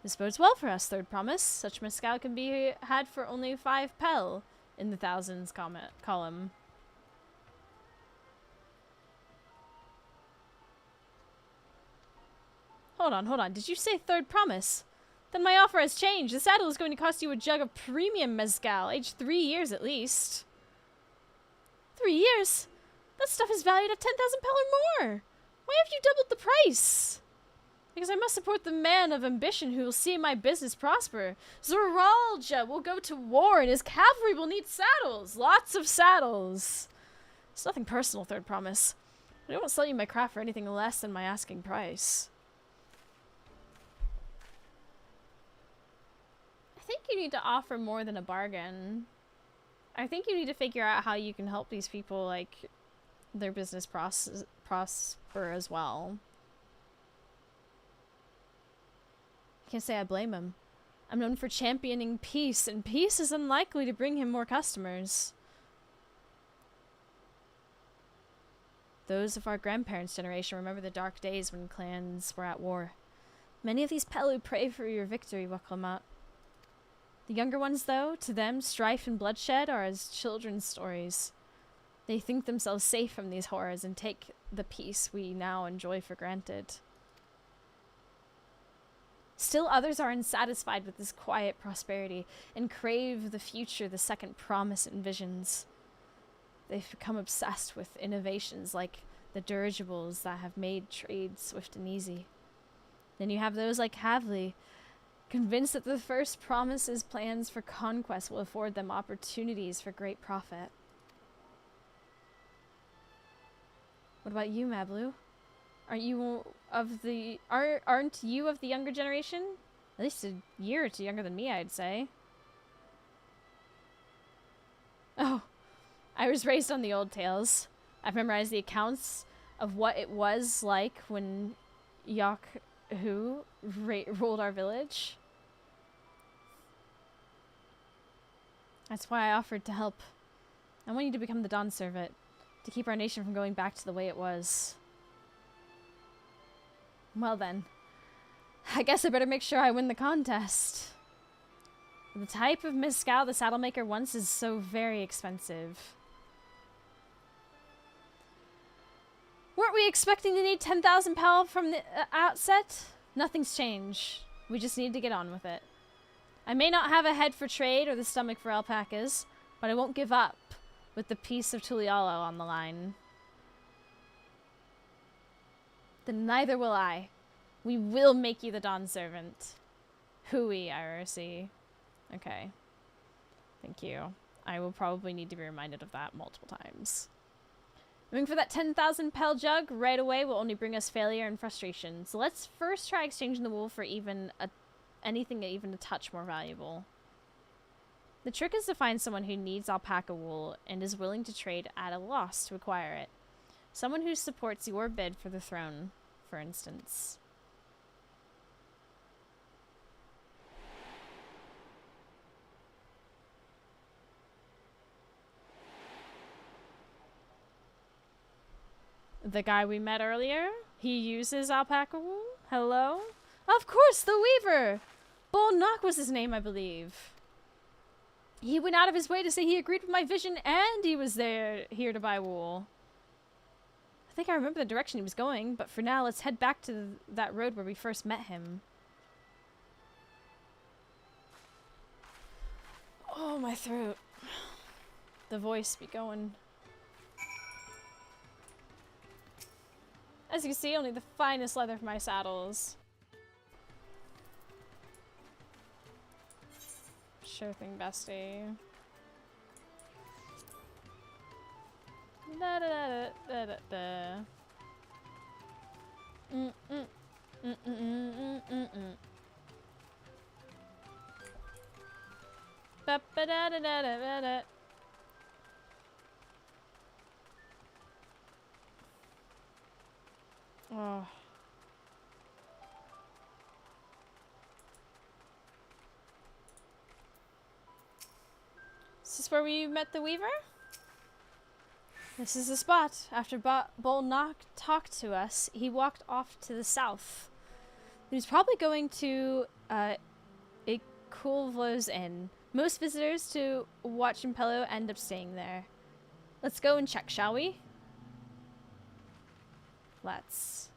This bodes well for us, Third Promise. Such mescal can be had for only 5 pel in the thousands column. Hold on. Did you say Third Promise? Then my offer has changed. The saddle is going to cost you a jug of premium mezcal, aged 3 years at least. 3 years? That stuff is valued at 10,000 pel or more. Why have you doubled the price? Because I must support the man of ambition who will see my business prosper. Zoralja will go to war and his cavalry will need saddles. Lots of saddles. It's nothing personal, Third Promise. I won't sell you my craft for anything less than my asking price. I think you need to offer more than a bargain. I think you need to figure out how you can help these people, like, their business prosper as well. Can't say I blame him. I'm known for championing peace, and peace is unlikely to bring him more customers. Those of our grandparents' generation remember the dark days when clans were at war. Many of these Pelu pray for your victory, Waklamat. The younger ones, though, to them, strife and bloodshed are as children's stories. They think themselves safe from these horrors and take the peace we now enjoy for granted. Still others are unsatisfied with this quiet prosperity and crave the future the second promise envisions. They've become obsessed with innovations like the dirigibles that have made trade swift and easy. Then you have those like Havli, convinced that the first promise's plans for conquest will afford them opportunities for great profit. What about you, Mablu? Aren't you of the younger generation? At least a year or two younger than me, I'd say. Oh, I was raised on the old tales. I've memorized the accounts of what it was like when Yak-Hu ruled our village. That's why I offered to help. I want you to become the Dawn Servant, to keep our nation from going back to the way it was. Well then, I guess I better make sure I win the contest. The type of mezcal the Saddlemaker wants is so very expensive. Weren't we expecting to need 10,000 pel from the outset? Nothing's changed. We just need to get on with it. I may not have a head for trade or the stomach for alpacas, but I won't give up with the peace of Tulialo on the line. Then neither will I. We will make you the Dawn Servant. Hooey, IRC. Okay. Thank you. I will probably need to be reminded of that multiple times. Moving for that 10,000 pel jug right away will only bring us failure and frustration. So let's first try exchanging the wool for anything even a touch more valuable. The trick is to find someone who needs alpaca wool and is willing to trade at a loss to acquire it. Someone who supports your bid for the throne, for instance. The guy we met earlier? He uses alpaca wool? Hello? Of course, the Weaver! Bull Knock was his name, I believe. He went out of his way to say he agreed with my vision and he was here to buy wool. I think I remember the direction he was going, but for now, let's head back to that road where we first met him. Oh, my throat. The voice be going. As you can see, only the finest leather for my saddles. Sure thing, bestie. Da da da da da da. Ba ba da da da da da. Oh. Is this where we met the Weaver? This is the spot. After Bull Knock talked to us, he walked off to the south. He was probably going to Ikulvo's Inn. Most visitors to Wachimpelo end up staying there. Let's go and check, shall we? Let's.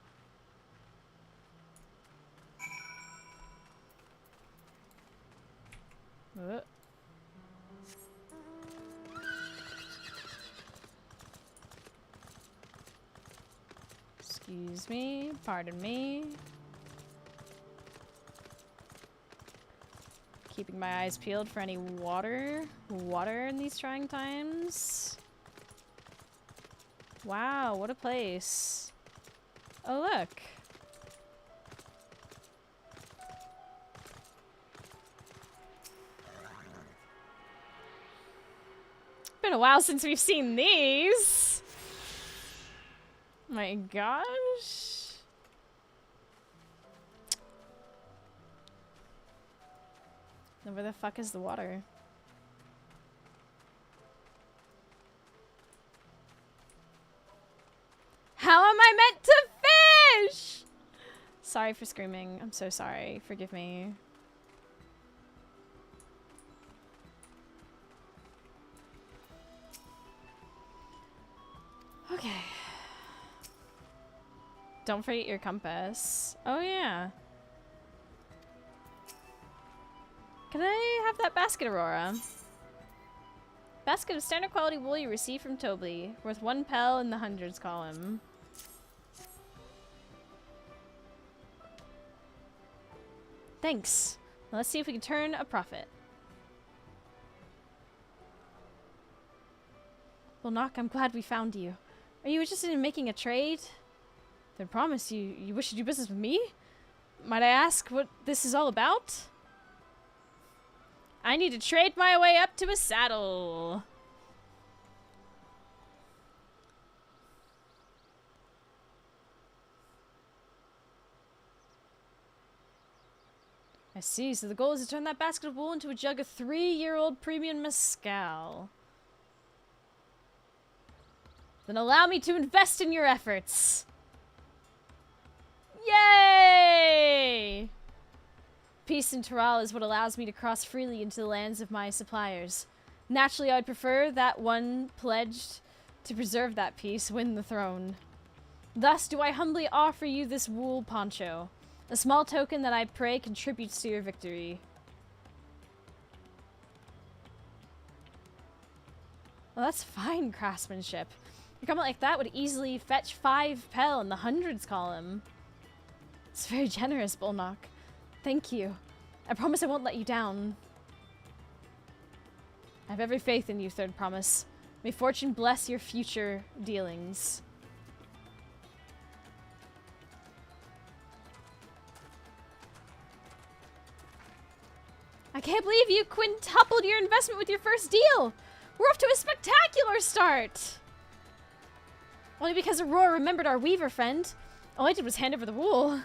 Excuse me, pardon me. Keeping my eyes peeled for any water in these trying times. Wow, what a place. Oh, look. Been a while since we've seen these. My gosh. Then where the fuck is the water? How am I meant to fish? Sorry for screaming. I'm so sorry. Forgive me. Okay. Don't forget your compass. Oh, yeah. Can I have that basket, Aurora? Basket of standard quality wool you received from Tobly. Worth 1 pel in the hundreds column. Thanks. Now let's see if we can turn a profit. Well, Nock, I'm glad we found you. Are you interested in making a trade? Then promise you wish to do business with me? Might I ask what this is all about? I need to trade my way up to a saddle. I see, so the goal is to turn that basket of wool into a jug of 3-year-old premium mezcal. Then allow me to invest in your efforts. Yay! Peace in Toral is what allows me to cross freely into the lands of my suppliers. Naturally, I'd prefer that one pledged to preserve that peace win the throne. Thus do I humbly offer you this wool poncho, a small token that I pray contributes to your victory. Well, that's fine craftsmanship. A comment like that would easily fetch 5 pel in the hundreds column. It's very generous, Bullnock. Thank you. I promise I won't let you down. I have every faith in you, Third Promise. May fortune bless your future dealings. I can't believe you quintupled your investment with your first deal! We're off to a spectacular start! Only because Aurora remembered our weaver friend. All I did was hand over the wool.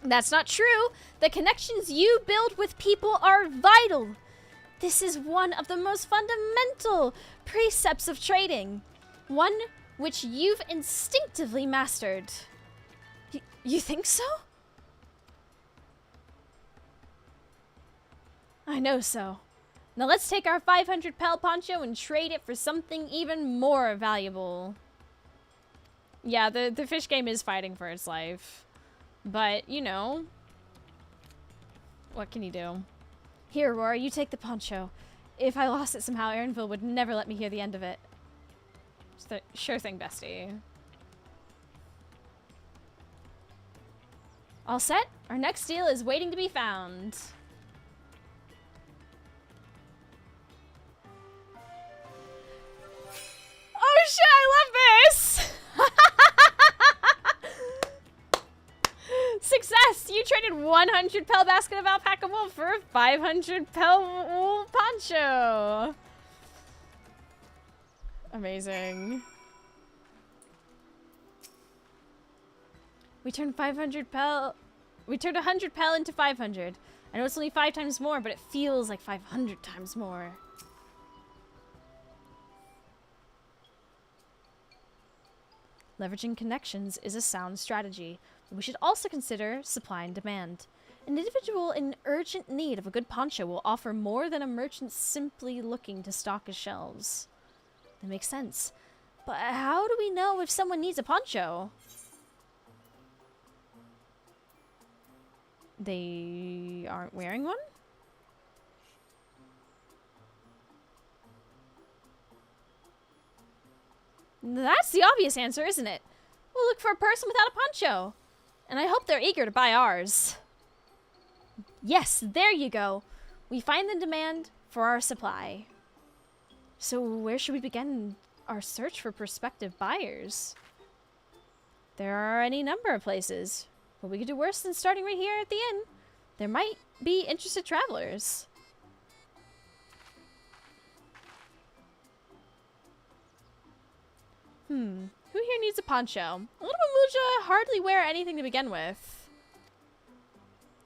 That's not true. The connections you build with people are vital. This is one of the most fundamental precepts of trading. One which you've instinctively mastered. You think so? I know so. Now let's take our 500 pel poncho and trade it for something even more valuable. Yeah, the fish game is fighting for its life. But, you know, what can you do? Here, Aurora, you take the poncho. If I lost it somehow, Erinville would never let me hear the end of it. Sure thing, bestie. All set? Our next deal is waiting to be found. Oh shit, I love this! Success! You traded 100 pel basket of alpaca wool for a 500 pel wool poncho. Amazing. We turned 500 pel. We turned 100 pel into 500. I know it's only 5 times more, but it feels like 500 times more. Leveraging connections is a sound strategy. We should also consider supply and demand. An individual in urgent need of a good poncho will offer more than a merchant simply looking to stock his shelves. That makes sense. But how do we know if someone needs a poncho? They aren't wearing one? That's the obvious answer, isn't it? We'll look for a person without a poncho. And I hope they're eager to buy ours. Yes, there you go. We find the demand for our supply. So where should we begin our search for prospective buyers? There are any number of places, but we could do worse than starting right here at the inn. There might be interested travelers. Who here needs a poncho? A little Mamuja hardly wear anything to begin with.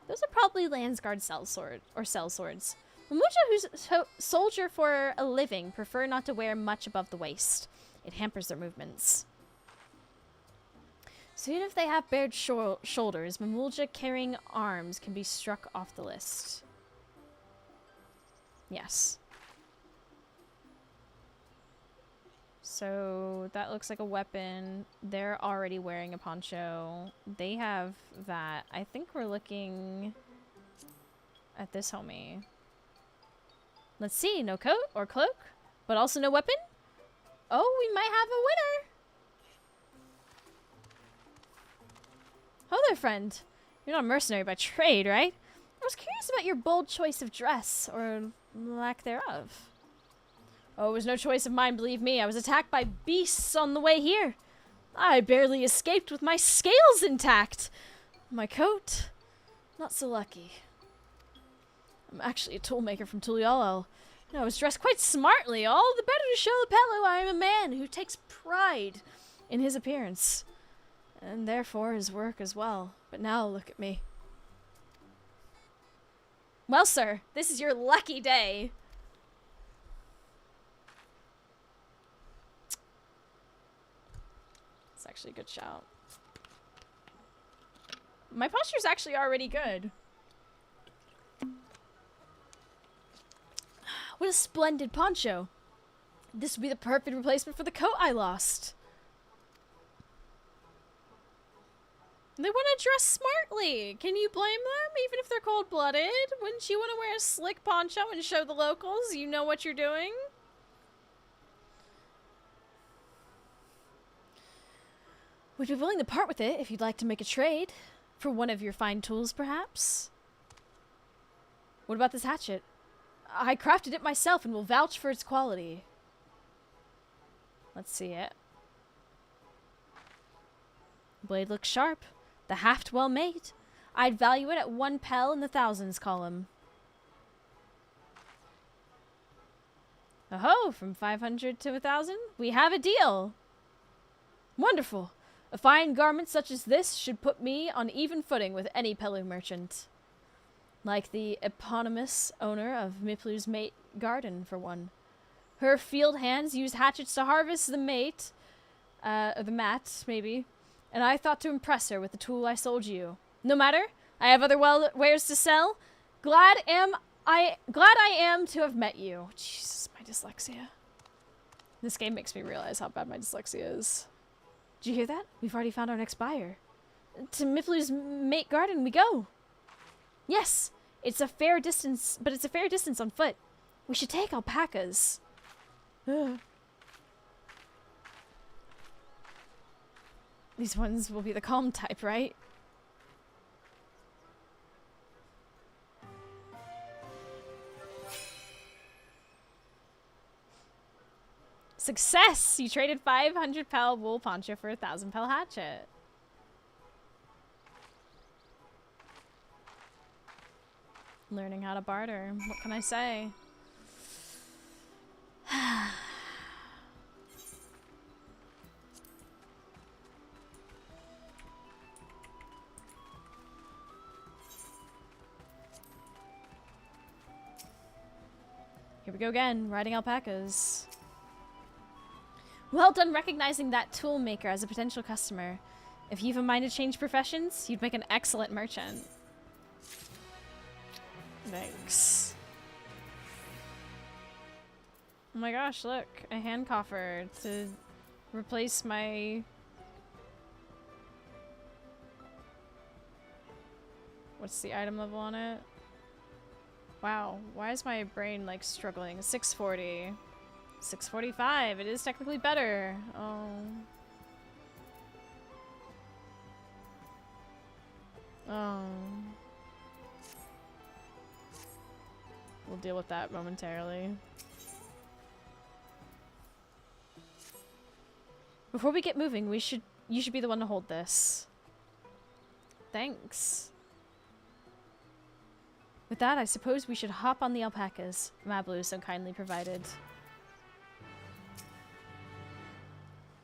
Those are probably Landsguard cell swords. Mamuja, who's soldier for a living, prefer not to wear much above the waist. It hampers their movements. So even if they have bared shoulders, Mamulja carrying arms can be struck off the list. Yes. So that looks like a weapon. They're already wearing a poncho. They have that. I think we're looking at this homie. Let's see. No coat or cloak, but also no weapon. Oh, we might have a winner. Oh there, friend. You're not a mercenary by trade, right? I was curious about your bold choice of dress, or lack thereof. Oh, it was no choice of mine, believe me. I was attacked by beasts on the way here. I barely escaped with my scales intact. My coat, not so lucky. I'm actually a toolmaker from Tuliolel, and I was dressed quite smartly, all the better to show the Pello I am a man who takes pride in his appearance. And therefore his work as well. But now look at me. Well, sir, this is your lucky day. It's actually a good shout. My posture's actually already good. What a splendid poncho. This would be the perfect replacement for the coat I lost. They want to dress smartly. Can you blame them? Even if they're cold-blooded? Wouldn't you want to wear a slick poncho and show the locals you know what you're doing? We'd be willing to part with it if you'd like to make a trade. For one of your fine tools, perhaps? What about this hatchet? I crafted it myself and will vouch for its quality. Let's see it. Blade looks sharp. The haft well made. I'd value it at 1 pel in the thousands column. Oh-ho, from 500 to 1,000? We have a deal. Wonderful. A fine garment such as this should put me on even footing with any Pelu merchant. Like the eponymous owner of Miplu's mate garden, for one. Her field hands use hatchets to harvest the mate, or the mat, maybe. And I thought to impress her with the tool I sold you. No matter, I have other wares to sell. Glad I am to have met you. Jesus, my dyslexia. This game makes me realize how bad my dyslexia is. Did you hear that? We've already found our next buyer. To Miplu's mate garden we go. Yes, it's a fair distance, but it's a fair distance on foot. We should take alpacas. Ugh. These ones will be the calm type, right? Success! You traded 500 pel wool poncho for a 1,000 pel hatchet. Learning how to barter. What can I say? Here we go again, riding alpacas. Well done recognizing that tool maker as a potential customer. If you've a mind to change professions, you'd make an excellent merchant. Thanks. Oh my gosh, look, a hand coffer to replace my... What's the item level on it? Wow, why is my brain like struggling? 640. 645, it is technically better. Oh. Oh. We'll deal with that momentarily. Before we get moving, you should be the one to hold this. Thanks. With that, I suppose we should hop on the alpacas Mablu so kindly provided.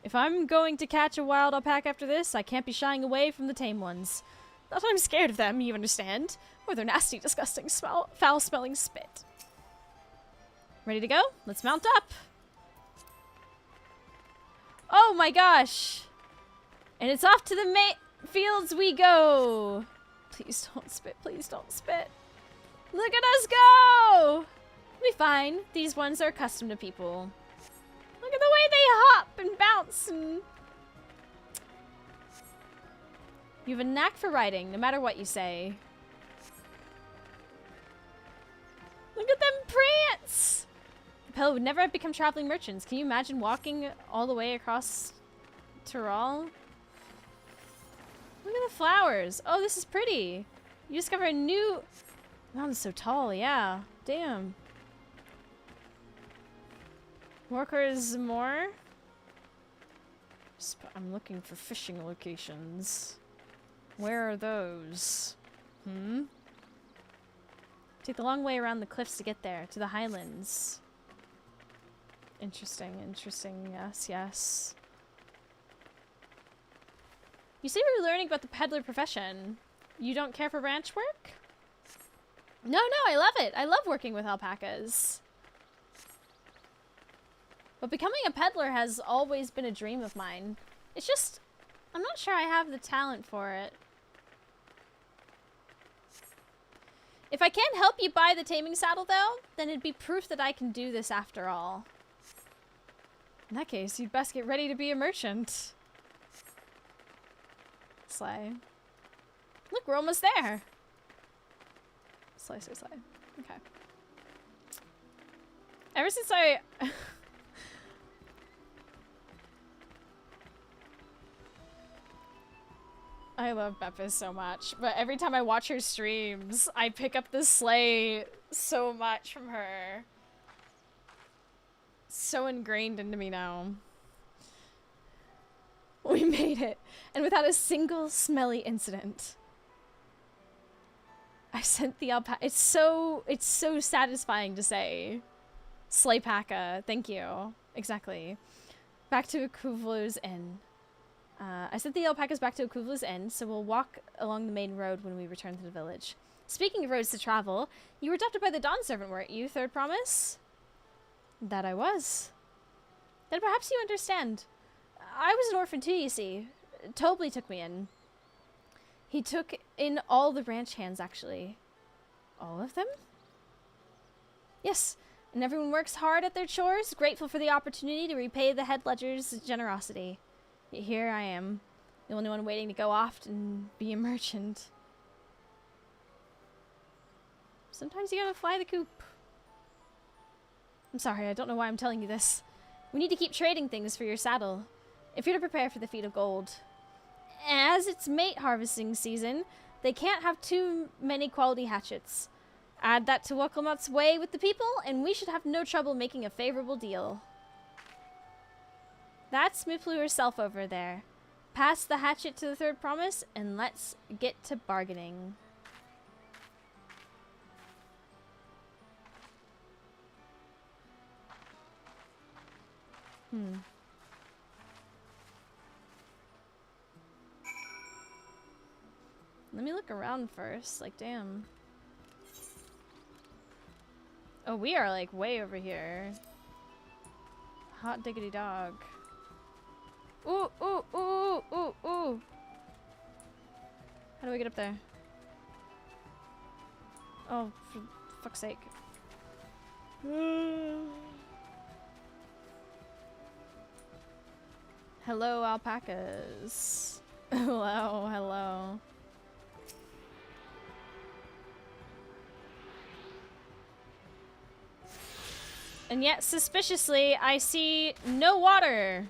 If I'm going to catch a wild alpaca after this, I can't be shying away from the tame ones. Not that I'm scared of them, you understand. Or their nasty, disgusting, foul-smelling spit. Ready to go? Let's mount up. Oh my gosh. And it's off to the fields we go. Please don't spit. Please don't spit. Look at us go. We'll be fine. These ones are accustomed to people. Look at the way they hop and bounce and... You have a knack for riding, no matter what you say. Look at them prance! Pella would never have become traveling merchants. Can you imagine walking all the way across Tyrol? Look at the flowers. Oh, this is pretty. You discover a new... The mountain's so tall, yeah. Damn. Workers more? I'm looking for fishing locations. Where are those? Take the long way around the cliffs to get there, to the highlands. Interesting, interesting. Yes, yes. You say we were learning about the peddler profession. You don't care for ranch work? No, I love it. I love working with alpacas. But becoming a peddler has always been a dream of mine. It's just, I'm not sure I have the talent for it. If I can't help you buy the taming saddle, though, then it'd be proof that I can do this after all. In that case, you'd best get ready to be a merchant. Slay. Look, we're almost there. Slay. Okay. Ever since I love Beppis so much, but every time I watch her streams, I pick up the sleigh so much from her. So ingrained into me now. We made it, and without a single smelly incident. I sent the alpaca. It's so satisfying to say. Slaypaca, thank you. Exactly. Back to Akuvlu's Inn. I sent the alpacas back to Akuvlu's Inn, so we'll walk along the main road when we return to the village. Speaking of roads to travel, you were adopted by the Dawn Servant, weren't you, Third Promise? That I was. Then perhaps you understand. I was an orphan too, you see. Tobley took me in. He took in all the ranch hands, actually. All of them? Yes, and everyone works hard at their chores, grateful for the opportunity to repay the head ledger's generosity. Yet here I am, the only one waiting to go off and be a merchant. Sometimes you gotta fly the coop. I'm sorry, I don't know why I'm telling you this. We need to keep trading things for your saddle, if you're to prepare for the feat of gold. As it's mate harvesting season, they can't have too many quality hatchets. Add that to Wuckelmut's way with the people, and we should have no trouble making a favorable deal. That's Miplu herself over there. Pass the hatchet to the Third Promise, and let's get to bargaining. Let me look around first. Like, damn. Oh, we are like way over here. Hot diggity dog. Ooh, ooh, ooh, ooh, ooh. How do we get up there? Oh, for fuck's sake. Hello, alpacas. Hello, hello. And yet, suspiciously, I see no water.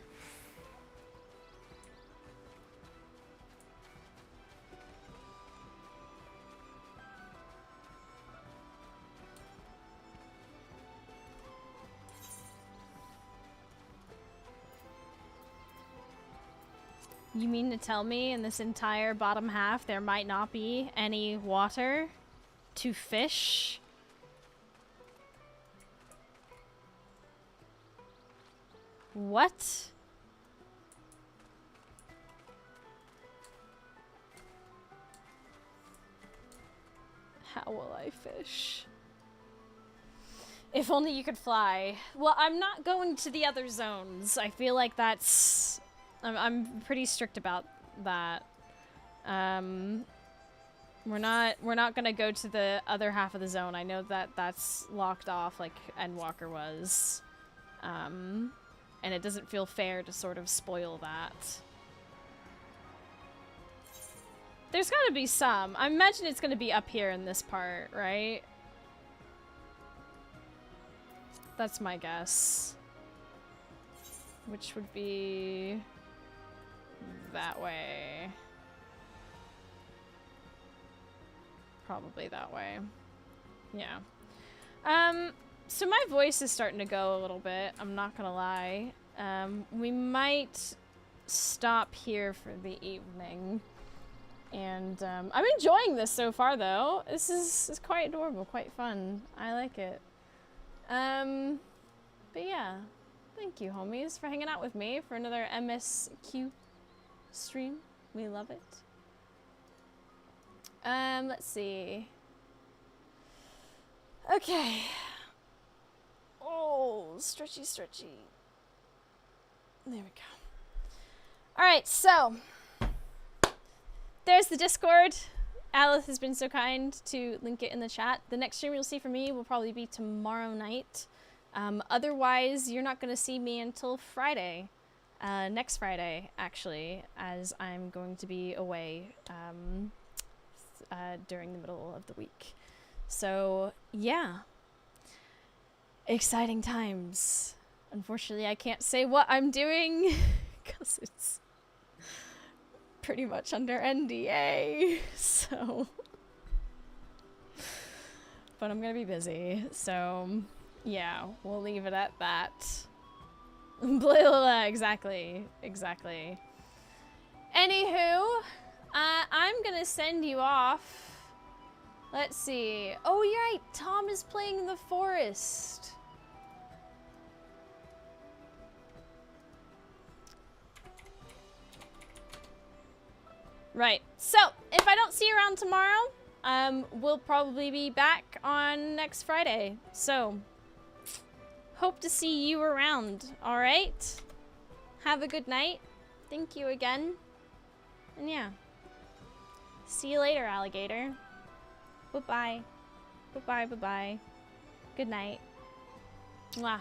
You mean to tell me in this entire bottom half there might not be any water to fish? What? How will I fish? If only you could fly. Well, I'm not going to the other zones. I feel like that's... I'm pretty strict about that. We're not gonna go to the other half of the zone. I know that that's locked off like Endwalker was. And it doesn't feel fair to sort of spoil that. There's gotta be some. I imagine it's gonna be up here in this part, right? That's my guess. Which would be that way. Probably that way. Yeah. So my voice is starting to go a little bit, I'm not gonna lie. We might stop here for the evening. And I'm enjoying this so far though. This is quite adorable, quite fun. I like it. But yeah, thank you homies for hanging out with me for another MSQ stream. We love it. Let's see. Okay. Oh, stretchy, stretchy. There we go. Alright, so there's the Discord. Aleph has been so kind to link it in the chat. The next stream you'll see from me will probably be tomorrow night. Otherwise, you're not going to see me until Friday. Next Friday, actually, as I'm going to be away during the middle of the week. So, yeah. Exciting times. Unfortunately, I can't say what I'm doing because it's pretty much under NDA, so. But I'm gonna be busy, so yeah, we'll leave it at that. Exactly. Anywho, I'm gonna send you off. Let's see. Oh, you're right. Tom is playing the forest. Right. So, if I don't see you around tomorrow, we'll probably be back on next Friday. So, hope to see you around. All right? Have a good night. Thank you again. And yeah. See you later, alligator. Bye-bye. Bye-bye, bye-bye. Good night. Mwah.